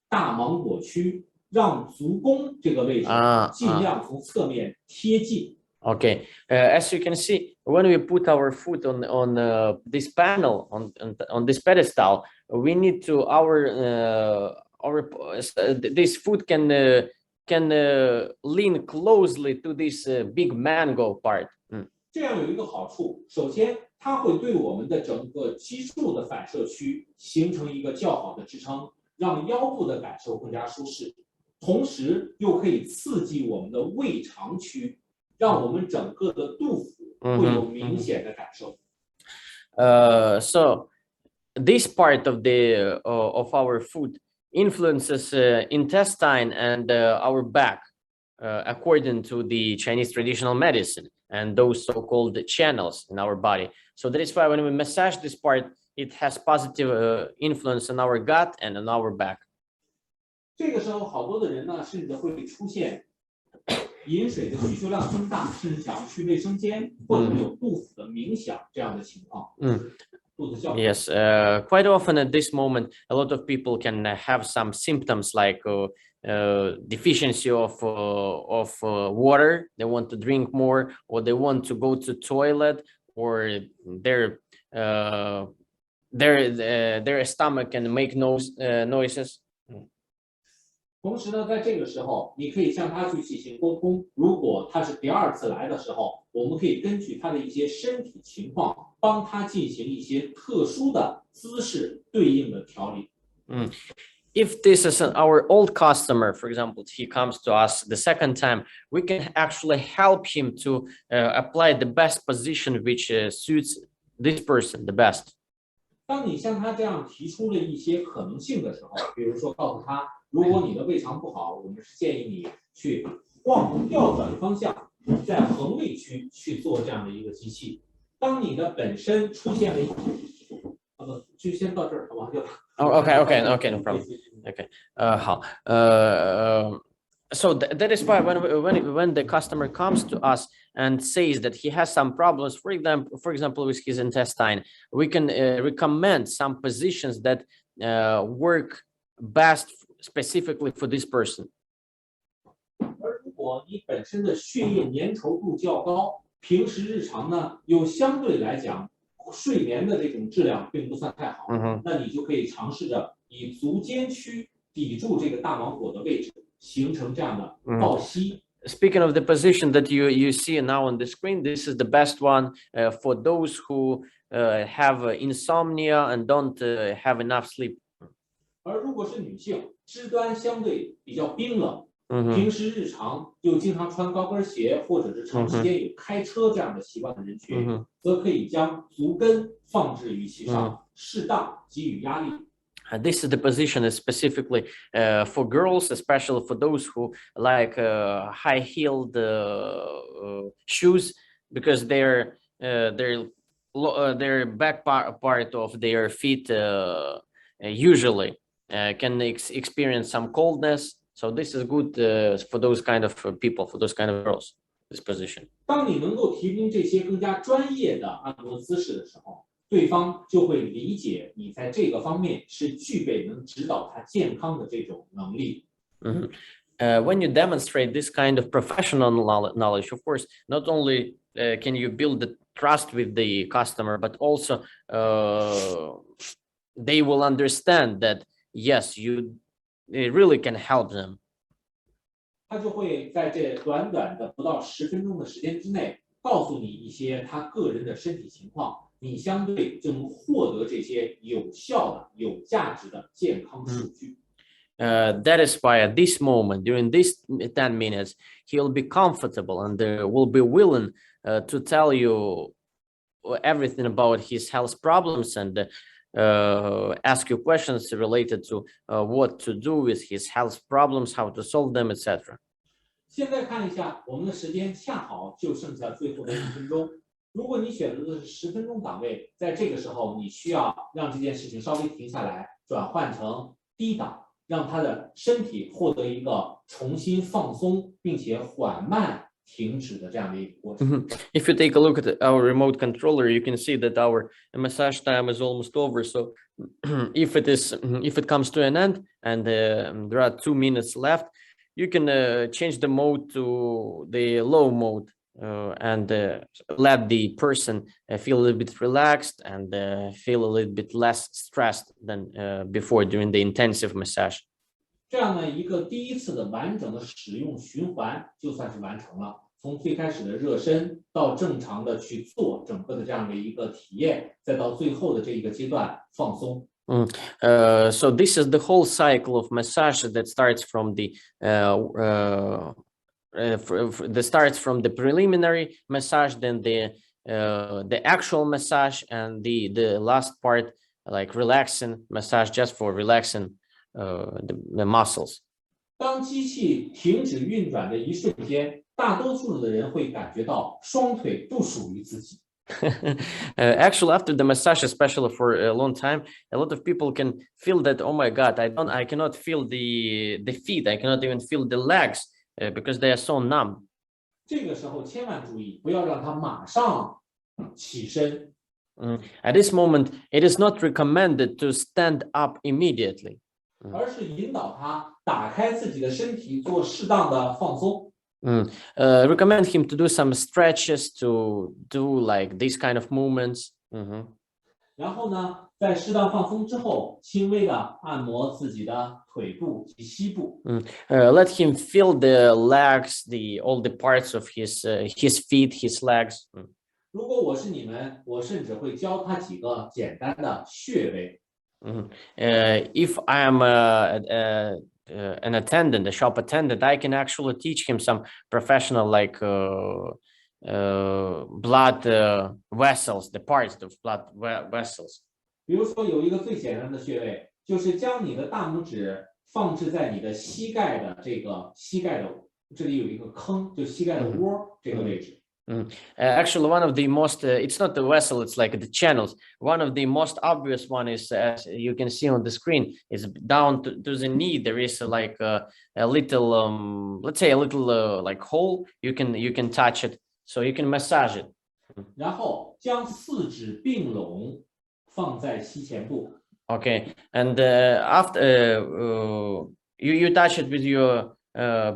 大芒果区，让足弓这个位置尽量从侧面贴近。Okay, as you can see, when we put our foot on this panel on this pedestal, we need to this foot can lean closely to this big mango part. 这样有一个好处，首先它会对我们的整个脊柱的反射区形成一个较好的支撑，让腰部的感受更加舒适，同时又可以刺激我们的胃肠区。让我们整个的肚腹会有明显的感受。So this part of our foot influences intestine and our back, according to the Chinese traditional medicine and those so-called channels in our body. So that is why when we massage this part, it has positive influence on our gut and on our back. 这个时候，好多的人呢，甚至会出现。饮水的需求量增大，甚至想要去卫生间，或者有肚子的冥想这样的情况。肚子叫。Yes, quite often at this moment, a lot of people can have some symptoms like deficiency of water. They want to drink more, or they want to go to toilet, or their stomach can make noises. 同时呢，在这个时候，你可以向他去进行沟通。如果他是第二次来的时候，我们可以根据他的一些身体情况，帮他进行一些特殊的姿势对应的调理。If this is our old customer, for example, he comes to us the second time, we can actually help him to apply the best position which suits this person the best. 当你向他这样提出了一些可能性的时候，比如说告诉他，如果你的胃肠不好，我们是建议你去调转方向，在横位区去做这样的一个机器。当你的本身出现了就先到这儿，好吧？Okay, no problem. Okay. 好。So that is why when the customer comes to us and says that he has some problems, for example, with his intestine, we can recommend some positions that work best specifically for this person. 而如果你本身的血液粘稠度较高，平时日常呢又相对来讲睡眠的这种质量并不算太好，那你就可以尝试着以足尖区抵住这个大芒果的位置，形成这样的抱膝。Speaking of the position that you see now on the screen, this is the best one for those who have insomnia and don't have enough sleep. 而如果是女性，肢端相对比较冰冷，平时日常又经常穿高跟鞋或者是长时间有开车这样的习惯的人群，则可以将足跟放置于其上，适当给予压力。This is the position specifically for girls, especially for those who like high-heeled shoes, because their back part of their feet usually can experience some coldness. So this is good for those kind of people, for those kind of girls. This position. 当你能够提供这些更加专业的按摩姿势的时候，对方就会理解你在这个方面是具备能指导他健康的这种能力。When you demonstrate this kind of professional knowledge, of course, not only can you build the trust with the customer, but also they will understand that yes, you really can help them. 他就会在这短短的不到10分钟的时间之内，告诉你一些他个人的身体情况。你相对就能获得这些有效的、有价值的健康数据。That is why at this moment, during these 10 minutes, he will be comfortable and will be willing to tell you everything about his health problems and ask you questions related to what to do with his health problems, how to solve them, etc. 现在看一下，我们的时间恰好就剩下最后的1分钟。如果你选择的是10分钟档位，在这个时候你需要让这件事情稍微停下来，转换成低档，让他的身体获得一个重新放松并且缓慢停止的这样的一个过程。If you take a look at our remote controller, you can see that our massage time is almost over. So if it comes to an end and there are 2 minutes left, you can change the mode to the low mode. And let the person feel a little bit relaxed and feel a little bit less stressed than before during the intensive massage. 这样的一个第一次的完整的使用循环就算是完成了。从最开始的热身到正常的去做整个的这样的一个体验，再到最后的这一个阶段放松。So this is the whole cycle of massage that starts from the starts from the preliminary massage, then the actual massage, and the last part, like relaxing massage, just for relaxing the muscles. 当机器停止运转的一瞬间，大多数的人会感觉到双腿不属于自己。Actually, after the massage, especially for a long time, a lot of people can feel that, oh my God, I cannot feel the feet, I cannot even feel the legs. Because they are so numb. 这个时候千万注意，不要让他马上起身。At this moment, it is not recommended to stand up immediately. 而是引导他打开自己的身体，做适当的放松。Recommend him to do some stretches, to do like these kind of movements. 然后呢，在适当放松之后，轻微的按摩自己的腿部及膝部。Let him feel the legs, all the parts of his feet, his legs. 如果我是你们，我甚至会教他几个简单的穴位。If I am an attendant, a shop attendant, I can actually teach him some professional like blood vessels, the parts of blood vessels. 比如说有一个最简单的穴位，就是将你的大拇指放置在你的膝盖的这里有一个坑，就膝盖的窝这个位置。Actually, one of the most, it's not the vessel, it's like the channels. One of the most obvious one is, as you can see on the screen, is down to the knee. There is like a little, let's say a little like hole. You can touch it, so you can massage it. 然后将四指并拢放在膝前部。Okay, and after you touch it with your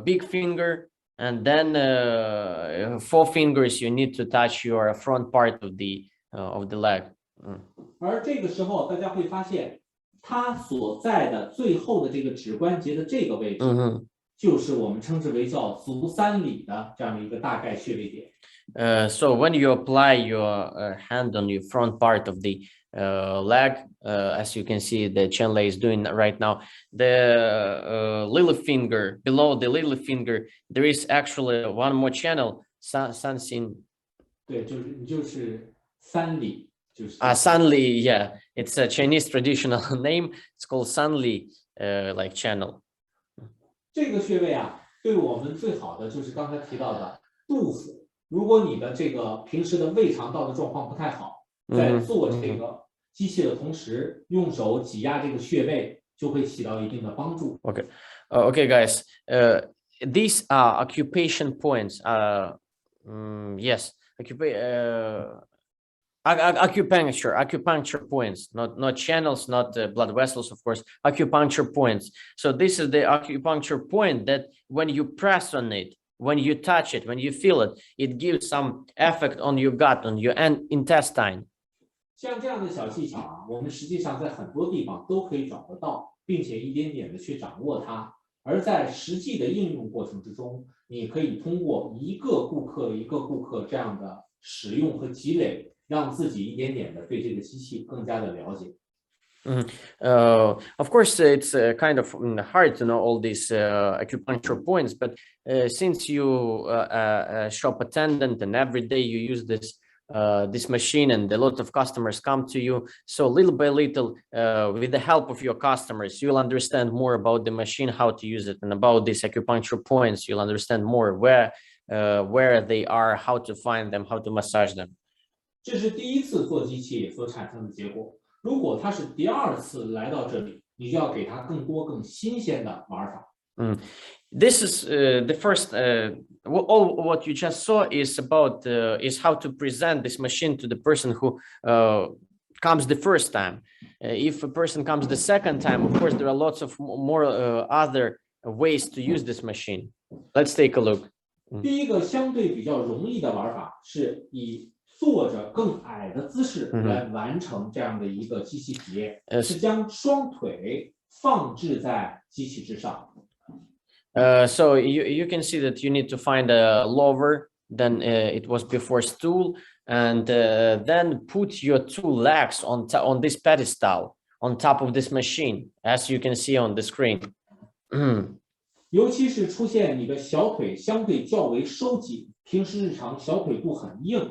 big finger. And then 4 fingers, you need to touch your front part of the leg. 而这个时候，大家会发现，它所在的最后的这个指关节的这个位置，就是我们称之为叫足三里的这样的一个大概穴位点。So when you apply your hand on your front part of the leg, as you can see, the Chen Lei is doing right now, the little finger, below the little finger, there is actually one more channel, San Xin. 对，就是三里，就是。San Li, yeah, it's a Chinese traditional name. It's called San Li, like channel. 这个穴位啊，对我们最好的就是刚才提到的肚腹。如果你的这个平时的胃肠道的状况不太好，在做这个机器的同时，用手挤压这个穴位，就会起到一定的帮助。Okay, okay, guys. These are occupation points. Yes, acupuncture points, not channels, not blood vessels, of course. Acupuncture points. So this is the acupuncture point that when you press on it, when you touch it, when you feel it, it gives some effect on your gut, on your intestine. 像这样的小技巧啊，我们实际上在很多地方都可以找得到，并且一点点的去掌握它。而在实际的应用过程之中，你可以通过一个顾客这样的使用和积累，让自己一点点的对这个机器更加的了解。Of course, it's kind of hard to know all these acupuncture points, but since you a shop attendant and every day you use this machine and a lot of customers come to you, so little by little, with the help of your customers, you'll understand more about the machine, how to use it, and about these acupuncture points, you'll understand more where they are, how to find them, how to massage them. 这是第一次做机器所产生的结果。如果他是第二次来到这里，你就要给他更多、更新鲜的玩法。This is the first. All what you just saw is about is how to present this machine to the person who comes the first time. If a person comes the second time, of course, there are lots of more other ways to use this machine. Let's take a look. 第一个相对比较容易的玩法是以坐着更矮的姿势来完成这样的一个机器体验，是将双腿放置在机器之上。So you can see that you need to find a lower than it was before stool, and then put your 2 legs on this pedestal on top of this machine, as you can see on the screen. 尤其是出现你的小腿相对较为收紧，平时日常小腿部很硬。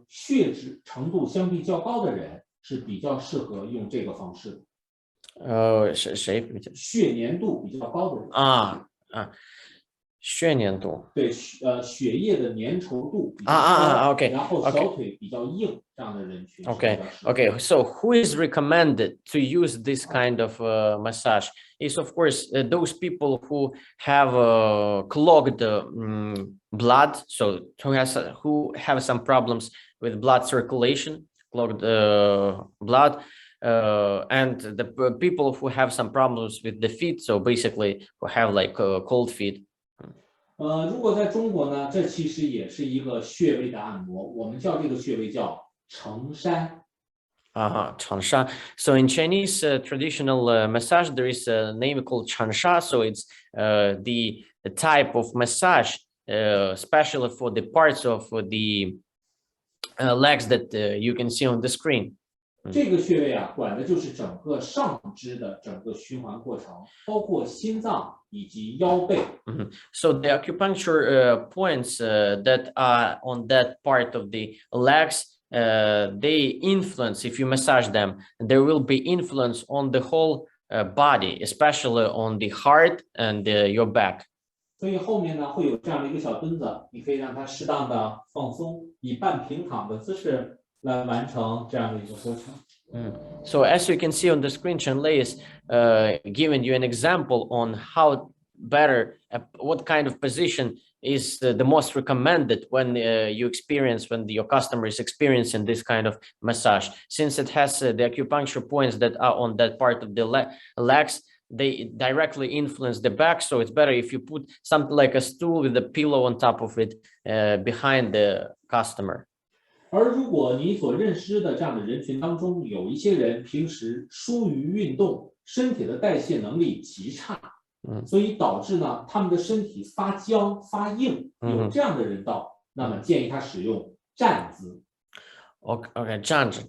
血脂程度相对较高的人是比较适合用这个方式。谁？血粘度比较高的人血粘度。对，血液的粘稠度比较高。Okay. 然后小腿比较硬这样的人群。Okay. So who is recommended to use this kind of massage? Is of course those people who have clogged blood, so who have some problems with blood circulation, clogged blood, and the people who have some problems with the feet, so basically who have like cold feet. 如果在中国呢，这其实也是一个穴位的按摩，我们叫这个穴位叫承山。Chansha. So in Chinese traditional massage, there is a name called chansha. So it's the type of massage, especially for the parts of the legs that you can see on the screen. 这个穴位啊，管的就是整个上肢的整个循环过程，包括心脏以及腰背。So the acupuncture points that are on that part of the legs, they influence, if you massage them, there will be influence on the whole body, especially on the heart and your back. 所以后面呢会有这样的一个小墩子，你可以让它适当的放松，以半平躺的姿势来完成这样的一个过程。So as you can see on the screen, Chen Lei is giving you an example on how better, what kind of position is the most recommended when your customer is experiencing this kind of massage. Since it has the acupuncture points that are on that part of the legs, they directly influence the back. So it's better if you put something like a stool with a pillow on top of it behind the customer. 而如果你所认识的这样的人群当中，有一些人平时疏于运动，身体的代谢能力极差，所以导致呢他们的身体发僵发硬，有这样的人道，那么建议他使用站姿。Okay, 站着。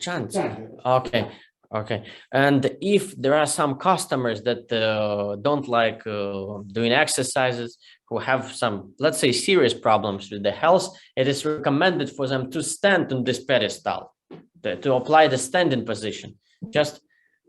Okay. And if there are some customers that don't like doing exercises, who have some, let's say, serious problems with the health, it is recommended for them to stand on this pedestal, to apply the standing position. Just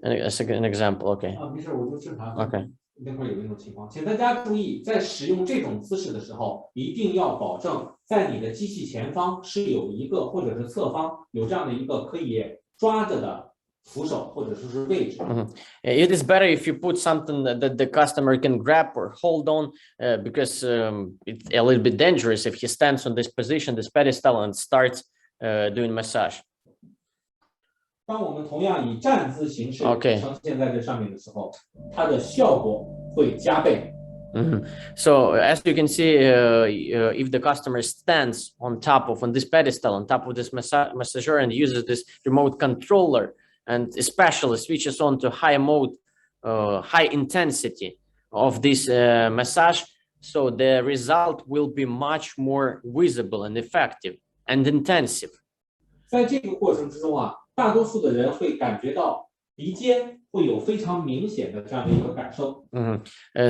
an example, okay. 没事，我就正常。Okay. 那块有那种情况，请大家注意，在使用这种姿势的时候，一定要保证在你的机器前方是有一个，或者是侧方有这样的一个可以抓着的。扶手或者说是位置。It is better if you put something that the customer can grab or hold on, because it's a little bit dangerous if he stands on this position, this pedestal, and starts doing massage. 当我们同样以站姿形式呈现在这上面的时候，它的效果会加倍。So as you can see, if the customer stands on this pedestal, on top of this massager, and uses this remote controller, and especially switches on to high mode, high intensity of this massage, so the result will be much more visible and effective and intensive. 在这个过程之中啊，大多数的人会感觉到鼻尖会有非常明显的这样的一个感受。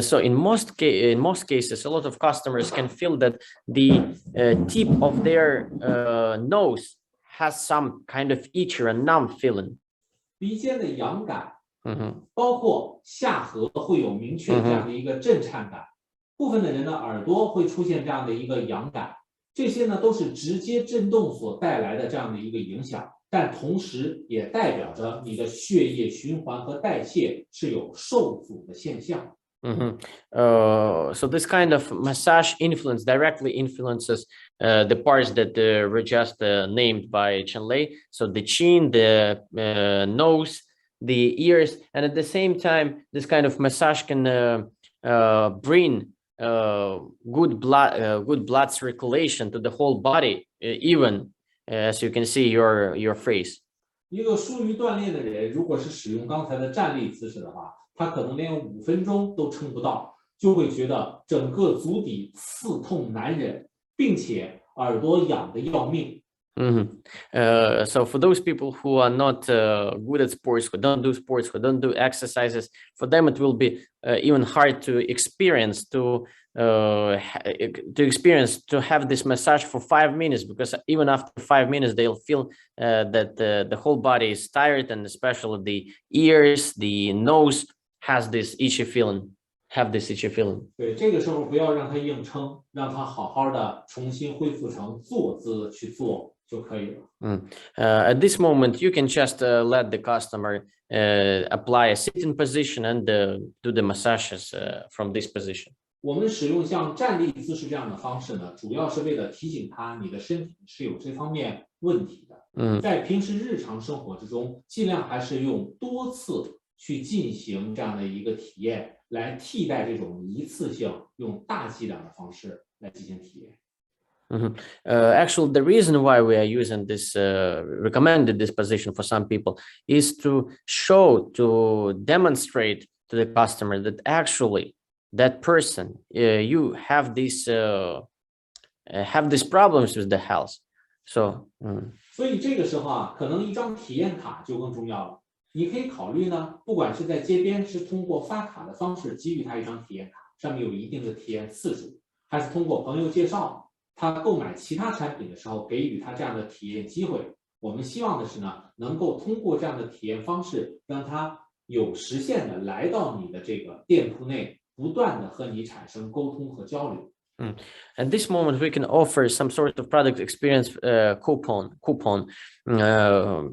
So in most cases, a lot of customers can feel that the tip of their nose has some kind of itchy or numb feeling. 鼻尖的痒感，包括下颌会有明确这样的一个震颤感，部分的人的耳朵会出现这样的一个痒感，这些呢都是直接震动所带来的这样的一个影响，但同时也代表着你的血液循环和代谢是有受阻的现象。So this kind of massage directly influences the parts that were just named by Chen Lei. So the chin, the nose, the ears, and at the same time, this kind of massage can bring good blood circulation to the whole body, even as you can see your face. 一个疏于锻炼的人，如果是使用刚才的站立姿势的话，他可能连5分钟都撑不到，就会觉得整个足底刺痛难忍，并且耳朵痒得要命。So for those people who are not good at sports, who don't do sports, who don't do exercises, for them it will be even hard to experience to have this massage for 5 minutes, because even after 5 minutes they'll feel that the whole body is tired, and especially the ears, the nose has this itchy feeling. 对，这个时候不要让它硬撑，让它好好的重新恢复成坐姿去做就可以了。At this moment, you can just let the customer apply a sitting position and do the massages from this position. 我们使用像站立姿势这样的方式呢，主要是为了提醒他你的身体是有这方面问题的。在平时日常生活之中，尽量还是用多次去进行这样的一个体验，来替代这种一次性用大剂量的方式来进行体验。Actually, the reason why we are using this recommended this position for some people is to demonstrate to the customer that actually that person you have these problems with the health. So 所以这个时候啊，可能一张体验卡就更重要了。你可以考虑呢，不管是在街边是通过发卡的方式给予他一张体验卡，上面有一定的体验次数，还是通过朋友介绍，他购买其他产品的时候给予他这样的体验机会。我们希望的是呢，能够通过这样的体验方式，让他有实现的来到你的这个店铺内，不断的和你产生沟通和交流。At this moment, we can offer some sort of product experience coupon,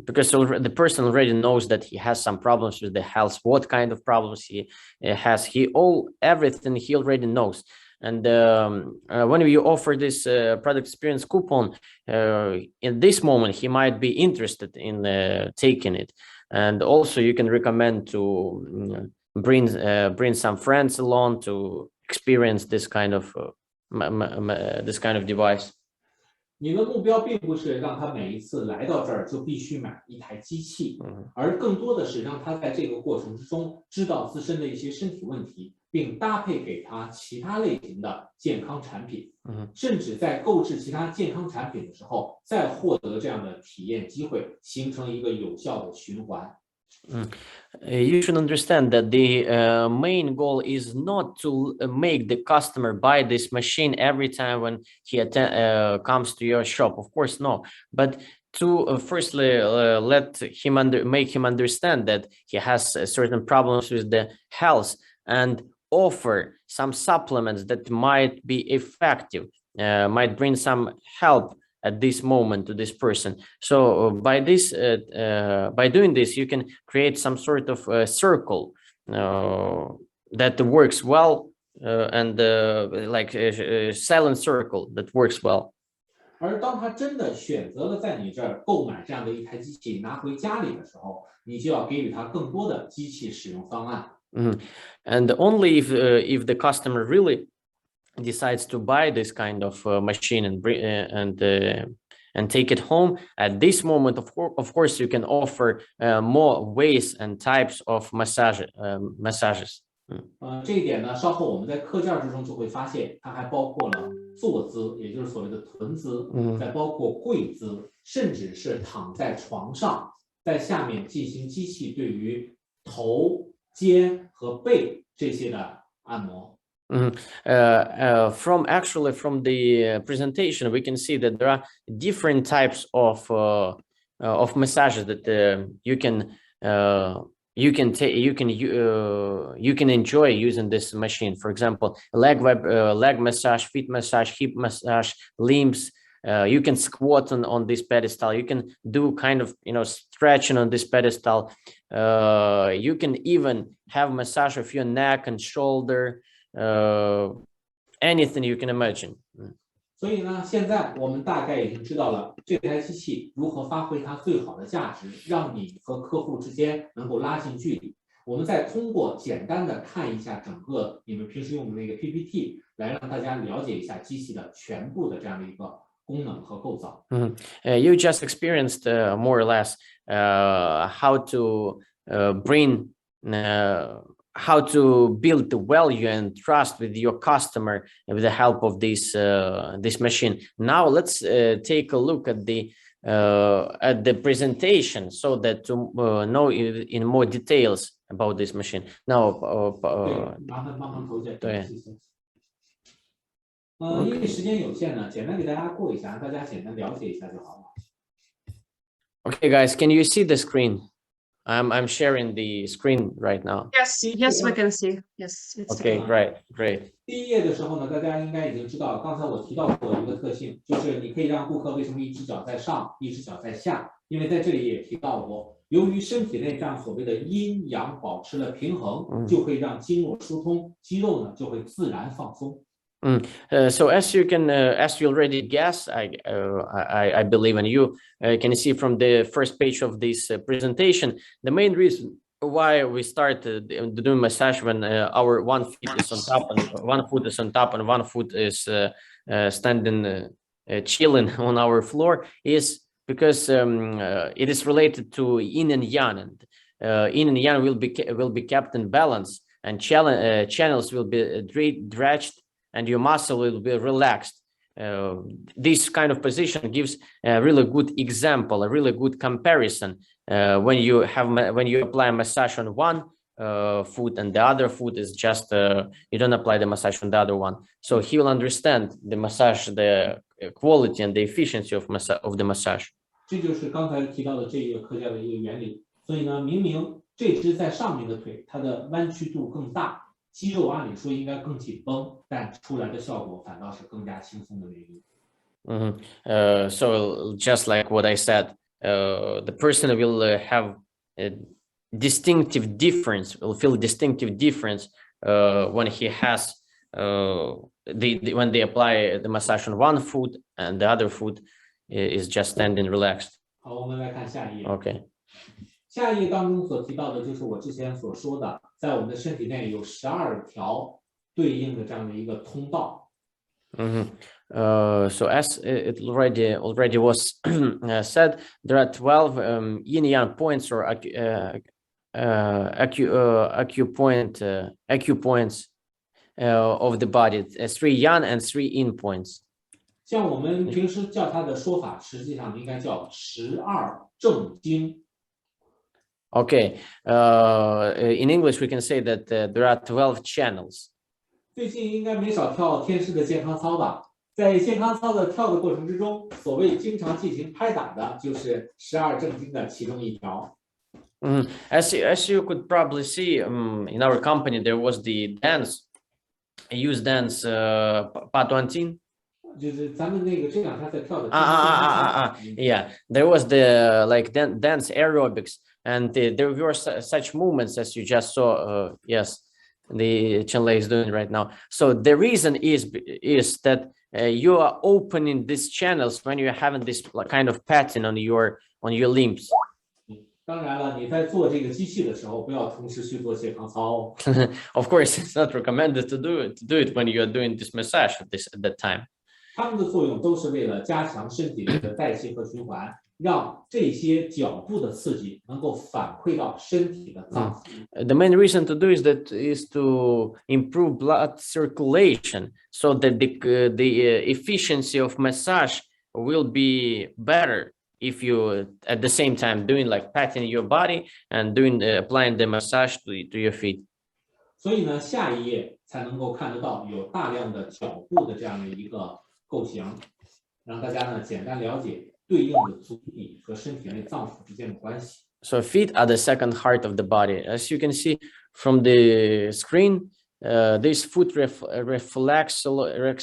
because the person already knows that he has some problems with the health, what kind of problems he has. Everything he already knows. And when you offer this product experience coupon, in this moment, he might be interested in taking it. And also you can recommend to bring some friends along to experience this kind of device. 你的目标并不是让他每一次来到这儿就必须买一台机器，而更多的是让他在这个过程之中知道自身的一些身体问题，并搭配给他其他类型的健康产品，甚至在购置其他健康产品的时候，再获得这样的体验机会，形成一个有效的循环。You should understand that the main goal is not to make the customer buy this machine every time when he comes to your shop. Of course, no. But to firstly make him understand that he has certain problems with the health and offer some supplements that might be effective, might bring some help at this moment to this person. So by doing this, you can create some sort of circle that works well, and like a silent circle that works well. 而当他真的选择了在你这儿购买这样的一台机器拿回家里的时候，你就要给予他更多的机器使用方案。And only if the customer really decides to buy this kind of machine and take it home, at this moment, of course, you can offer more ways and types of massages. 这一点呢，稍后我们在课件之中就会发现，它还包括了坐姿，也就是所谓的臀姿，再包括跪姿，甚至是躺在床上，在下面进行机器对于头、肩和背这些的按摩。From the presentation, we can see that there are different types of massages that you can enjoy using this machine. For example, leg massage, feet massage, hip massage, limbs. You can squat on this pedestal. You can do kind of stretching on this pedestal. You can even have massage of your neck and shoulder. Anything you can imagine. 所以呢，现在我们大概已经知道了这台机器如何发挥它最好的价值，让你和客户之间能够拉近距离。我们再通过简单的看一下整个你们平时用的那个 PPT， 来让大家了解一下机器的全部的这样的一个功能和构造。You just experienced more or less how to how to build the value and trust with your customer with the help of this machine. Now let's take a look at the presentation so that to know in more details about this machine. Now, 麻烦帮忙投下。对。因为时间有限呢，简单给大家过一下，让大家简单了解一下就好了。Okay, guys, can you see the screen? I'm sharing the screen right now. Yes, we can see. Yes. Okay, great. 第一页的时候呢，大家应该已经知道，刚才我提到过一个特性，就是你可以让顾客为什么一只脚在上，一只脚在下，因为在这里也提到过，由于身体内这样所谓的阴阳保持了平衡，就会让经络疏通，肌肉呢就会自然放松。So as you already guess, I believe, and you can see from the first page of this presentation, the main reason why we started doing massage when our one foot is on top and one foot is standing chilling on our floor is because it is related to yin and yang, and yin and yang will be kept in balance, and channels will be stretched, and your muscle will be relaxed. This kind of position gives a really good example, a really good comparison when you apply massage on one foot and the other foot is just you don't apply the massage on the other one. So he will understand the massage, the quality and the efficiency of the massage. 这就是刚才提到的这个课件的一个原理。所以呢，明明这只在上面的腿，它的弯曲度更大。肌肉按理说应该更紧绷，但出来的效果反倒是更加轻松的原因。So just like what I said, the person will have a distinctive difference, will feel distinctive difference when he has when they apply the massage on one foot and the other foot is just standing relaxed. 好，我们来看下一页。 Okay. 下一页当中所提到的就是我之前所说的，在我们的身体内有12条对应的这样的一个通道。So as it already was said, there are 12 yin yang points or acupoints of the body, 3 yang and 3 yin points. 像我们平时叫它的说法，实际上应该叫12正经。 Okay, in English we can say that there are 12 channels. 最近应该没少跳天师的健康操吧？在健康操的跳的过程之中，所谓经常进行拍打的，就是12正经的其中一条。As you could probably see, in our company there was the dance, use dance, 八段锦。就是咱们那个这两天在跳的。Yeah, there was the like dance aerobics, and there were such movements as you just saw. Yes, the Chen Lei is doing right now. So the reason is that you are opening these channels when you're having this kind of pattern on your limbs. 当然了，你在做这个机器的时候，不要同时去做健康操。Of course, it's not recommended to do it when you are doing this massage at that time. 它们的作用都是为了加强身体的代谢和循环，让这些脚部的刺激能够反馈到身体的脏腑。The main reason to do is to improve blood circulation, so that the efficiency of massage will be better if you at the same time doing like patting your body and doing applying the massage to your feet. 所以呢，下一页才能够看得到有大量的脚部的这样的一个构型，让大家呢简单了解对应的足底和身体内脏腑之间的关系。So feet are the second heart of the body. As you can see from the screen, this foot reflexology.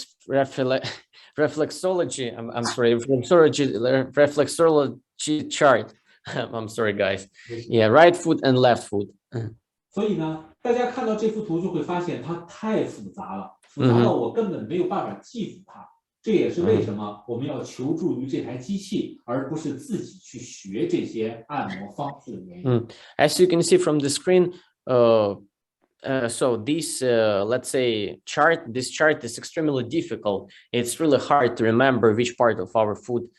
I'm sorry, reflexology chart. I'm sorry, guys. Yeah, right foot and left foot. 所以呢，大家看到这幅图就会发现它太复杂了，复杂到我根本没有办法记住它。这也是为什么我们要求助于这台机器，而不是自己去学这些按摩方式的原因。As you can see from the screen, so this, let's say, this chart is extremely difficult. It's really hard to remember which part of our foot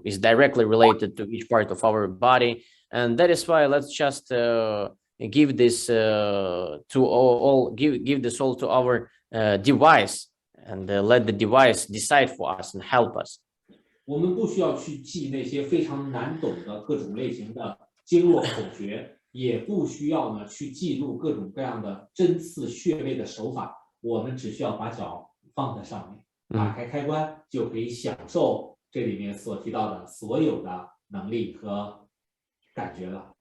is directly related to each part of our body, and that is why let's just give this give this all to our device. And let the device decide for us and help us. 我们不需要去记那些非常难懂的各种类型的经络口诀，也不需要呢去记录各种各样的针刺穴位的手法。我们只需要把脚放在上面，打开开关，就可以享受这里面所提到的所有的能力和感觉了。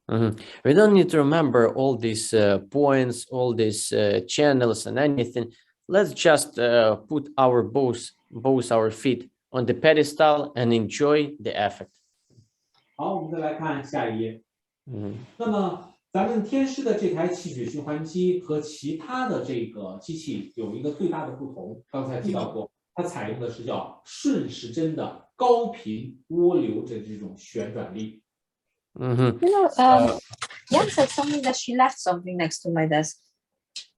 We don't need to remember all these points, all these channels and anything. Let's just put both our feet on the pedestal and enjoy the effect. 好，我们再来看下一页。那么咱们天师的这台气血循环机和其他的这个机器有一个最大的不同，刚才提到过，它采用的是叫顺时针的高频涡流的这种旋转力。Yang said something that she left something next to my desk.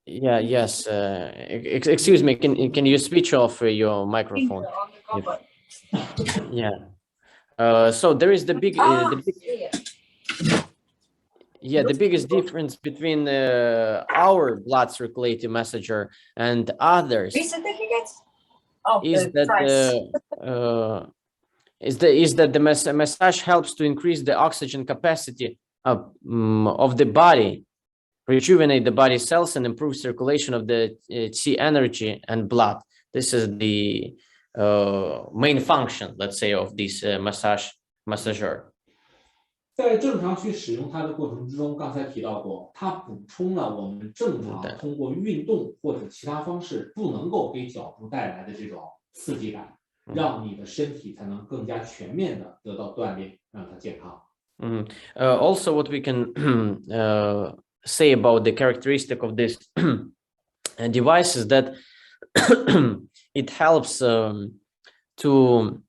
Yeah, yes. Excuse me, can you switch off your microphone? Yeah. So there is the biggest difference between our blood circulating massager and others is that the massage helps to increase the oxygen capacity of the body, rejuvenate the body cells, and improve circulation of the Qi energy and blood. This is the main function, let's say, of this massager. 在正常去使用它的过程之中，刚才提到过，它补充了我们正常通过运动或者其他方式不能够给脚部带来的这种刺激感，让你的身体才能更加全面的得到锻炼，让它健康。Also, what we can say about the characteristic of this device is that it helps to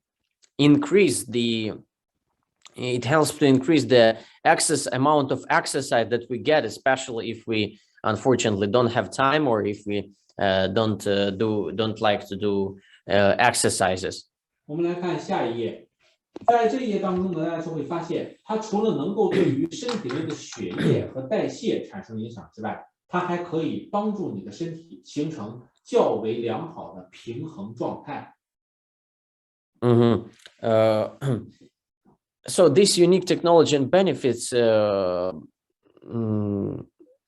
increase the amount of exercise that we get, especially if we unfortunately don't have time or if we don't like to do exercises. 我们来看下一页，在这一页当中呢，大家就会发现，它除了能够对于身体内的血液和代谢产生影响之外，它还可以帮助你的身体形成较为良好的平衡状态。So this unique technology and benefits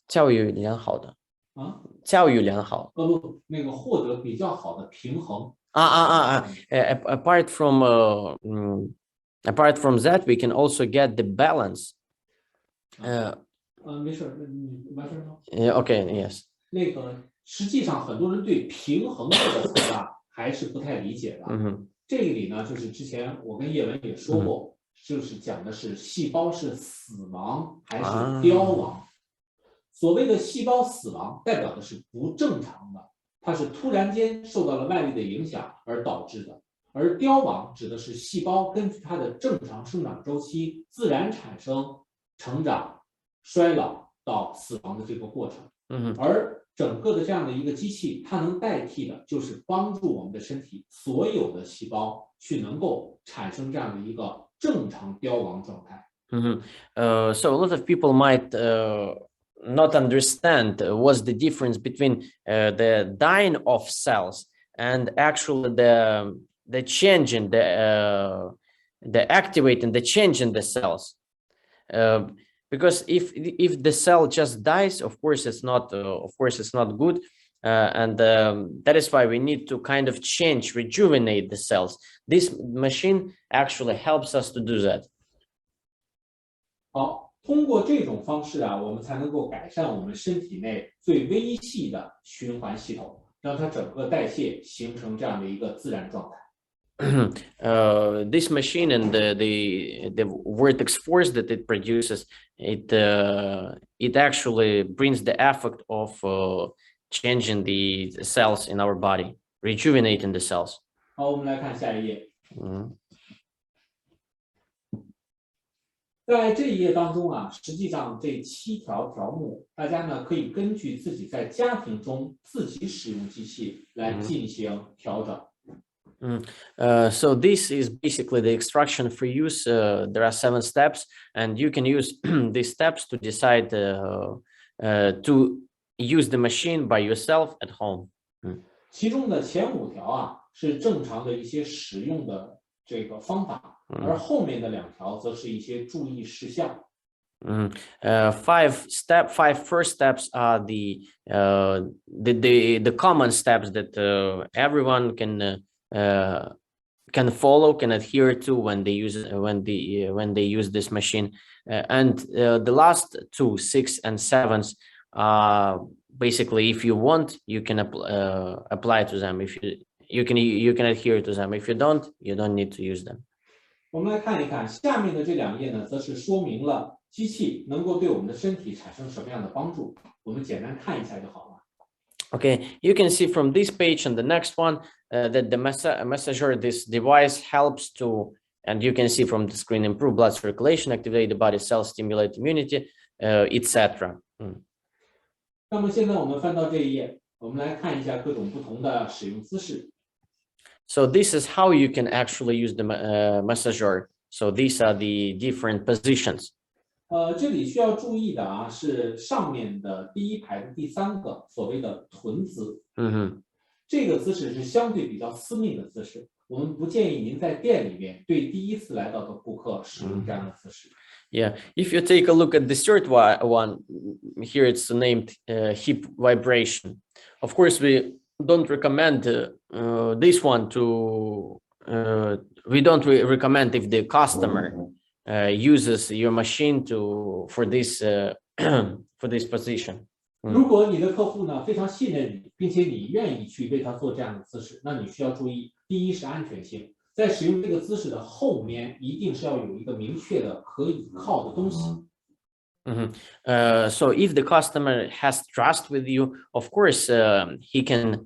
教育良好的教育良好不，那个获得比较好的平衡。Apart from that, we can also get the balance. 没事，你完事吗 Okay, yes. 那个实际上很多人对平衡这个词啊还是不太理解的。这里呢，就是之前我跟叶文也说过，就是讲的是细胞是死亡还是凋亡。所谓的细胞死亡，代表的是不正常的，它是突然间受到了外力的影响而导致的。而凋亡指的是细胞根据它的正常生长周期，自然产生、成长、衰老到死亡的这个过程。而整个的这样的一个机器，它能代替的就是帮助我们的身体所有的细胞去能够产生这样的一个正常凋亡状态。So a lot of people might not understand what's the difference between the dying of cells and actually the change in the activating the change in the cells. Because if the cell just dies, of course it's not good, and that is why we need to kind of rejuvenate the cells. This machine actually helps us to do that. 好，通过这种方式啊，我们才能够改善我们身体内最微细的循环系统，让它整个代谢形成这样的一个自然状态。This machine and the vortex force that it produces, it actually brings the effect of changing the cells in our body, rejuvenating the cells. 好，我们来看下一页。在这一页当中啊，实际上这7条条目，大家呢可以根据自己在家庭中自己使用机器来进行调整。So this is basically the instruction for use. There are 7 steps, and you can use these steps to decide to use the machine by yourself at home. 其中的前5条啊是正常的一些使用的这个方法，而后面的2条则是一些注意事项。5 first steps are the common steps that everyone can follow, can adhere to when they use this machine, and the last 2, 6 and 7, basically if you want you can apply to them. If you can adhere to them. If you don't need to use them. 我们来看一看下面的这2页呢，则是说明了机器能够对我们的身体产生什么样的帮助。我们简单看一下就好了。Okay, you can see from this page and the next one that the massager, this device helps to, and you can see from the screen, improve blood circulation, activate the body cells, stimulate immunity, etc. 那么现在我们翻到这一页，我们来看一下各种不同的使用姿势。So this is how you can actually use the massager. So these are the different positions. 这里需要注意的啊，是上面的第1排的第3个所谓的臀姿。这个姿势是相对比较私密的姿势，我们不建议您在店里面对第一次来到的顾客使用这样的姿势。Yeah, if you take a look at the third one, here it's named hip vibration. Of course, we don't recommend this one to. We don't recommend if the customer uses your machine for this for this position. 如果你的客户呢非常信任你，并且你愿意去为他做这样的姿势，那你需要注意，第一是安全性，在使用这个姿势的后面一定是要有一个明确的可以靠的东西。So if the customer has trust with you, of course, he can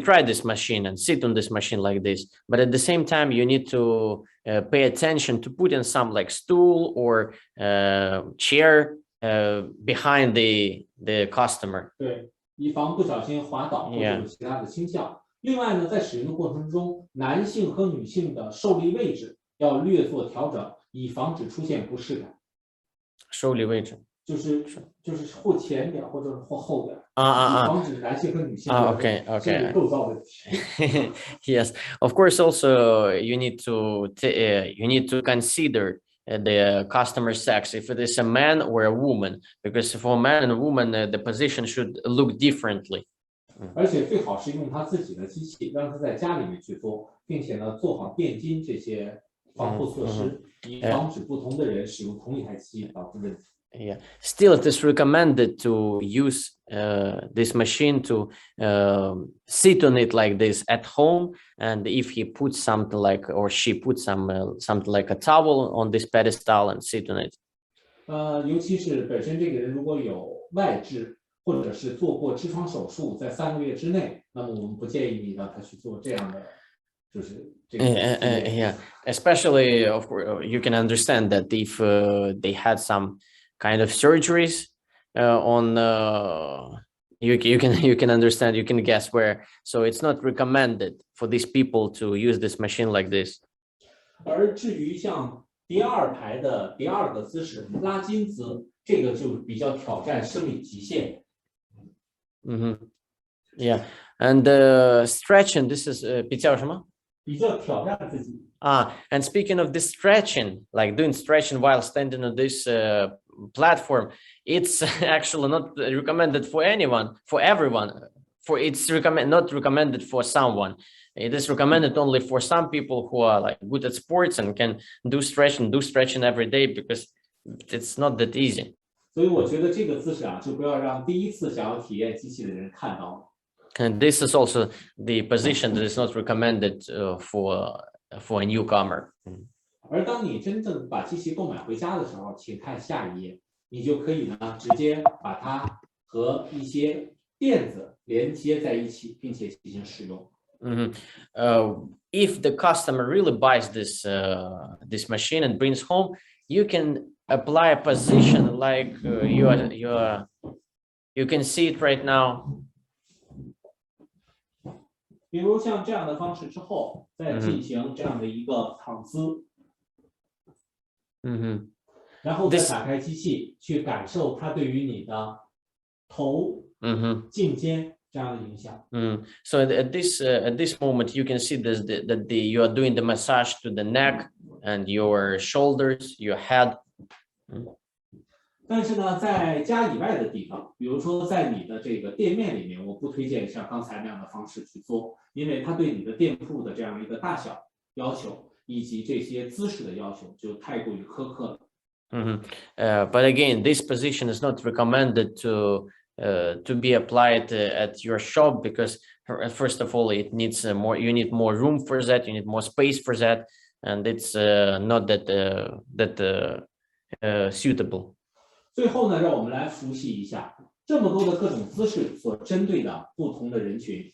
try this machine and sit on this machine like this. But at the same time, you need to pay attention to put in some like stool or chair behind the customer. 对，以防不小心滑倒或者有其他的倾向。另外呢，在使用的过程中，男性和女性的受力位置要略作调整，以防止出现不适感。受力位置就是或前点或者或后点，防止男性和女性okay. 构造问题。Yes, of course. Also, you need to consider the customer sex, if it is a man or a woman, because for a man and a woman, the position should look differently. 而且最好是用他自己的机器，让他在家里面去做，并且呢做好电筋这些防护措施，以防止不同的人使用同一台机器导致问题。Yeah, still it is recommended to use this machine to sit on it like this at home, and if he puts something like, or she puts something like a towel on this pedestal and sit on it. 尤其是本身这个人如果有外痔，或者是做过痔疮手术，在3个月之内，那么我们不建议你让他去做这样的，就是这个。Yeah, especially of course you can understand that if they had some kind of surgeries on you can understand, you can guess where. So it's not recommended for these people to use this machine like this. 而至于像第二排的第二个姿势拉筋姿，这个就比较挑战生理极限。Yeah, and stretching, this is 比较什么？比较挑战自己。And speaking of this stretching, like doing stretching while standing on this platform, it's actually not recommended for anyone, for everyone. It's not recommended for someone. It is recommended only for some people who are like good at sports and can do stretching every day, because it's not that easy. 所以我觉得这个姿势就不要让第一次想要体验机器的人看到。And this is also the position that is not recommended for a newcomer. 而当你真正把机器购买回家的时候，请看下一页，你就可以呢直接把它和一些垫子连接在一起，并且进行使用。If the customer really buys this machine and brings home, you can apply a position like you can see it right now. 比如像这样的方式之后，再进行这样的一个躺姿，然后再打开机器，去感受它对于你的头、颈肩这样的影响。So at this moment, you can see that you are doing the massage to the neck and your shoulders, your head. 但是呢，在家以外的地方，比如说在你的这个店面里面，我不推荐像刚才那样的方式去做，因为它对你的店铺的这样一个大小要求以及这些姿势的要求就太过于苛刻了。But again, this position is not recommended to be applied at your shop, because first of all, it needs you need more room for that, you need more space for that, and it's not that suitable. 最后呢，让我们来复习一下这么多的各种姿势所针对的不同的人群。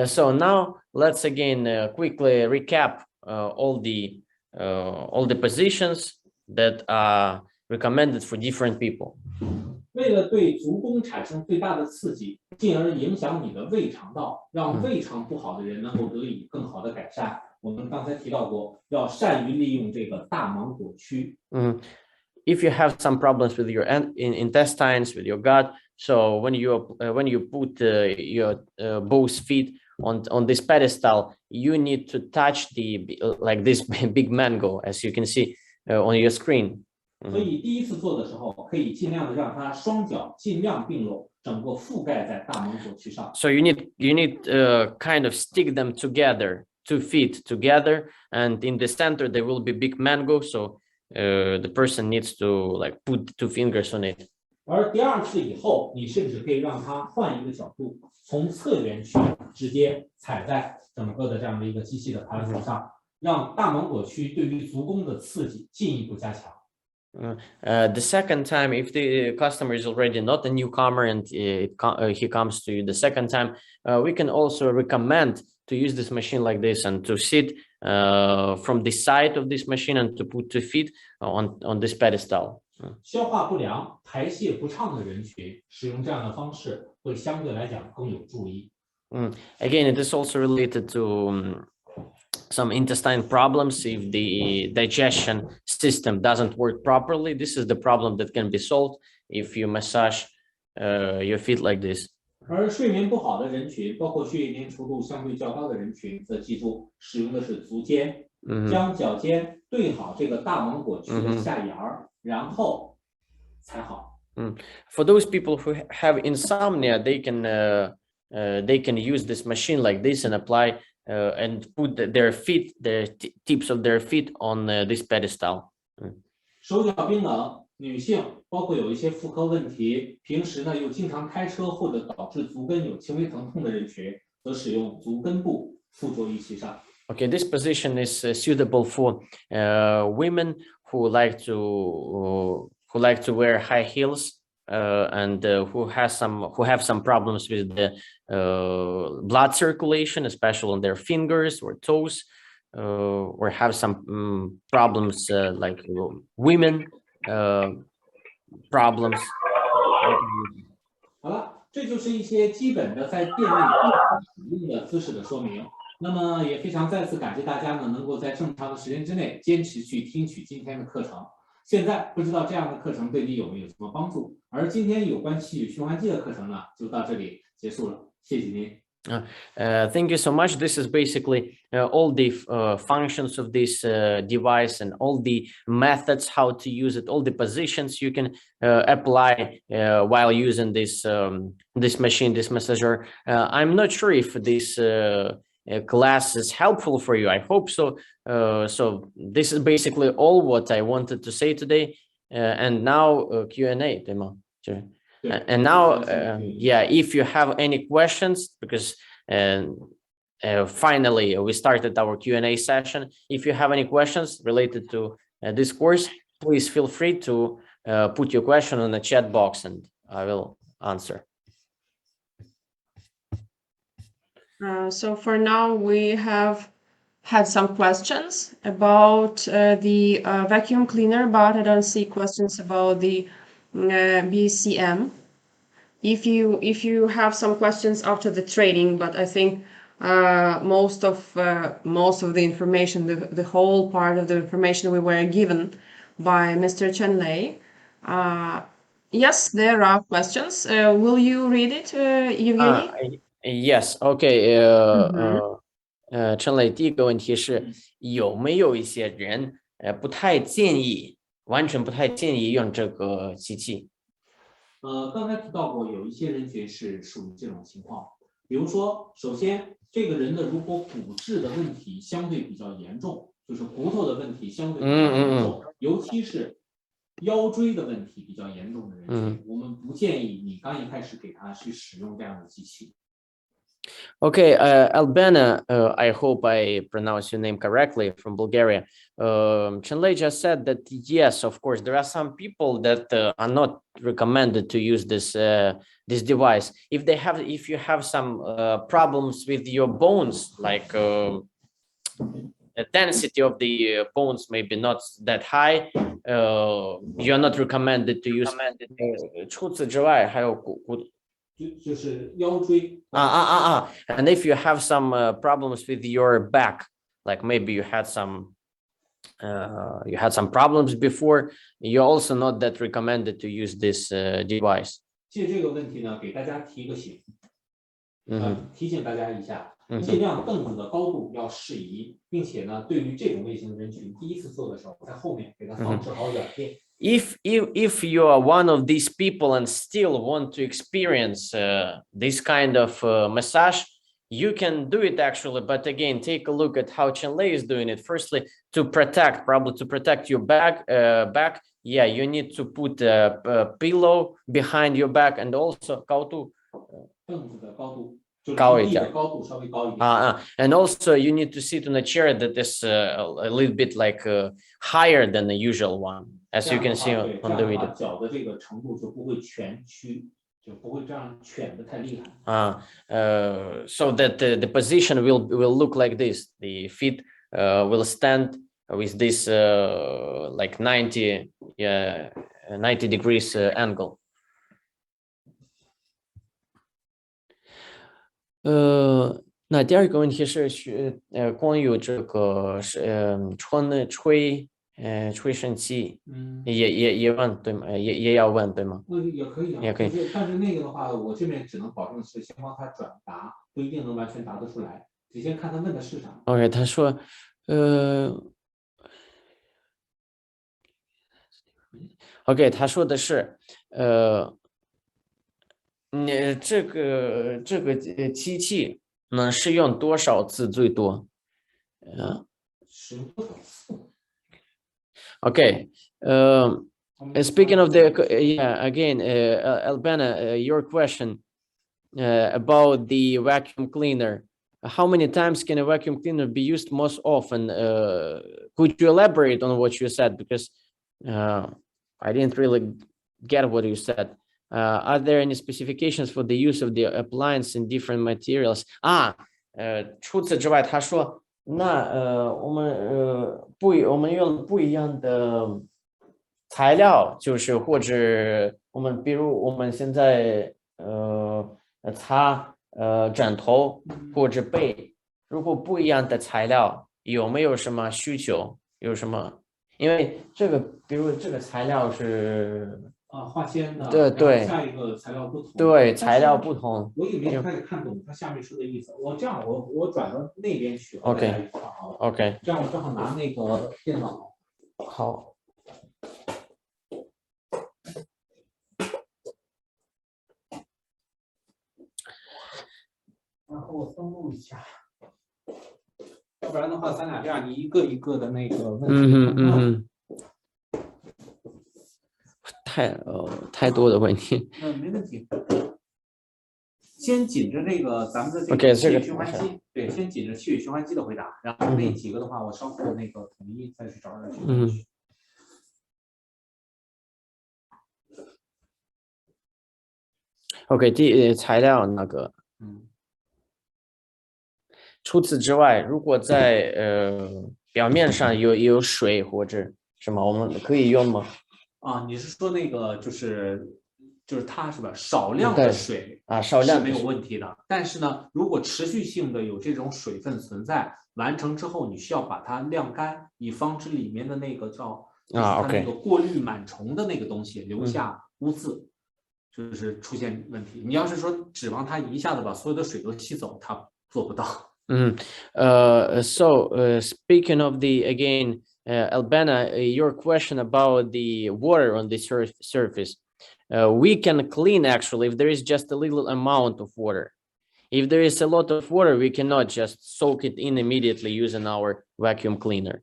So now let's again quickly recap all the positions that are recommended for different people. 为了对足弓产生最大的刺激，进而影响你的胃肠道，让胃肠不好的人能够得以更好的改善。我们刚才提到过，要善于利用这个大芒果区。If you have some problems with your intestines, with your gut, so when you put your both feet on this pedestal, you need to touch like this big mango, as you can see on your screen. 所以第一次做的时候，可以尽量的让它双脚尽量并拢，整个覆盖在大芒果区上。So you need kind of stick them together 2 feet together, and in the center there will be big mango, so the person needs to like put 2 fingers on it. 而第2次以后，你甚至可以让它换一个角度，从侧缘区直接踩在整个的这样的一个机器的盘子上，让大芒果区对于足弓的刺激进一步加强。The second time, if the customer is already not a newcomer and he comes to you the second time, we can also recommend to use this machine like this and to sit from the side of this machine and to put 2 feet on this pedestal. 消化不良、排泄不畅的人群使用这样的方式会相对来讲更有助益。Again, it is also related to some intestine problems. If the digestion system doesn't work properly, this is the problem that can be solved if you massage your feet like this. 而睡眠不好的人群，包括血液粘稠度相对较高的人群，则记住使用的是足尖，将脚尖对好这个大芒果区的下沿儿，然后踩好。For those people who have insomnia, they can use this machine like this and apply and put their feet, the tips of their feet on this pedestal. 手脚冰冷，女性包括有一些妇科问题，平时呢又经常开车或者导致足跟有轻微疼痛的人群，则使用足跟部附着于其上。Okay, this position is suitable for women who like to wear high heels and who have some problems with the blood circulation, especially on their fingers or toes, or have some problems like women problems. 好了，这就是一些基本的在店内使用的姿势的说明。那么也非常再次感谢大家呢，能够在正常的时间之内坚持去听取今天的课程。现在不知道这样的课程对你有没有什么帮助？而今天有关气循环剂的课程呢，就到这里结束了，谢谢您。Thank you so much. This is basically all the functions of this device and all the methods how to use it, all the positions you can apply while using this this machine, this massager. I'm not sure if this class is helpful for you. I hope so. So this is basically all what I wanted to say today. And now Q&A, Demo. Sure. And now, yeah, if you have any questions, because finally we started our Q&A session. If you have any questions related to this course, please feel free to put your question on the chat box and I will answer. So for now, we have had some questions about the vacuum cleaner, but I don't see questions about the BCM. If you have some questions after the training, but I think most of the information, the whole part of the information we were given by Mr. Chen Lei. Yes, there are questions. Will you read it, Evgeny? Yes, okay. Chen Lei，第一个问题是有没有一些人完全不太建议用这个机器？刚才提到过，有一些人群是属于这种情况。比如说，首先这个人的如果骨质的问题相对比较严重，就是骨头的问题相对比较严重，尤其是腰椎的问题比较严重的人群，我们不建议你刚一开始给他去使用这样的机器。Okay, Albana, I hope I pronounce your name correctly, from Bulgaria. Chen Lei just said that yes, of course, there are some people that are not recommended to use this this device. If you have some problems with your bones, like the density of the bones maybe not that high, you're not recommended to use. 除此之外，还有就是腰椎 and if you have some problems with your back, like maybe you had some problems before, you're also not that recommended to use this device. 借这个问题呢，给大家提个醒，提醒大家一下，尽量凳子的高度要适宜，并且呢，对于这种类型的人群，第一次做的时候，在后面给他放置好软垫。If you are one of these people and still want to experience this kind of massage, You can do it actually, but again, take a look at how Chen Lei is doing it. Firstly, to protect your back, yeah, you need to put a pillow behind your back, and also 高度高一点。And also you need to sit on a chair that is a little bit like higher than the usual one, as you can see on the video. 脚的这个程度就不会蜷曲，就不会这样蜷得太厉害。So that the position will look like this. The feet will stand with this like 90 degrees angle. 那第二个问题是关于这个吹风机，也问对吗？也要问对吗？也可以啊，也可以。但是那个的话，我这边只能保证是先帮他转达，不一定能完全答得出来，得先看他问的是啥。OK， 他说，OK， 他说的是，你这个机器能使用多少次最多？使用多少次？ Okay. Speaking of the again, Albana, your question about the vacuum cleaner. How many times can a vacuum cleaner be used most often? Could you elaborate on what you said? Because I didn't really get what you said. Are there any specifications for the use of the appliance in different materials? 除此之外，他说。那我们用不一样的材料，就是或者比如我们现在擦枕头或者被，如果不一样的材料，有没有什么需求？有什么？因为比如这个材料是化纤的，对，下一个材料不同，对，材料不同。我也没有太看懂他下面说的意思。我这样，我转到那边去。OK， 这样我正好拿那个电脑。好。然后我登录一下，要不然的话，咱俩这样，你一个一个的那个问题。太多的问题。没问题。先紧着这个咱们的这个气血循环机，对，先紧着气血循环机的回答，然后那几个的话，我稍后那个统一再去找人去。OK， 材料那个。除此之外，如果在表面上有水或者什么，我们可以用吗？你是说那个就是它是吧？少量的水是没有问题的，但是呢，如果持续性的有这种水分存在，完成之后你需要把它晾干，以防止里面的那个叫它那个过滤螨虫的那个东西留下污渍，就是出现问题。你要是说指望它一下子把所有的水都吸走，它做不到。So speaking of the again. Albana, your question about the water on the surface. We can clean actually if there is just a little amount of water. If there is a lot of water, we cannot just soak it in immediately using our vacuum cleaner.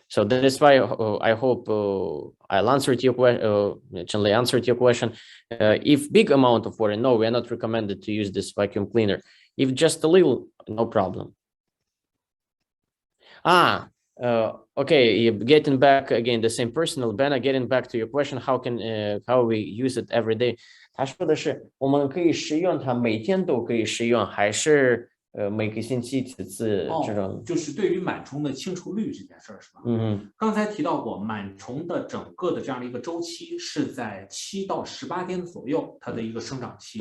So that is why I hope I'll answer your question. Chen Lei answered your question. If big amount of water, no, we are not recommended to use this vacuum cleaner. If just a little, no problem. Okay, getting back again, the same person, Albana, getting back to your question, how we use it every day? 他说的是，我们可以使用它，每天都可以使用，还是每个星期几次这种？就是对于螨虫的清除率这件事儿是吧？刚才提到过，螨虫的整个的这样的一个周期是在7到18天左右，它的一个生长期。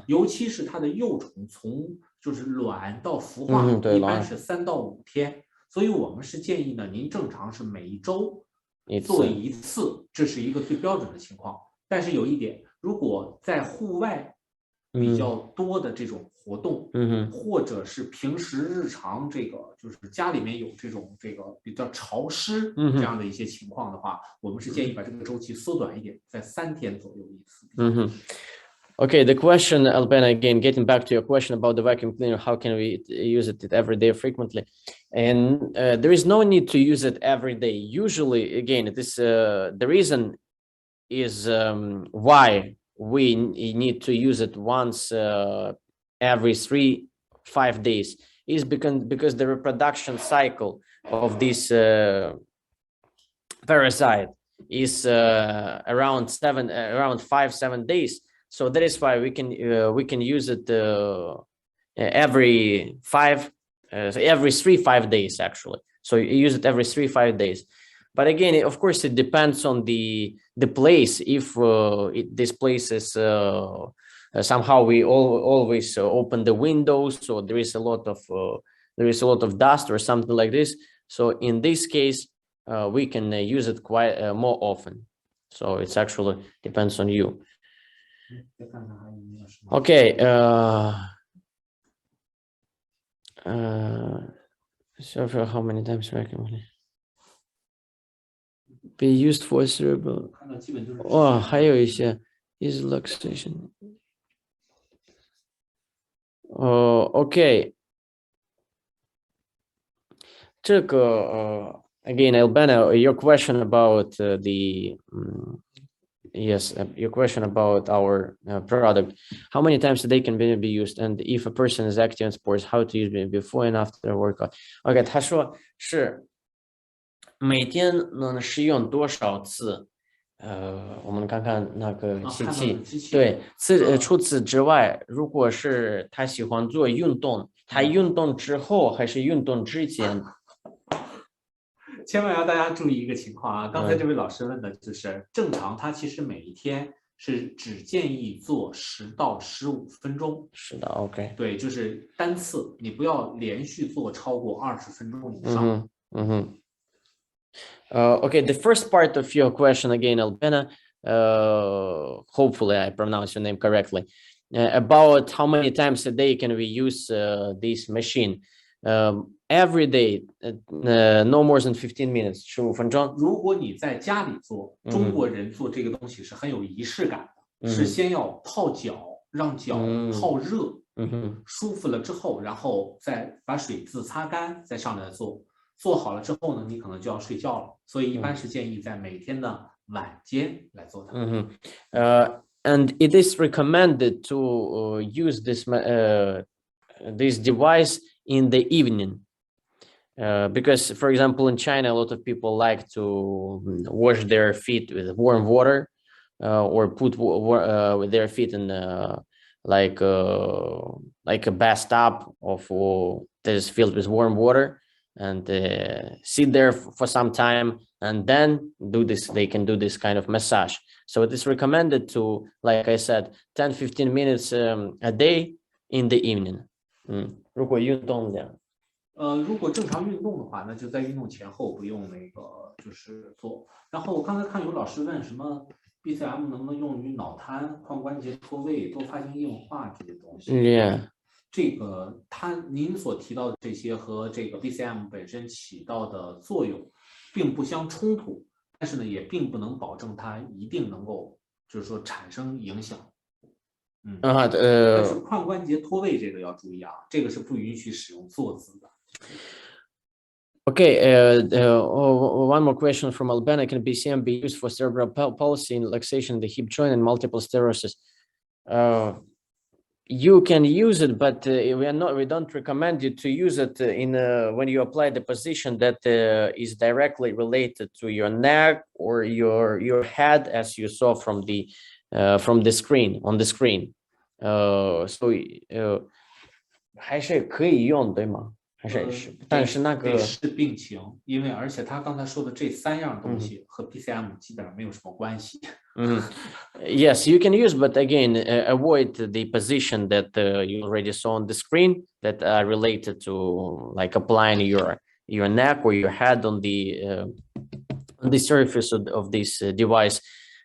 尤其是它的幼虫从就是卵到孵化，一般是3到5天。所以我们是建议呢，您正常是每一周做一次，这是一个最标准的情况。但是有一点，如果在户外比较多的这种活动，或者是平时日常这个就是家里面有这个比较潮湿这样的一些情况的话，我们是建议把这个周期缩短一点，在3天左右一次。Okay, the question, Albana, again, getting back to your question about the vacuum cleaner, how can we use it every day frequently? And there is no need to use it every day. Usually, again, the reason is why we need to use it once every 3-5 days is because the reproduction cycle of this parasite is around 5-7 days. So that is why we can use it every 3-5 days actually. So you use it every 3-5 days. But again, of course, it depends on the place. If this place is somehow we always open the windows, so there is a lot of dust or something like this. So in this case, we can use it quite more often. So it's actually depends on you. Okay. So for how many times recommended? Be used for cerebral. Oh, 还有一些 is relaxation. Okay. 这个again, Albana, your question about your question about our product. How many times a day can be used? And if a person is active in sports, how to use it before and after workout? Okay, 他说是每天能使用多少次？我们看看那个机器。对，除此之外，如果是他喜欢做运动，他运动之后还是运动之前？千万要大家注意一个情况啊！刚才这位老师问的就是正常，他其实每一天是只建议做10到15分钟。是的 ，OK。对，就是单次，你不要连续做超过20分钟以上。Okay, the first part of your question again, Albana, hopefully I pronounce your name correctly, about how many times a day can we use this machine. Every day, no more than 15 minutes, 15分钟。如果你在家里做，中国人做这个东西是很有仪式感的，是先要泡脚，让脚泡热，舒服了之后，然后再把水渍擦干，再上来做。做好了之后呢，你可能就要睡觉了，所以一般是建议在每天的晚间来做它。And it is recommended to use this device in the evening, because, for example, in China, a lot of people like to wash their feet with warm water, or put with their feet in like a bathtub that is filled with warm water. And sit there for some time and then do this. They can do this kind of massage. So it is recommended to, like I said, 10-15 minutes a day in the evening. 如果运动的，如果正常运动的话，那就在运动前后不用就是做。然后我刚才看有老师问什么 BCM 能不能用于脑瘫、髋关节脱位、多发性硬化这些东西。这个您所提到的这些和这个 BCM 本身起到的作用并不相冲突，但是呢，也并不能保证它一定能够就是说产生影响。但是髋关节脱位这个要注意啊，这个是不允许使用坐姿的。Okay, one more question from Albana. Can BCM be used for cerebral palsy, relaxation, the hip joint, and multiple sclerosis? You can use it, but we don't recommend you to use it when you apply the position that is directly related to your neck or your head, as you saw from the screen on the screen. So 还是可以用，对吗？但是那个得视病情，因为而且他刚才说的这3样东西和 BCM 基本上没有什么关系。Yes, you can use, but again, avoid the position that you already saw on the screen that are related to like applying your neck or your head on the surface of this device.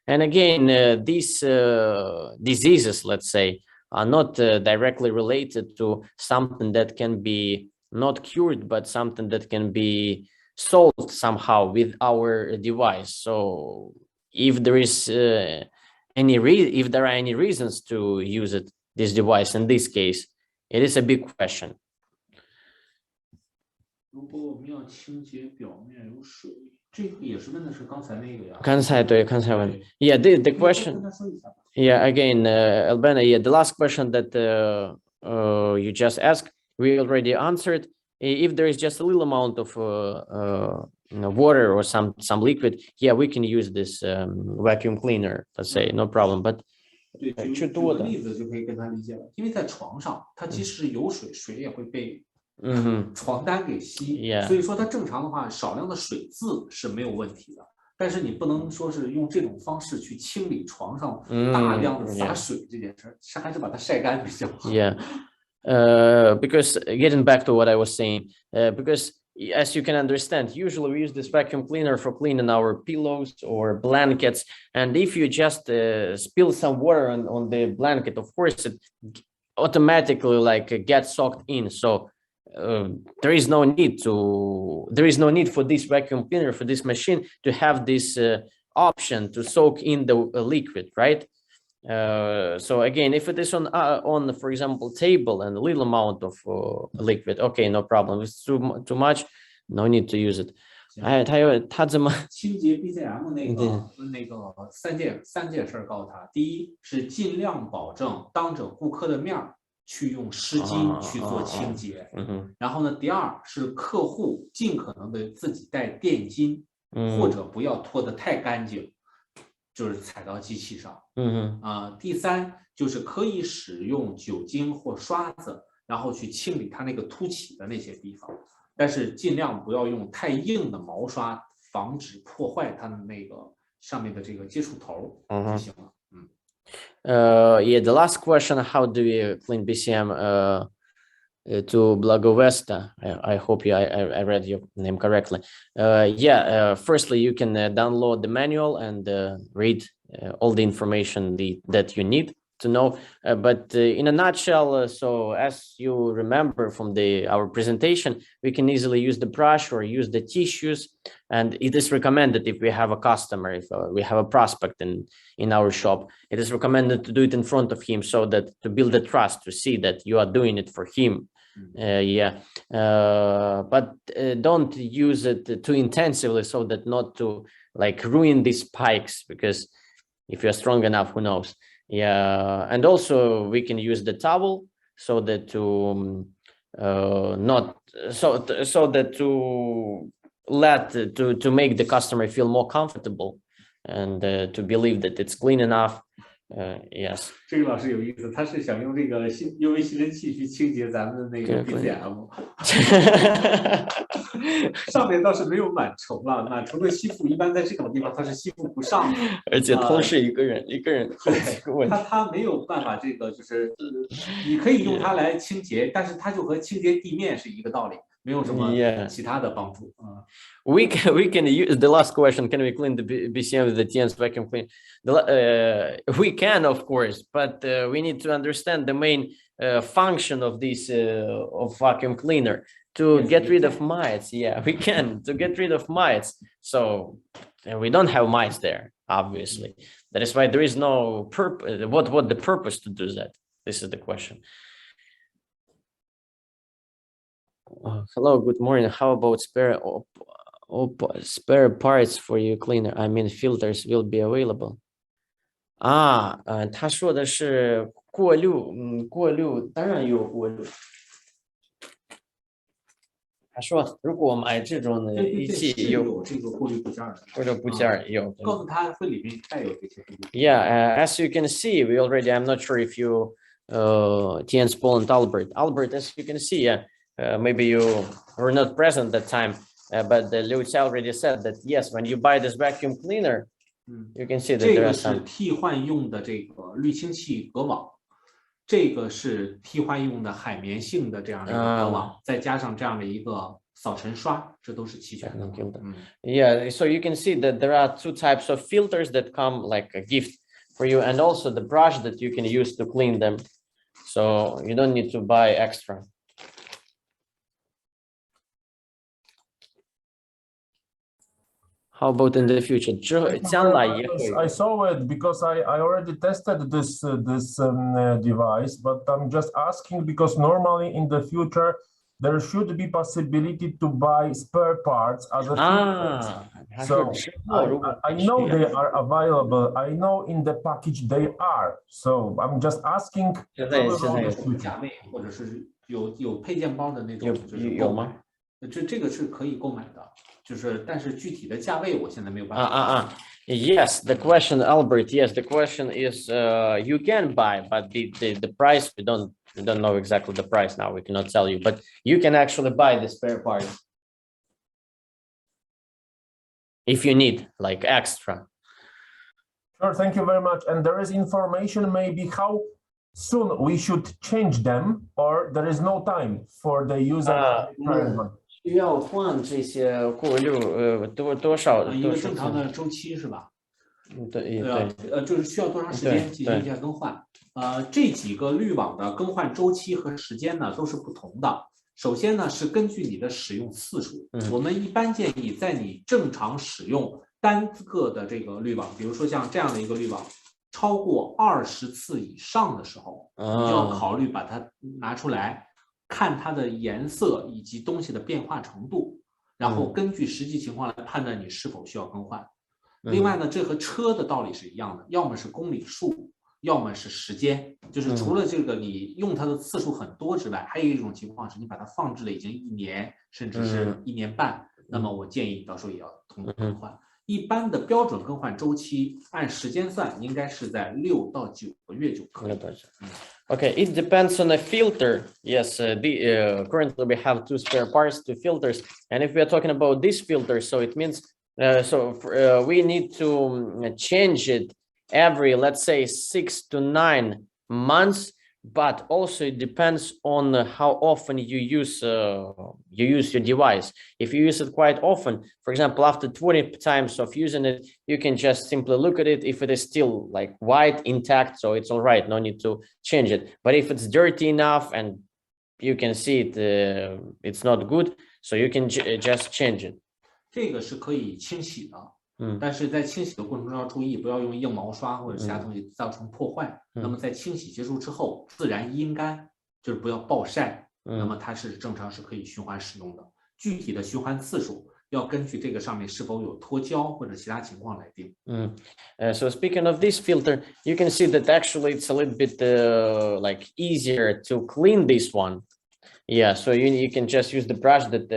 And again, these diseases, let's say, are not directly related to something that can be not cured, but something that can be solved somehow with our device. So if there is if there are any reasons to use this device in this case, it is a big question. 如果我们要清洁表面有水，这个也是问的是刚才那个呀。刚才问。Yeah, the question. Yeah, again, Albana, yeah, the last question that you just asked, we already answered. If there is just a little amount of water or some liquid, yeah, we can use this vacuum cleaner, let's say, no problem. But 对，举个例子就可以跟他理解了，因为在床上，它即使有水，水也会被床单给吸，所以说它正常的话，少量的水渍是没有问题的。但是你不能说是用这种方式去清理床上大量的洒水这件事，是还是把它晒干比较好。Yeah, because getting back to what I was saying, because as you can understand, usually we use this vacuum cleaner for cleaning our pillows or blankets, and if you just spill some water on the blanket, of course it automatically like gets soaked in. So there is no need for this vacuum cleaner, for this machine to have this option to soak in the liquid, right? So again, if it is on for example table and a little amount of liquid, okay, no problem. If it's too much, no need to use it. 他怎么清洁 BCM 那个三件事告诉他，第一是尽量保证当着顾客的面去用湿巾去做清洁，然后呢，第二是客户尽可能的自己带垫巾，或者不要拖得太干净，就是踩到机器上。第三就是可以使用酒精或刷子，然后去清理它那个凸起的那些地方，但是尽量不要用太硬的毛刷，防止破坏它的那个上面的这个接触头就行了。Yeah, the last question, how do we clean BCM to Blagovesta? I hope I read your name correctly. Firstly, you can download the manual and read all the information that you need to know. But in a nutshell, so as you remember from our presentation, we can easily use the brush or use the tissues. And it is recommended if we have a customer, if we have a prospect in our shop, it is recommended to do it in front of him so that to build the trust, to see that you are doing it for him. But don't use it too intensively so that not to like ruin these spikes, because if you're strong enough, who knows? Yeah, and also we can use the towel so that to make the customer feel more comfortable and to believe that it's clean enough. Yes. 这个老师有意思，他是想用这个UV吸尘器去清洁咱们的那个 BCM， 上面倒是没有螨虫了，螨虫的吸附一般在这种地方它是吸附不上的，而且同时一个人对，他没有办法，这个就是你可以用它来清洁，但是它就和清洁地面是一个道理。没有什么其他的帮助。We can use the last question. Can we clean the BCM with the TIENS vacuum cleaner? We can, of course, but we need to understand the main function of this of vacuum cleaner to get rid of mites. Yeah, we can to get rid of mites. So we don't have mites there, obviously. That is why there is no purpose. What the purpose to do that? This is the question. Hello, good morning. How about spare parts for your cleaner? I mean, filters will be available. 他说的是过滤，当然有过滤。他说，如果买这种的仪器有这个过滤部件的，或者部件有，告诉他会里面带有这些。Yeah, as you can see, we already. I'm not sure if you TIENS Paul and Albert, as you can see, yeah. Maybe you were not present that time, but Liu Jia already said that yes, when you buy this vacuum cleaner, you can see that there are some. 这个是替换用的这个滤清器隔网，这个是替换用的海绵性的这样的一个隔网，再加上这样的一个扫尘刷，这都是齐全的。Yeah, so you can see that there are two types of filters that come like a gift for you, and also the brush that you can use to clean them. So you don't need to buy extra. How about in the future?将来也会。 I saw it because I already tested this device, but I'm just asking because normally in the future there should be possibility to buy spare parts as a feature. So I know they are available. I know in the package they are. So I'm just asking. 现在有价位或者是有配件包的那种，有吗？这个是可以购买的，就是但是具体的价位我现在没有办法。Yes, the question, Albert. Yes, the question is you can buy, but the price we don't know exactly the price now. We cannot tell you, but you can actually buy the spare parts if you need like extra. Sure, thank you very much. And there is information maybe how soon we should change them, or there is no time for the user. 需要换这些过滤多少？一个正常的周期是吧？对，就是需要多长时间进行一下更换？这几个滤网的更换周期和时间呢都是不同的。首先呢是根据你的使用次数，我们一般建议在你正常使用单个的这个滤网，比如说像这样的一个滤网，超过20次以上的时候，你就要考虑把它拿出来。 看它的颜色以及东西的变化程度，然后根据实际情况来判断你是否需要更换。另外呢，这和车的道理是一样的，要么是公里数，要么是时间。就是除了这个你用它的次数很多之外，还有一种情况是你把它放置了已经1年，甚至是1年半，那么我建议到时候也要同步更换。一般的标准更换周期按时间算，应该是在6到9个月就可以。Okay, it depends on the filter. Yes, currently we have 2 spare parts, 2 filters, and if we are talking about this filter, so it means we need to change it every, let's say, 6 to 9 months. But also it depends on how often you use your device. If you use it quite often, for example, after 20 times of using it, you can just simply look at it. If it is still like white, intact, so it's all right, no need to change it. But if it's dirty enough and you can see it, it's not good, so you can just change it. 这个是可以清洗的。但是在清洗的过程中要注意，不要用硬毛刷或者其他东西造成破坏。那么在清洗结束之后，自然阴干，就是不要暴晒。那么它是正常是可以循环使用的。具体的循环次数要根据这个上面是否有脱胶或者其他情况来定。So speaking of this filter, you can see that actually it's a little bit like easier to clean this one. Yeah, so you can just use the brush that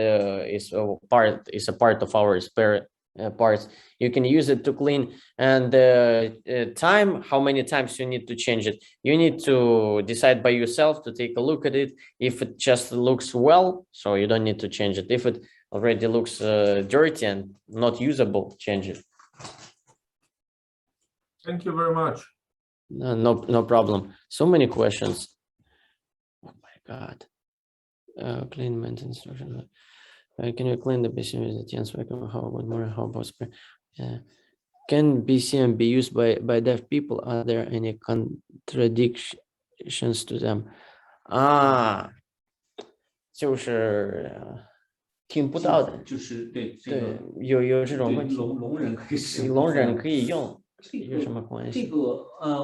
is a part of our spare parts. You can use it to clean, and time, how many times you need to change it, you need to decide by yourself to take a look at it. If it just looks well, so you don't need to change it. If it already looks dirty and not usable, change it. Thank you very much. No problem. So many questions. Oh my God. Clean maintenance instruction. Can you clean the BCM with the TIENS vacuum? How about more? How about spray? Can BCM be used by deaf people? Are there any contradictions to them? 就是听不到的，就是对有这种问题，聋人可以使用，聋人可以用，有什么关系？这个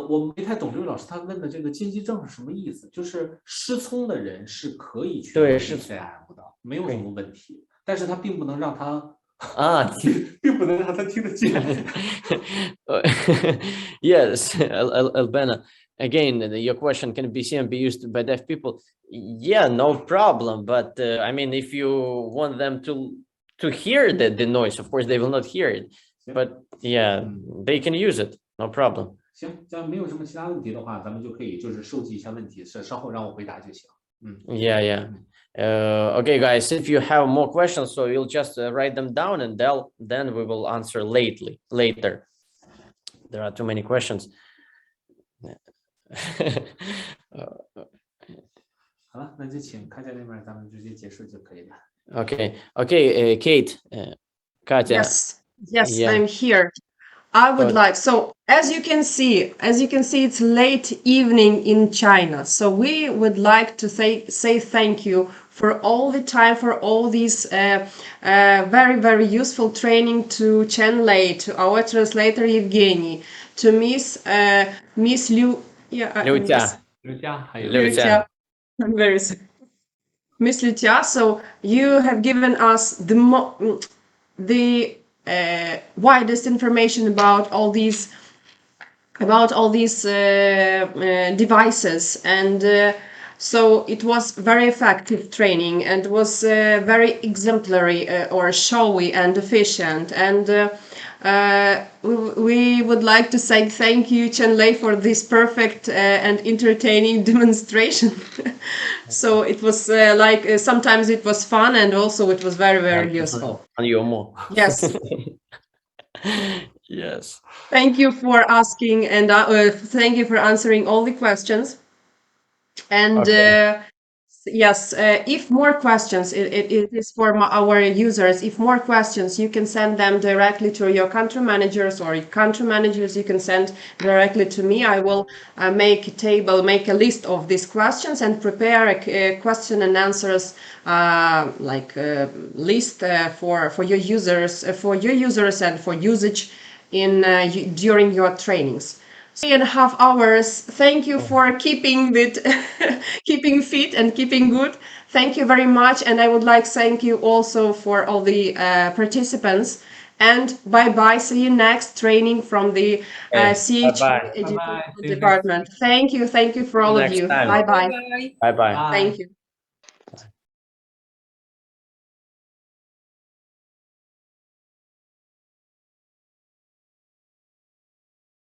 我没太懂这位老师他问的这个禁忌症是什么意思？就是失聪的人是可以去对是 BCM 的，没有什么问题，但是他并不能让他并不能让他听得见。Yes, Albana. Again, your question, can BCM be used by deaf people? Yeah, no problem. But I mean, if you want them to hear the noise, of course, they will not hear it. But yeah, they can use it, no problem. 行，这样没有什么其他问题的话，咱们就可以就是收集一下问题，稍后让我回答就行。Yeah. Okay, guys, if you have more questions, so you'll just write them down, and then we will answer later. There are too many questions. 好了，那就请Katya那边，咱们直接结束就可以了。Okay, Kate, Katya. Yes, yeah. I'm here. I would like, so as you can see, it's late evening in China. So we would like to say thank you for all the time, for all these very, very useful training to Chen Lei, to our translator Evgeny, to Miss Liu. Yeah, Liu Jia. Liu Jia. I'm very sorry. Miss Liu Jia, so you have given us the widest information about all these devices, and so it was very effective training and was very exemplary or showy and efficient, and we would like to say thank you, Chen Lei, for this perfect and entertaining demonstration. So it was sometimes it was fun, and also it was very, very useful. Yes. Yes. Thank you for asking, and thank you for answering all the questions. And yes, if more questions, it is for our users. If more questions, you can send them directly to your country managers, or country managers you can send directly to me. I will make a list of these questions and prepare a question and answers list for your users, and for usage in during your trainings. 3.5 hours. Thank you for keeping keeping fit and keeping good. Thank you very much, and I would like to thank you also for all the participants. And bye bye. See you next training from the CH Bye-bye. department. Thank you for all of you. Bye bye. Bye bye. Thank you.